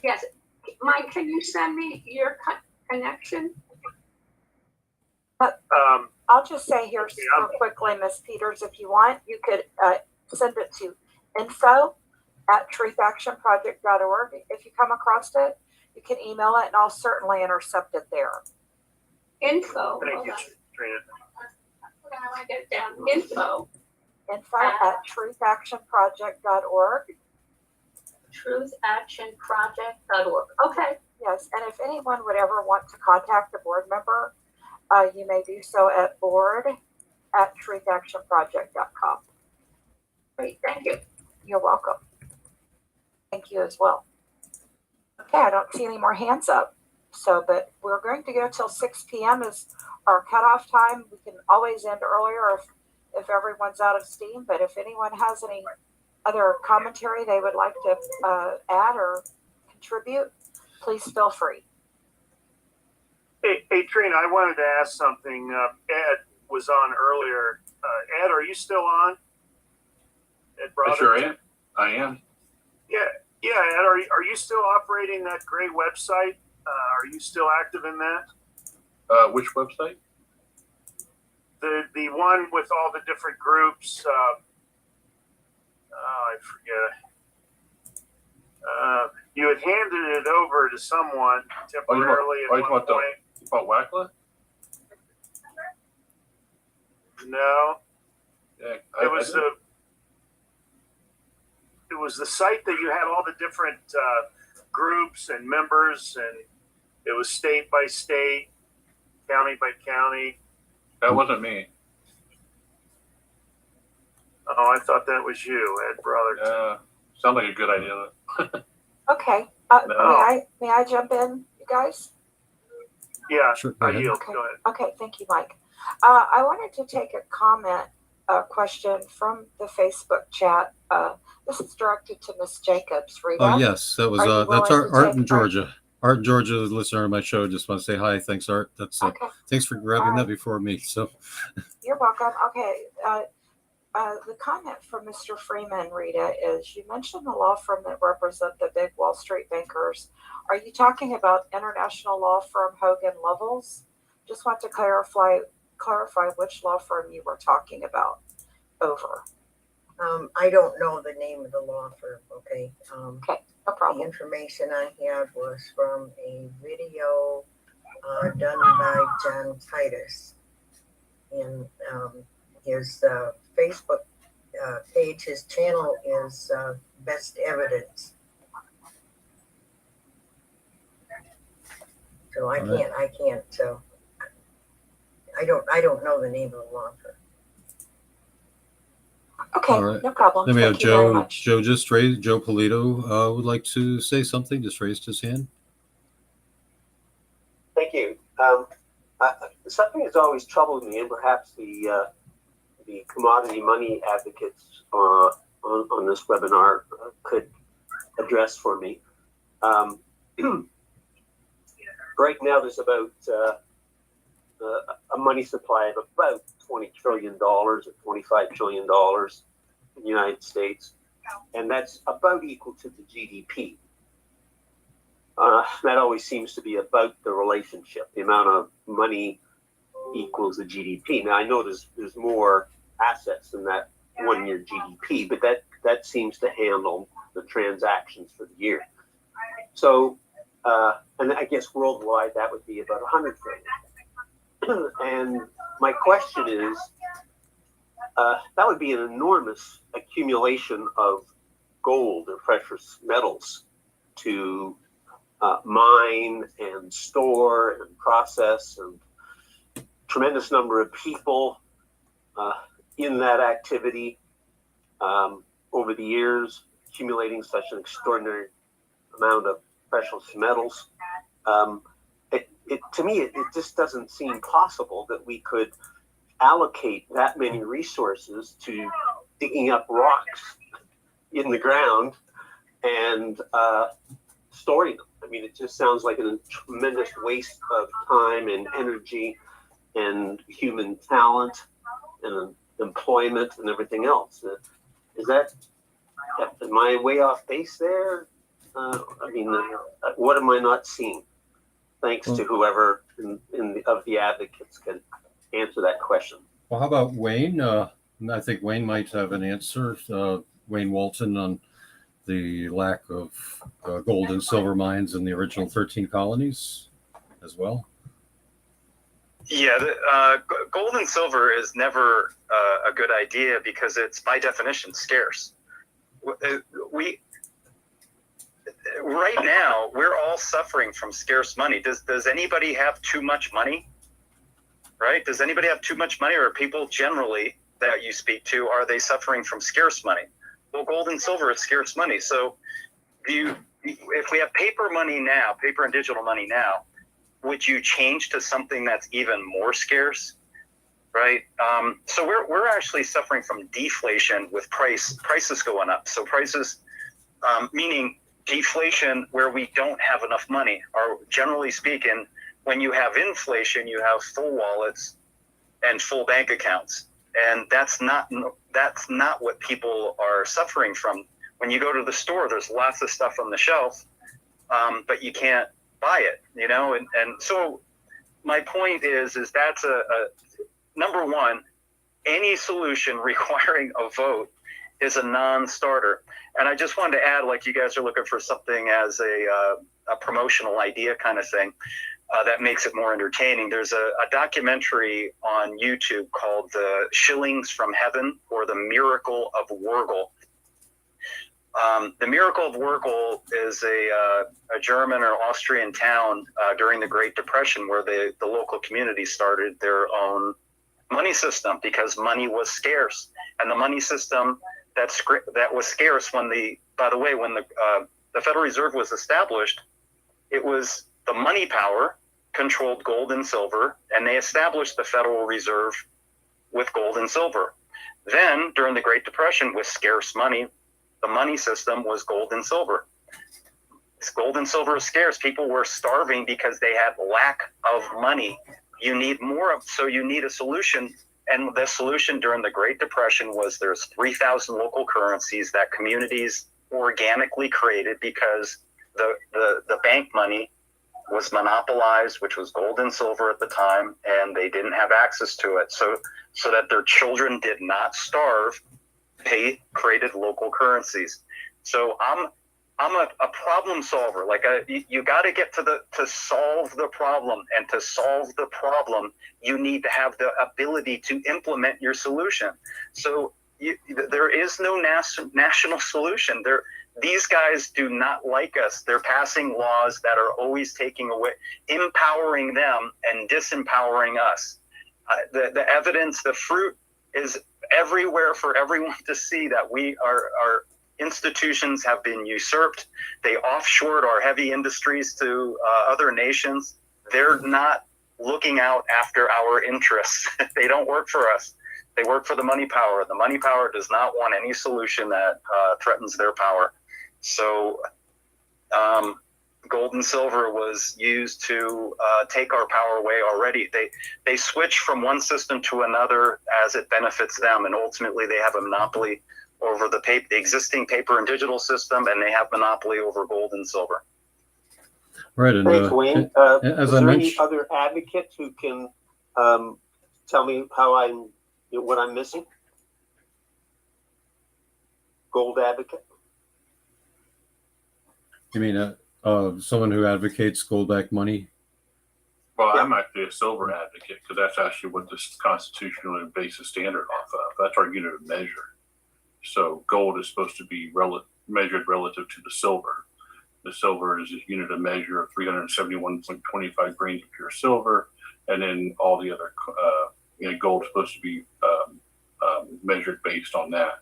Yes. Mike, can you send me your connection? I'll just say here super quickly, Ms. Peters, if you want, you could send it to info@truthactionproject.org. If you come across it, you can email it and I'll certainly intercept it there. Info. Thank you, Trina. I want to get it down. Info@truthactionproject.org. Truthactionproject.org. Okay. Yes, and if anyone would ever want to contact a board member, you may do so at board@truthactionproject.com. Great, thank you. You're welcome. Thank you as well. Okay, I don't see any more hands up. So, but we're going to go till 6 p.m. is our cutoff time. We can always end earlier if everyone's out of steam, but if anyone has any other commentary they would like to add or contribute, please feel free. Hey, Trina, I wanted to ask something. Ed was on earlier. Ed, are you still on? Ed Brother? Sure am. I am. Yeah, Ed, are you still operating that great website? Are you still active in that? Which website? The one with all the different groups. I forget. You had handed it over to someone temporarily at one point. About WACLA? No. Yeah, it was the site that you had all the different groups and members, and it was state by state, county by county. That wasn't me. Oh, I thought that was you, Ed Brotherton. Sounds like a good idea. Okay. May I jump in, you guys? Yeah, Sure, go I ahead. yield. Okay. Go ahead. Okay, thank you, Mike. I wanted to take a question from the Facebook chat. This is directed to Miss Jacobs. Rita, Oh, yes, that was, are you that's willing to Art in take? Georgia. Art in Georgia, the listener of my show. Just want to say hi. Thanks, Art. That's, Okay. thanks for grabbing All that right. before me. So, You're welcome. Okay. The comment from Mr. Freeman, Rita, is you mentioned the law firm that represent the big Wall Street bankers. Are you talking about international law firm Hogan Lovells? Just want to clarify which law firm you were talking about. Over. I don't know the name of the law firm, okay? Okay, no The problem. information I had was from a video done by John Titus. And his Facebook page, his channel is Best Evidence. So I don't know the name of the law firm. Okay, all right. no problem. Then we have Thank you very Joe. much. Joe Polito would like to say something. Just raised his hand. Thank you. Something that's always troubled me, and perhaps the commodity money advocates on this webinar could address for me. Right now, there's about a money supply of about $20 trillion or $25 trillion in the United States, and that's about equal to the GDP. That always seems to be about the relationship. The amount of money equals the GDP. Now, I know there's more assets than that 1 year GDP, but that seems to handle the transactions for the year. So, and I guess worldwide that would be about 100 trillion. And my question is, that would be an enormous accumulation of gold or precious metals to mine and store and process, and tremendous number of people in that activity over the years, accumulating such an extraordinary amount of precious metals. To me, it just doesn't seem possible that we could allocate that many resources to digging up rocks in the ground and storing them. I mean, it just sounds like a tremendous waste of time and energy and human talent and employment and everything else. Am I way off base there? I mean, what am I not seeing? Thanks to whoever of the advocates can answer that question. Well, how about Wayne? I think Wayne might have an answer. Wayne Walton on the lack of gold and silver mines in the original 13 colonies as well. Yeah, gold and silver is never a good idea because it's by definition scarce. Right now, we're all suffering from scarce money. Does anybody have too much money? Right? Does anybody have too much money, or people generally that you speak to, are they suffering from scarce money? Well, gold and silver is scarce money. So if we have paper money now, paper and digital money now, would you change to something that's even more scarce? Right? So we're actually suffering from deflation with prices going up. So prices, meaning deflation where we don't have enough money, or generally speaking, when you have inflation, you have full wallets and full bank accounts. And that's not what people are suffering from. When you go to the store, there's lots of stuff on the shelf, but you can't buy it, you know? And so my point is that's a number one, any solution requiring a vote is a non-starter. And I just wanted to add, like, you guys are looking for something as a promotional idea kind of thing that makes it more entertaining. There's a documentary on YouTube called The Shillings from Heaven, or The Miracle of Wurgel. The Miracle of Wurgel is a German or Austrian town during the Great Depression where the local community started their own money system because money was scarce. And the money system that was scarce when the Federal Reserve was established, it was the money power controlled gold and silver, and they established the Federal Reserve with gold and silver. Then, during the Great Depression, with scarce money, the money system was gold and silver. Gold and silver is scarce. People were starving because they had lack of money. You need more of, so you need a solution. And the solution during the Great Depression was there's 3,000 local currencies that communities organically created because the bank money was monopolized, which was gold and silver at the time, and they didn't have access to it. So that their children did not starve, they created local currencies. So I'm a problem solver. Like you got to get to solve the problem, and to solve the problem, you need to have the ability to implement your solution. So there is no national solution. These guys do not like us. They're passing laws that are always taking away, empowering them and disempowering us. The evidence, the fruit is everywhere for everyone to see that our institutions have been usurped. They offshored our heavy industries to other nations. They're not looking out after our interests. They don't work for us. They work for the money power. The money power does not want any solution that threatens their power. So gold and silver was used to take our power away already. They switch from one system to another as it benefits them, and ultimately they have a monopoly over the existing paper and digital system, and they have monopoly over gold and silver. Right. And thanks, Wayne. as Is I there any mentioned, other advocates who can tell me how what I'm missing? Gold advocate. you mean someone who advocates gold-backed money? Well, I'm actually a silver advocate because that's actually what this constitutionally based the standard off of. That's our unit of measure. So gold is supposed to be measured relative to the silver. The silver is a unit of measure of 371.25 grains of pure silver, and then all the other gold is supposed to be measured based on that.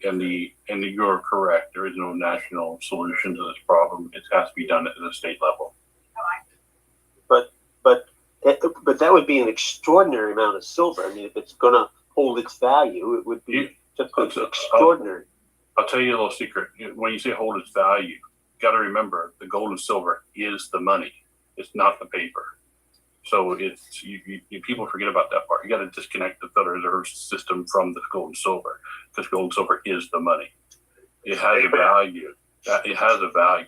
And you're correct. There is no national solution to this problem. It has to be done at the state level. But that would be an extraordinary amount of silver. I mean, if it's going to hold its value, it would be just extraordinary. I'll tell you a little secret. When you say hold its value, you got to remember the gold and silver is the money. It's not the paper. So it's people forget about that part. You got to disconnect the Federal Reserve System from the gold and silver, because gold and silver is the money. It has a value. It has a value.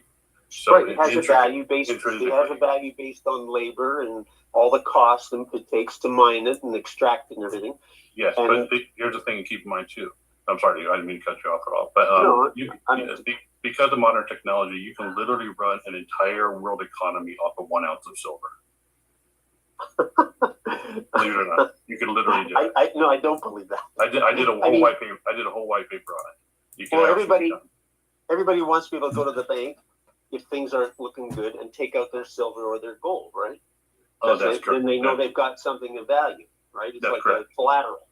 So right, it has a value based. It has a value based on labor and all the costs it takes to mine it and extract it and everything. Yes, but here's the thing to keep in mind too. I'm sorry, I didn't mean to cut you off at all. But because of modern technology, you can literally run an entire world economy off of 1 ounce of silver. Believe it or not, you can literally do it. No, I don't believe that. I did a whole white paper. I did a whole white paper on it. Well, everybody wants to be able to go to the bank if things aren't looking good and take out their silver or their gold, right? Oh, that's correct. Then they know they've got something of value, right? It's like correct. a collateral.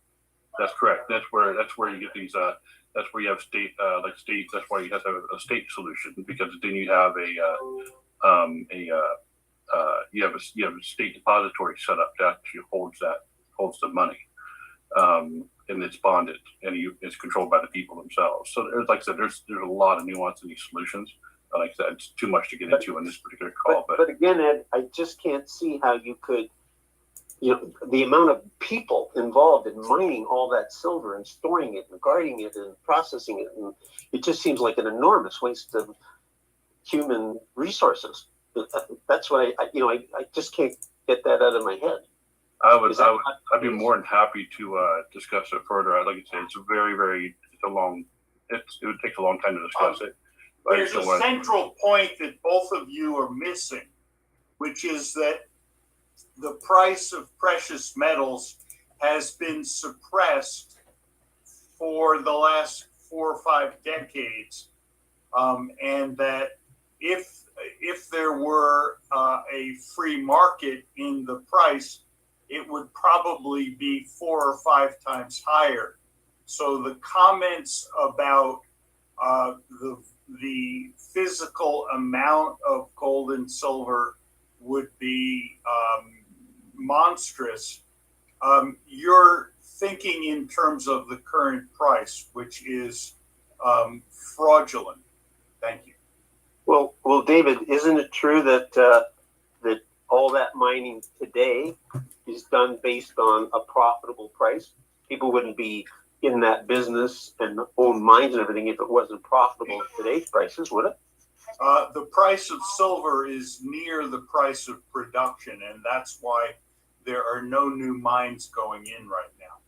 That's correct. That's where you get these. That's where you have state, like state. That's why you have to have a state solution, because then you have you have a state depository set up that actually holds the money, and it's bonded, and it's controlled by the people themselves. So like I said, there's a lot of nuance in these solutions. Like I said, it's too much to get into in this particular call. But again, Ed, I just can't see how you could, the amount of people involved in mining all that silver and storing it and guarding it and processing it, and it just seems like an enormous waste of human resources. That's what I just can't get that out of my head. I'd be more than happy to discuss it further. Like I said, it's it would take a long time to discuss it. There's a central point that both of you are missing, which is that the price of precious metals has been suppressed for the last 4 or 5 decades, and that if there were a free market in the price, it would probably be 4 or 5 times higher. So the comments about the physical amount of gold and silver would be monstrous. You're thinking in terms of the current price, which is fraudulent. Thank you. Well, David, isn't it true that that all that mining today is done based on a profitable price? People wouldn't be in that business and own mines and everything if it wasn't profitable at today's prices, would it? The price of silver is near the price of production, and that's why there are no new mines going in right now.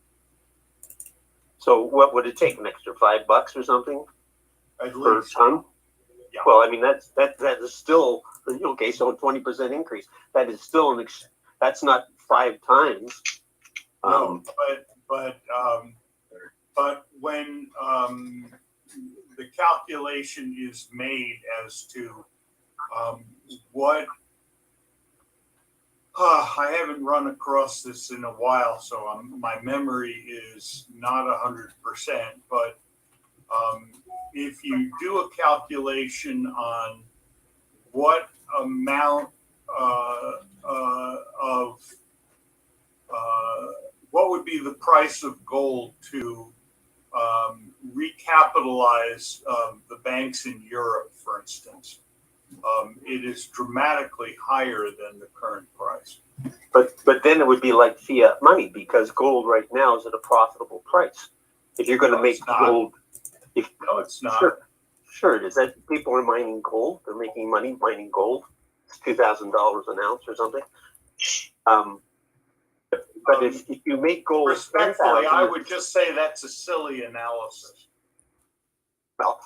So what would it take? An extra $5 or something At per least. ton? Yeah. Well, I mean that is still okay. So a 20% increase. That is still that's not 5 times. No, but when the calculation is made as to what I haven't run across this in a while, so my memory is not 100%. But if you do a calculation on what amount of what would be the price of gold to recapitalize the banks in Europe, for instance, it is dramatically higher than the current price. But then it would be like fiat money because gold right now is at a profitable price. If you're going to make gold, no, it's not. Sure it is. That people are mining gold. They're making money mining gold. It's $2,000 an ounce or something. But if you make gold, respectfully, I would just say that's a silly analysis. Well,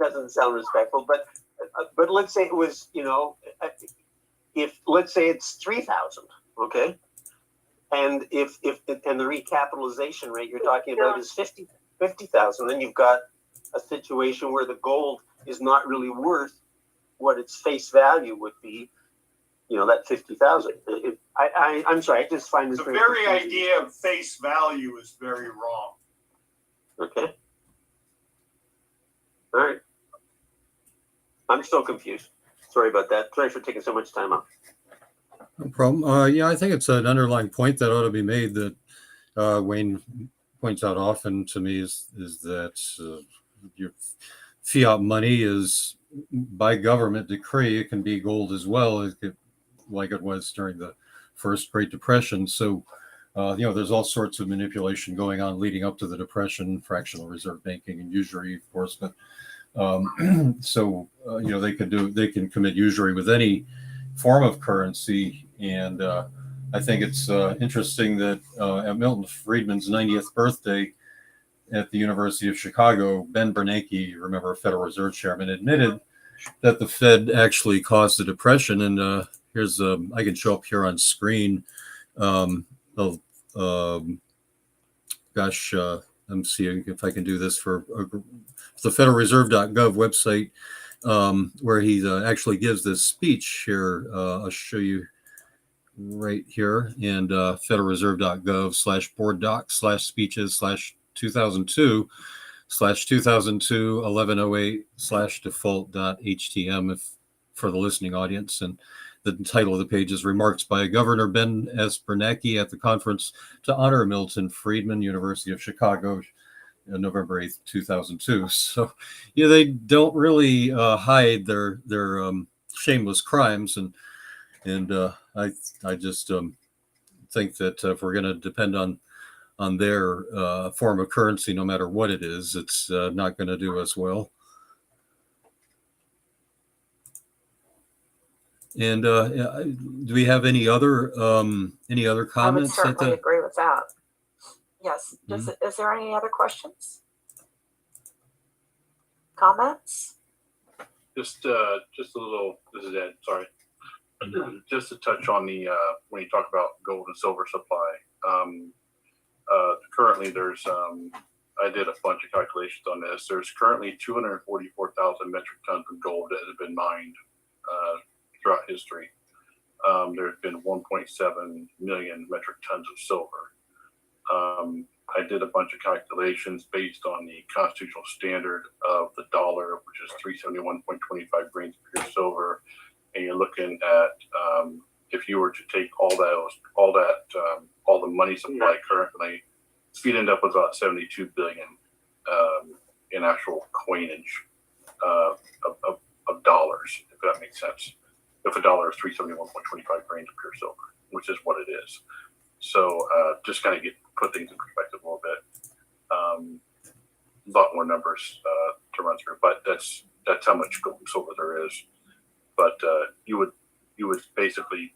doesn't sound respectful, but let's say it was, if let's say it's 3,000, okay, and if the recapitalization rate you're talking about is 50,000, then you've got a situation where the gold is not really worth what its face value would be. That 50,000. I'm sorry. I just find this the very confusing. Idea of face value is very wrong. Okay. All right. I'm still confused. Sorry about that. Sorry for taking so much time off. No problem. Yeah, I think it's an underlying point that ought to be made that Wayne points out often to me is that your fiat money is by government decree. It can be gold as well, like it was during the first Great Depression. So, there's all sorts of manipulation going on leading up to the Depression, fractional reserve banking and usury, of course. But they can commit usury with any form of currency. And I think it's interesting that at Milton Friedman's 90th birthday at the University of Chicago, Ben Bernanke, remember, Federal Reserve Chairman, admitted that the Fed actually caused the Depression. And here's I can show up here on screen. I'm seeing if I can do this for the federalreserve.gov website, where he actually gives this speech here. I'll show you right here, and federalreserve.gov/boarddoc/speeches/2002/1108/default.htm if for the listening audience. And the title of the page is Remarks by Governor Ben S. Bernanke at the conference to honor Milton Friedman, University of Chicago, November 8th, 2002. So, they don't really hide their shameless crimes. And I just think that if we're going to depend on their form of currency, no matter what it is, it's not going to do us well. And do we have any other comments? I would certainly agree with that. Yes. Is there any other questions? Comments? Just a little. This is Ed. Sorry. Just to touch on the when you talk about gold and silver supply. Currently, there's I did a bunch of calculations on this. There's currently 244,000 metric tons of gold that has been mined throughout history. There's been 1.7 million metric tons of silver. I did a bunch of calculations based on the constitutional standard of the dollar, which is 371.25 grains of pure silver, and you're looking at if you were to take all the money supply currently, you'd end up with about 72 billion in actual coinage of dollars, if that makes sense. If a dollar is 371.25 grains of pure silver, which is what it is. So just kind of put things in perspective a little bit. A lot more numbers to run through, but that's how much gold and silver there is. But you would basically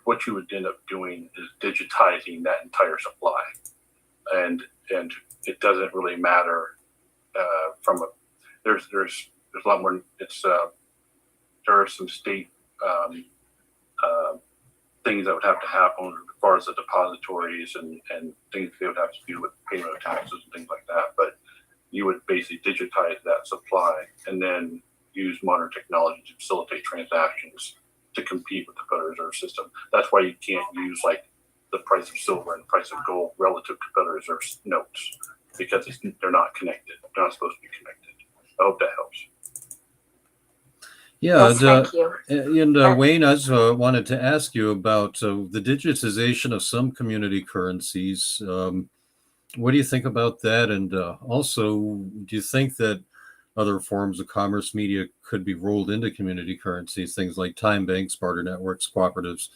what you would end up doing is digitizing that entire supply, and it doesn't really matter there's a lot more. There are some state things that would have to happen as far as the depositories and things they would have to do with payment of taxes and things like that. But you would basically digitize that supply and then use modern technology to facilitate transactions to compete with the Federal Reserve System. That's why you can't use like the price of silver and the price of gold relative to Federal Reserve notes, because they're not connected. They're not supposed to be connected. I hope that helps. Yeah, Yes, thank you. and Wayne, I just wanted to ask you about the digitization of some community currencies. What do you think about that? And also, do you think that other forms of commerce media could be rolled into community currencies, things like time banks, barter networks, cooperatives,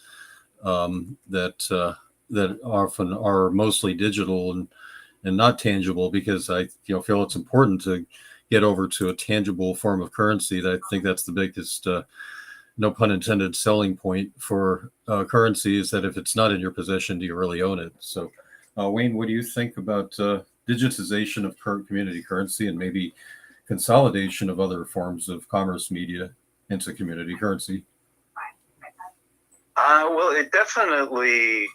that often are mostly digital and not tangible? Because I feel it's important to get over to a tangible form of currency. I think that's the biggest, no pun intended, selling point for currency, is that if it's not in your possession, do you really own it? So, Wayne, what do you think about digitization of community currency and maybe consolidation of other forms of commerce media into community currency? Well, it definitely,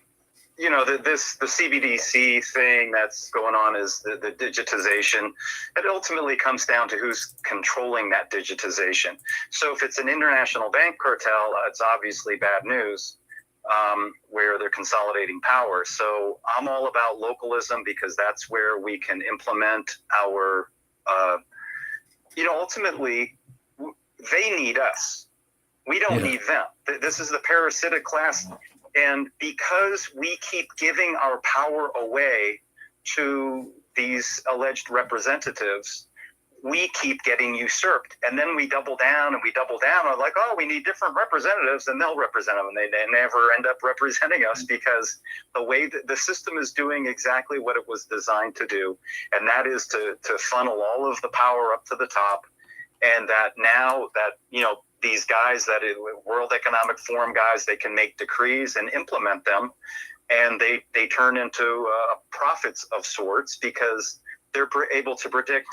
the CBDC thing that's going on is the digitization. It ultimately comes down to who's controlling that digitization. So if it's an international bank cartel, it's obviously bad news, where they're consolidating power. So I'm all about localism, because that's where we can implement our, ultimately, they need us. We don't need them. This is the parasitic class. And because we keep giving our power away to these alleged representatives, we keep getting usurped. And then we double down and we double down. We're like, oh, we need different representatives, and they'll represent them. And they never end up representing us, because the way that the system is doing exactly what it was designed to do. And that is to funnel all of the power up to the top. And that now that, these guys, World Economic Forum guys, they can make decrees and implement them, and they turn into prophets of sorts, because they're able to predict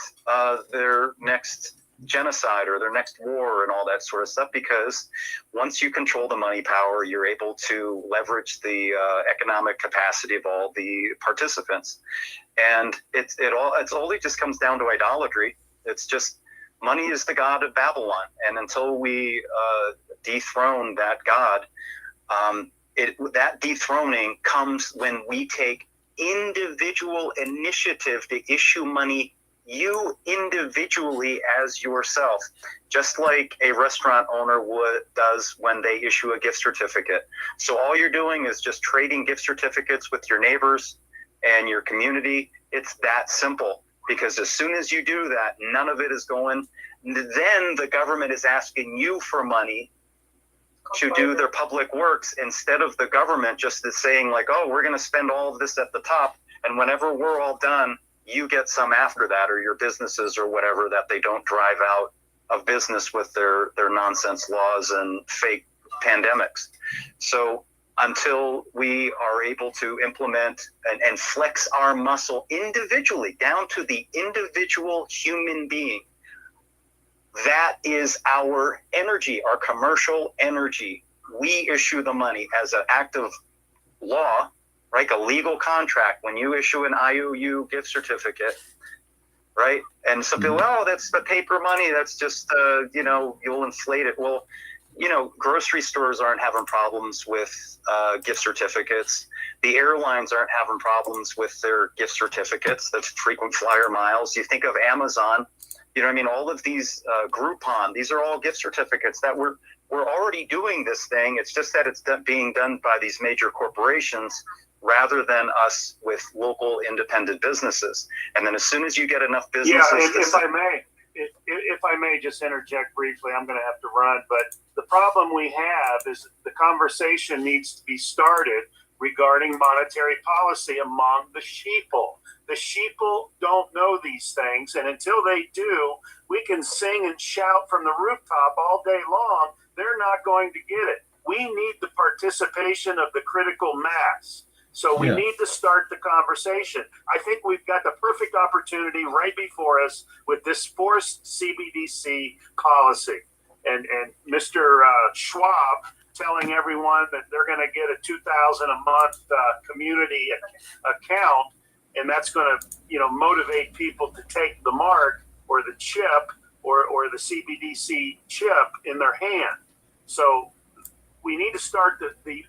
their next genocide or their next war and all that sort of stuff. Because once you control the money power, you're able to leverage the economic capacity of all the participants, and it only just comes down to idolatry. It's just, money is the god of Babylon, and until we dethrone that god, that dethroning comes when we take individual initiative to issue money, you individually as yourself, just like a restaurant owner does when they issue a gift certificate. So all you're doing is just trading gift certificates with your neighbors and your community. It's that simple. Because as soon as you do that, none of it is going. Then the government is asking you for money to do their public works, instead of the government just saying like, oh, we're going to spend all of this at the top, and whenever we're all done, you get some after that, or your businesses or whatever, that they don't drive out of business with their nonsense laws and fake pandemics. So until we are able to implement and flex our muscle individually down to the individual human being, that is our energy, our commercial energy. We issue the money as an act of law, right? A legal contract. When you issue an IOU gift certificate, right? And some people, oh, that's the paper money. That's just, you'll inflate it. Well, grocery stores aren't having problems with gift certificates. The airlines aren't having problems with their gift certificates. That's frequent flyer miles. You think of Amazon, You know what I mean? All of these Groupon, these are all gift certificates that we're already doing this thing. It's just that it's being done by these major corporations rather than us with local independent businesses. And then as soon as you get enough businesses, if I may just interject briefly, I'm going to have to run, but the problem we have is the conversation needs to be started regarding monetary policy among the sheeple. The sheeple don't know these things, and until they do, we can sing and shout from the rooftop all day long. They're not going to get it. We need the participation of the critical mass. So we need to start the conversation. I think we've got the perfect opportunity right before us with this forced CBDC policy. And Mr. Schwab telling everyone that they're going to get a $2,000 a month community account, and that's going to motivate people to take the mark or the chip or the CBDC chip in their hand. So we need to start the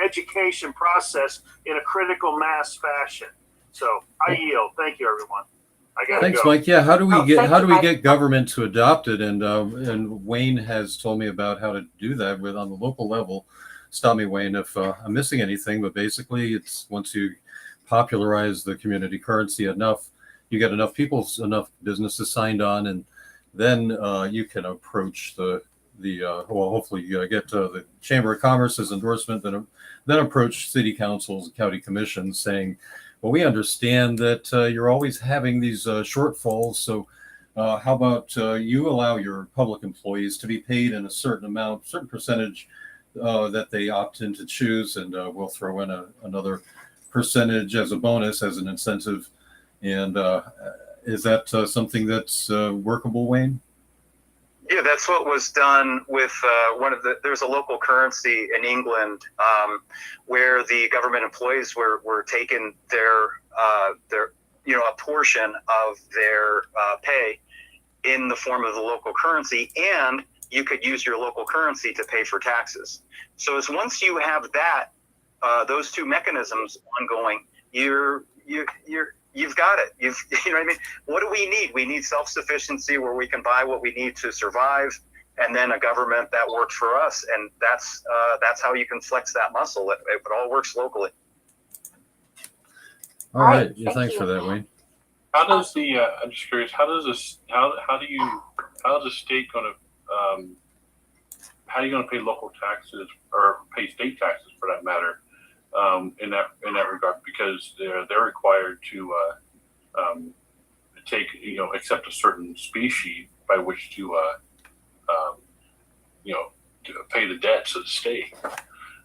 education process in a critical mass fashion. So I yield. Thank you, everyone. I gotta Thanks, go. Mike. Yeah, how do we Mike. get government to adopt it? And Wayne has told me about how to do that on the local level. Stop me, Wayne, if I'm missing anything. But basically, it's once you popularize the community currency enough, you get enough people, enough businesses signed on, and then you can approach hopefully get the Chamber of Commerce's endorsement, then approach city councils, county commissions, saying, well, we understand that you're always having these shortfalls. So how about you allow your public employees to be paid in a certain amount, certain percentage that they opt in to choose, and we'll throw in another percentage as a bonus, as an incentive. And is that something that's workable, Wayne? Yeah, that's what was done with there's a local currency in England where the government employees were taking their a portion of their pay in the form of the local currency, and you could use your local currency to pay for taxes. So as once you have that, those two mechanisms ongoing, you've got it. You know what I mean? What do we need? We need self-sufficiency where we can buy what we need to survive, and then a government that works for us. And that's how you can flex that muscle. It all works locally. All right. Yeah, thanks for that, Wayne. How does I'm just curious, how is the state going to, how are you going to pay local taxes or pay state taxes for that matter? In that regard, because they're required to take accept a certain species by which to to pay the debts of the state.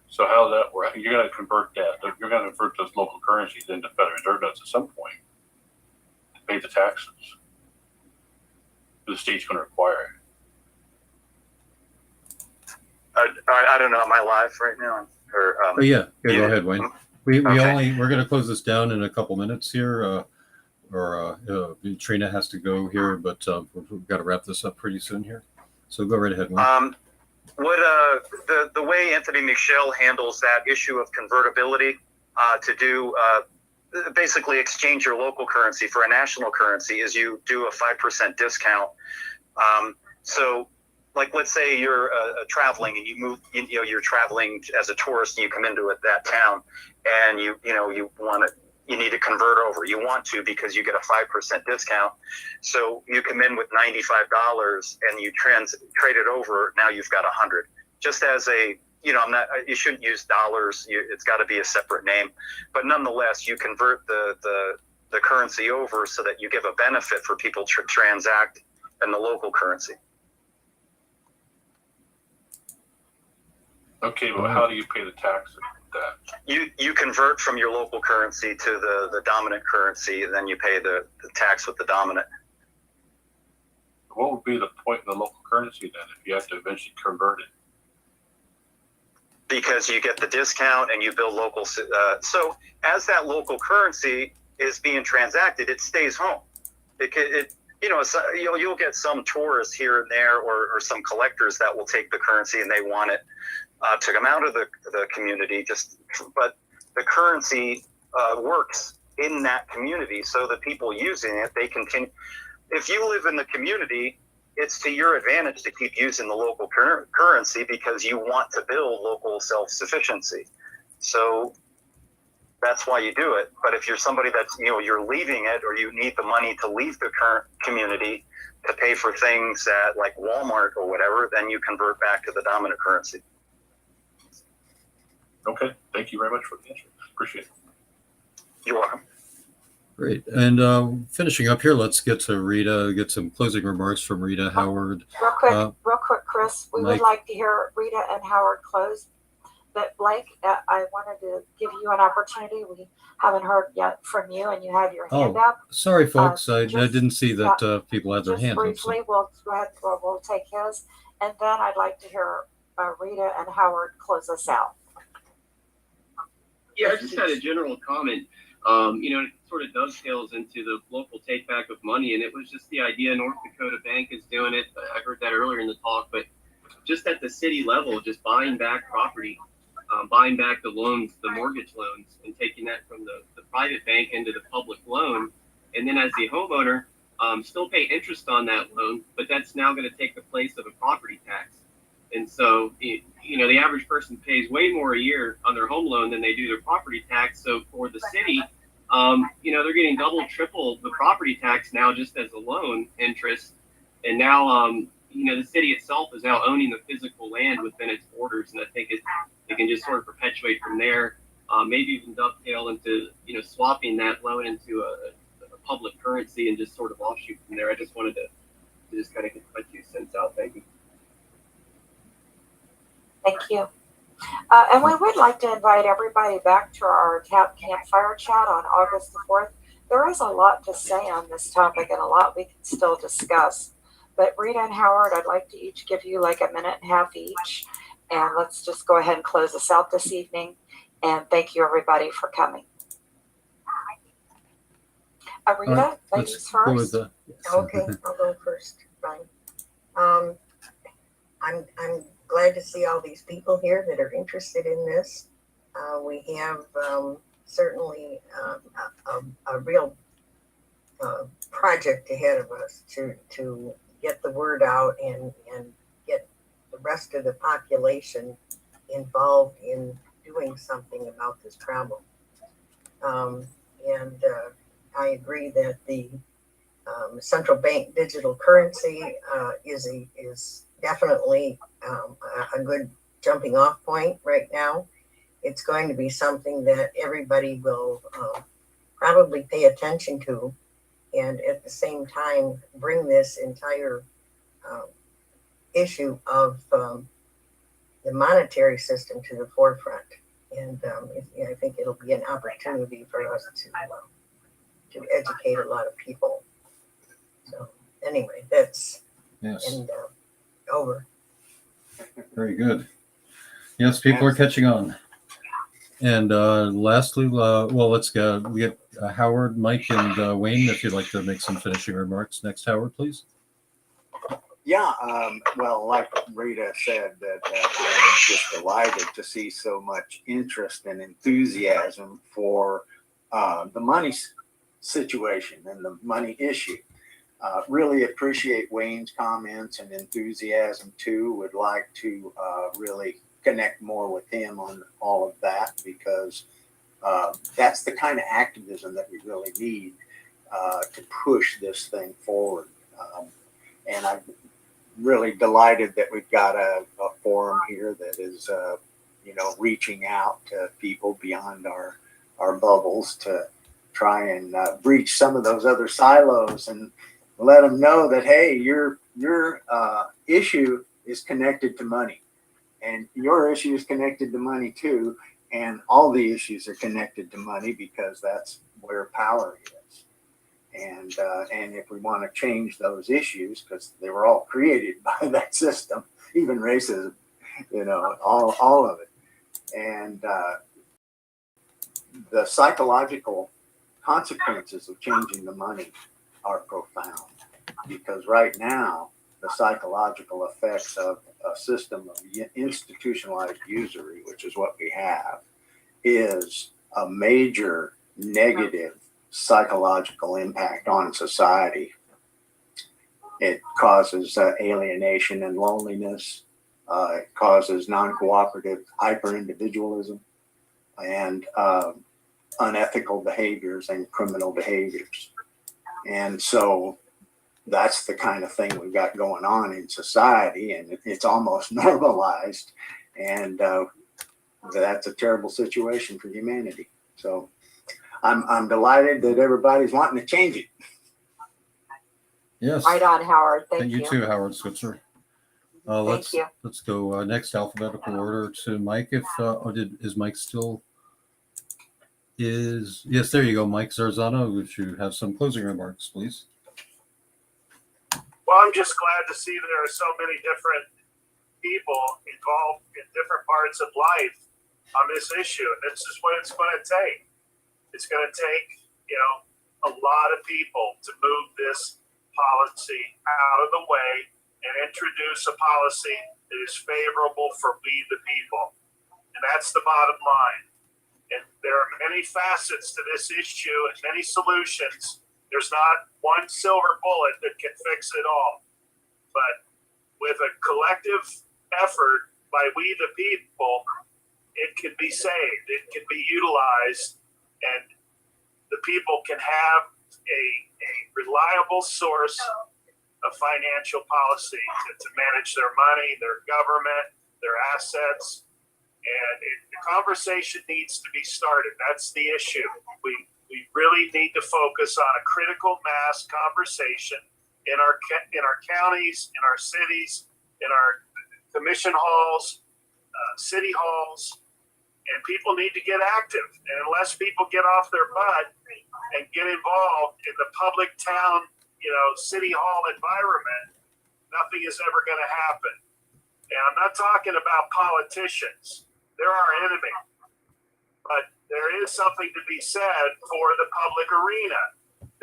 So how does that work? You're going to convert that. You're going to convert those local currencies into Federal Reserve notes at some point to pay the taxes. The state's going to require it. I don't know. Am I live right now? Or, yeah, go ahead, Wayne. We're going to close this down in a couple minutes here, Trina has to go here, but we've got to wrap this up pretty soon here. So go right ahead, Wayne. The way Anthony Michel handles that issue of convertibility to do basically exchange your local currency for a national currency is you do a 5% discount. So like, let's say you're traveling and you move, you're traveling as a tourist and you come into that town and you need to convert over. You want to because you get a 5% discount. So you come in with $95 and you trade it over. Now you've got $100. Just as a, you shouldn't use dollars. It's got to be a separate name. But nonetheless, you convert the currency over so that you give a benefit for people to transact in the local currency. Okay, well, how do you pay the taxes with that? You convert from your local currency to the dominant currency, and then you pay the tax with the dominant. What would be the point of the local currency then if you have to eventually convert it? Because you get the discount and you build local. So as that local currency is being transacted, it stays home. You'll get some tourists here and there, or some collectors that will take the currency and they want it to come out of the community. But the currency works in that community, so the people using it, they continue. if you live in the community, it's to your advantage to keep using the local currency because you want to build local self-sufficiency. So that's why you do it. But if you're somebody that's, you're leaving it, or you need the money to leave the current community to pay for things at like Walmart or whatever, then you convert back to the dominant currency. Okay, thank you very much for the answer. Appreciate it. You're welcome. Great. And finishing up here, let's get to Rita, get some closing remarks from Rita Howard. Real quick, Chris, we would like to hear Rita and Howard close. But Blake, I wanted to give you an opportunity. We haven't heard yet from you, and you have your hand up. Sorry, folks. I didn't see that people had their just hands up. briefly, we'll go ahead. We'll take his, and then I'd like to hear Rita and Howard close us out. Yeah, I just had a general comment. It sort of dovetails into the local take back of money, and it was just the idea North Dakota Bank is doing it. I heard that earlier in the talk, but just at the city level, just buying back property. Buying back the loans, the mortgage loans, and taking that from the private bank into the public loan. And then as the homeowner, still pay interest on that loan, but that's now going to take the place of a property tax. And so, the average person pays way more a year on their home loan than they do their property tax. So for the city, they're getting double, triple the property tax now just as a loan interest. And now, the city itself is now owning the physical land within its borders. And I think it can just sort of perpetuate from there, maybe even dovetail into, swapping that loan into a public currency and just sort of offshoot from there. I just wanted to just kind of get my 2 cents out. Thank you. Thank you. And we would like to invite everybody back to our TAP Campfire chat on August the 4th. There is a lot to say on this topic and a lot we can still discuss. But Rita and Howard, I'd like to each give you like a minute and a half each. And let's just go ahead and close us out this evening. And thank you, everybody, for coming. Rita, ladies first. Okay, I'll go first. Fine. I'm glad to see all these people here that are interested in this. We have certainly a real project ahead of us to get the word out and get the rest of the population involved in doing something about this problem. I agree that the central bank digital currency is definitely a good jumping off point right now. It's going to be something that everybody will probably pay attention to, and at the same time bring this entire issue of the monetary system to the forefront. And I think it'll be an opportunity for us to educate a lot of people. So anyway, that's over. Very good. Yes, people are catching on. And lastly, let's go. We get Howard, Mike, and Wayne, if you'd like to make some finishing remarks. Next, Howard, please. Yeah, like Rita said, that I'm just delighted to see so much interest and enthusiasm for the money situation and the money issue. Really appreciate Wayne's comments and enthusiasm too. Would like to really connect more with him on all of that, because that's the kind of activism that we really need to push this thing forward. And I'm really delighted that we've got a forum here that is, reaching out to people beyond our bubbles to try and breach some of those other silos and let them know that, hey, your issue is connected to money, and your issue is connected to money too, and all the issues are connected to money, because that's where power is. And if we want to change those issues, because they were all created by that system, even racism, all of it, and the psychological consequences of changing the money are profound, because right now the psychological effects of a system of institutionalized usury, which is what we have, is a major negative psychological impact on society. It causes alienation and loneliness. It causes non-cooperative hyper-individualism and unethical behaviors and criminal behaviors. And so that's the kind of thing we've got going on in society, and it's almost normalized. And that's a terrible situation for humanity. So I'm delighted that everybody's wanting to change it. Yes. Right on, Howard. Thank And you you. too, Howard Switzer. Thank you. Let's go next alphabetical order to Mike. If is Mike still? Yes, there you go, Mike Zarzano. Would you have some closing remarks, please? Well, I'm just glad to see there are so many different people involved in different parts of life on this issue. And this is what it's going to take. It's going to take, a lot of people to move this policy out of the way and introduce a policy that is favorable for we the people. And that's the bottom line. And there are many facets to this issue and many solutions. There's not one silver bullet that can fix it all. But with a collective effort by we the people, it can be saved, it can be utilized, and the people can have a reliable source of financial policy to manage their money, their government, their assets. And the conversation needs to be started. That's the issue. We really need to focus on a critical mass conversation in our counties, in our cities, in our commission halls, city halls, and people need to get active. And unless people get off their butt and get involved in the public town, city hall environment, nothing is ever going to happen. And I'm not talking about politicians. They're our enemy. But there is something to be said for the public arena.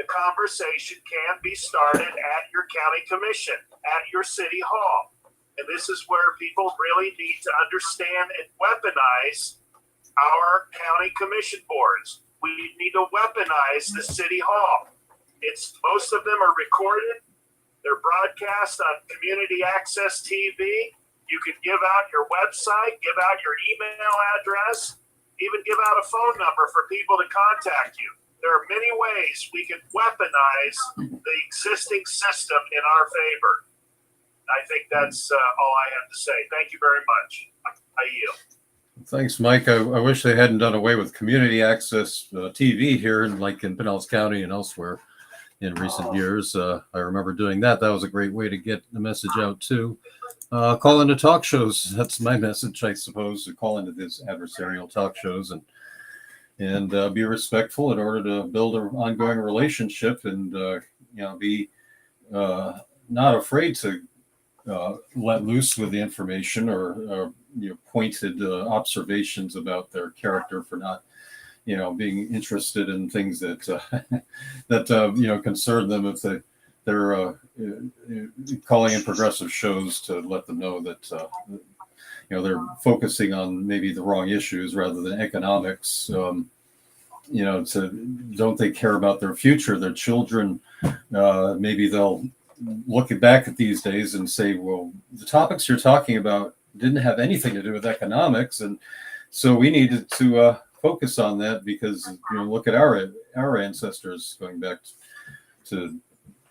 The conversation can be started at your county commission, at your city hall. And this is where people really need to understand and weaponize our county commission boards. We need to weaponize the city hall. Most of them are recorded. They're broadcast on community access TV. You can give out your website, give out your email address, even give out a phone number for people to contact you. There are many ways we can weaponize the existing system in our favor. I think that's all I have to say. Thank you very much. I yield. Thanks, Mike. I wish they hadn't done away with community access TV here, like in Pinellas County and elsewhere in recent years. I remember doing that. That was a great way to get the message out too. Call into talk shows. That's my message, I suppose, to call into these adversarial talk shows and be respectful in order to build an ongoing relationship and be not afraid to let loose with the information or pointed observations about their character for not being interested in things that that concern them. If they're calling in progressive shows to let them know that they're focusing on maybe the wrong issues rather than economics. Don't they care about their future, their children? Maybe they'll look back at these days and say, well, the topics you're talking about didn't have anything to do with economics, and so we needed to focus on that because look at our ancestors going back to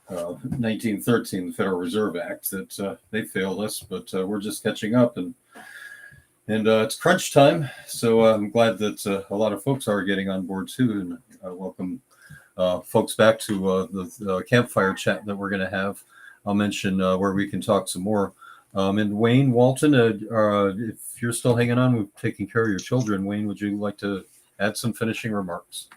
1913, the Federal Reserve Act, that they failed us, but we're just catching up, and it's crunch time. So I'm glad that a lot of folks are getting on board too, and welcome folks back to the campfire chat that we're going to have. I'll mention where we can talk some more. And Wayne, Walton, if you're still hanging on with taking care of your children, Wayne, would you like to add some finishing remarks?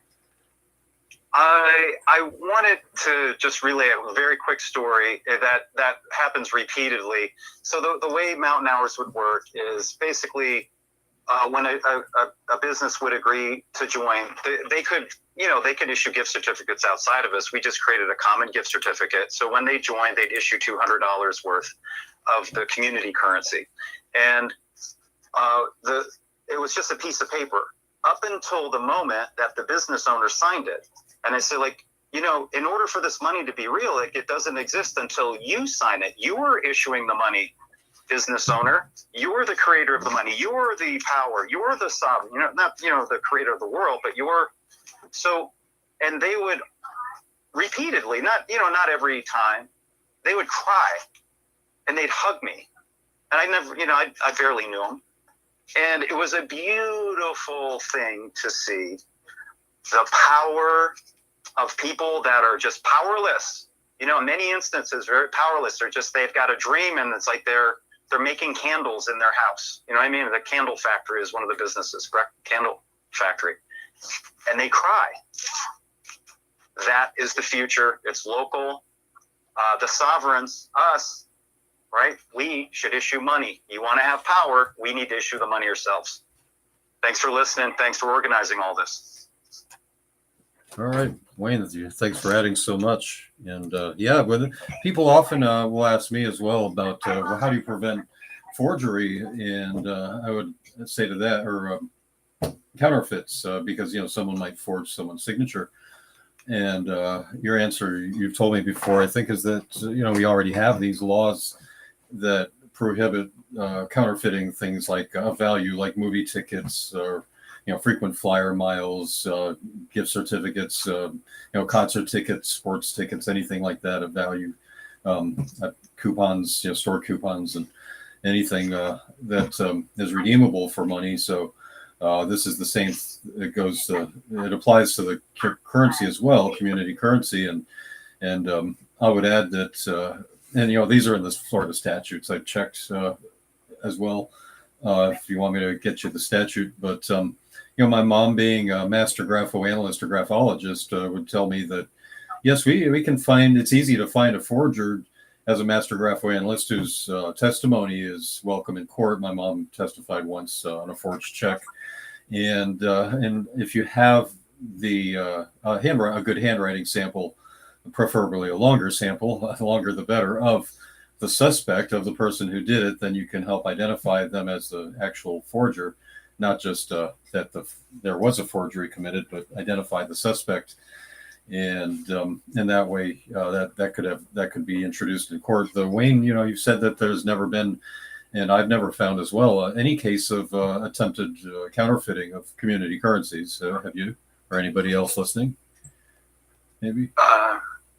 I wanted to just relay a very quick story that happens repeatedly. So the way Mountain Hours would work is basically when a business would agree to join, they could issue gift certificates outside of us. We just created a common gift certificate. So when they joined, they'd issue $200 worth of the community currency. And it was just a piece of paper up until the moment that the business owner signed it. And I say, you know, in order for this money to be real, like, it doesn't exist until you sign it. You are issuing the money, business owner. You are the creator of the money. You are the power. You are the sovereign. You know, not, you know, the creator of the world, but you're so. And they would repeatedly, not, you know, not every time, they would cry and they'd hug me. And I never, you know, I barely knew them. And it was a beautiful thing to see the power of people that are just powerless. You know, in many instances, very powerless. They're just, they've got a dream, and it's like they're making candles in their house. You know what I mean? The candle factory is one of the businesses, correct? Candle factory. And they cry. That is the future. It's local. The sovereigns, us, right? We should issue money. You want to have power, we need to issue the money ourselves. Thanks for listening. Thanks for organizing all this. All right, Wayne, thanks for adding so much. And yeah, with people often will ask me as well about well, how do you prevent forgery? And I would say to that, or counterfeits, because, you know, someone might forge someone's signature. And your answer, you've told me before, I think, is that, you know, we already have these laws that prohibit counterfeiting things like value, like movie tickets, or, you know, frequent flyer miles, gift certificates, you know, concert tickets, sports tickets, anything like that of value, coupons, you know, store coupons, and anything that is redeemable for money. So this is the same. It goes. It applies to the currency as well, community currency, and I would add that, and, you know, these are in the Florida statutes. I've checked as well. If you want me to get you the statute, but you know, my mom, being a master graphoanalyst or graphologist, would tell me that yes, we can find. It's easy to find a forger as a master graphoanalyst whose testimony is welcome in court. My mom testified once on a forged check. And if you have the a good handwriting sample, preferably a longer sample, the longer the better, of the suspect, of the person who did it, then you can help identify them as the actual forger, not just that there was a forgery committed, but identify the suspect. And that way, that could be introduced in court. Wayne, you know, you said that there's never been, and I've never found as well, any case of attempted counterfeiting of community currencies. Have you, or anybody else listening? Maybe.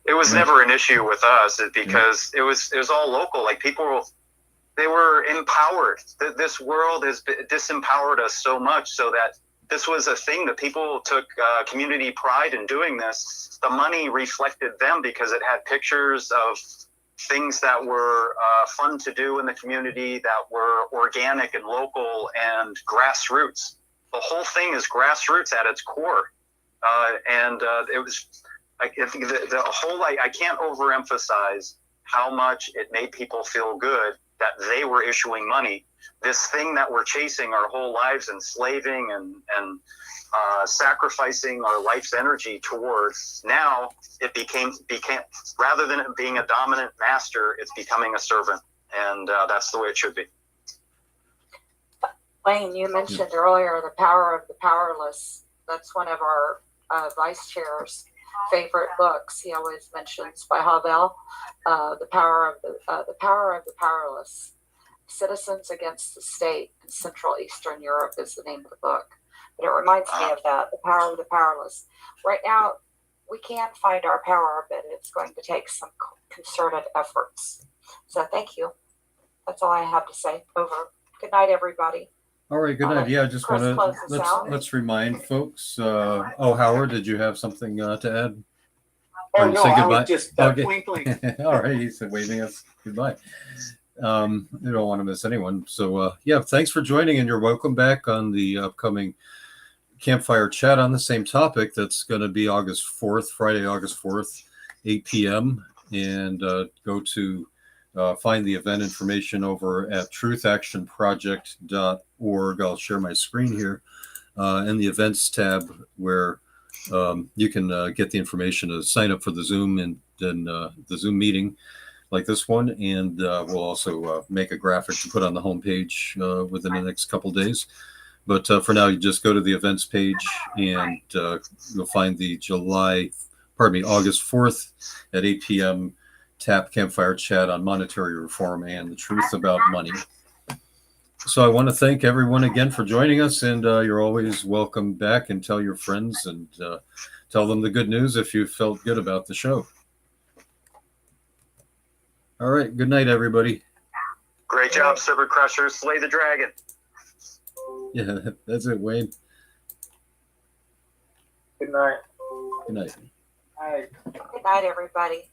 It was never an issue with us because it was all local. Like, people, they were empowered. This world has disempowered us so much, so that this was a thing that people took community pride in doing this. The money reflected them because it had pictures of things that were fun to do in the community, that were organic and local and grassroots. The whole thing is grassroots at its core. It was, I think the whole, I can't overemphasize how much it made people feel good that they were issuing money. This thing that we're chasing our whole lives, enslaving and sacrificing our life's energy towards, now it became rather than it being a dominant master, it's becoming a servant, and that's the way it should be. Wayne, you mentioned earlier the power of the powerless. That's one of our vice chair's favorite books. He always mentions by Havel, the power of the powerless. Citizens Against the State in Central Eastern Europe is the name of the book. But it reminds me of that, the power of the powerless. Right now, we can find our power, but it's going to take some concerted efforts. So thank you. That's all I have to say. Over. Good night, everybody. All right, good night. Yeah, I just want to let's remind folks. Howard, did you have something to add? Oh no, I was just twinkling. All right, he said waving us goodbye. You don't want to miss anyone. So yeah, thanks for joining, and you're welcome back on the upcoming campfire chat on the same topic. That's going to be August 4th, Friday, August 4th, 8 p.m. And go to find the event information over at truthactionproject.org. I'll share my screen here in the events tab, where you can get the information to sign up for the Zoom and then the Zoom meeting like this one. And we'll also make a graphic to put on the homepage within the next couple days. But for now, you just go to the events page, and you'll find the July August 4th at 8 p.m. TAP Campfire Chat on monetary reform and the truth about money. So I want to thank everyone again for joining us, and you're always welcome back, and tell your friends and tell them the good news if you felt good about the show. All right. Good night, everybody. Great job, Silver Crushers. Slay the dragon. Yeah, that's it, Wayne. Good night. Good night. Hi. Good night, everybody.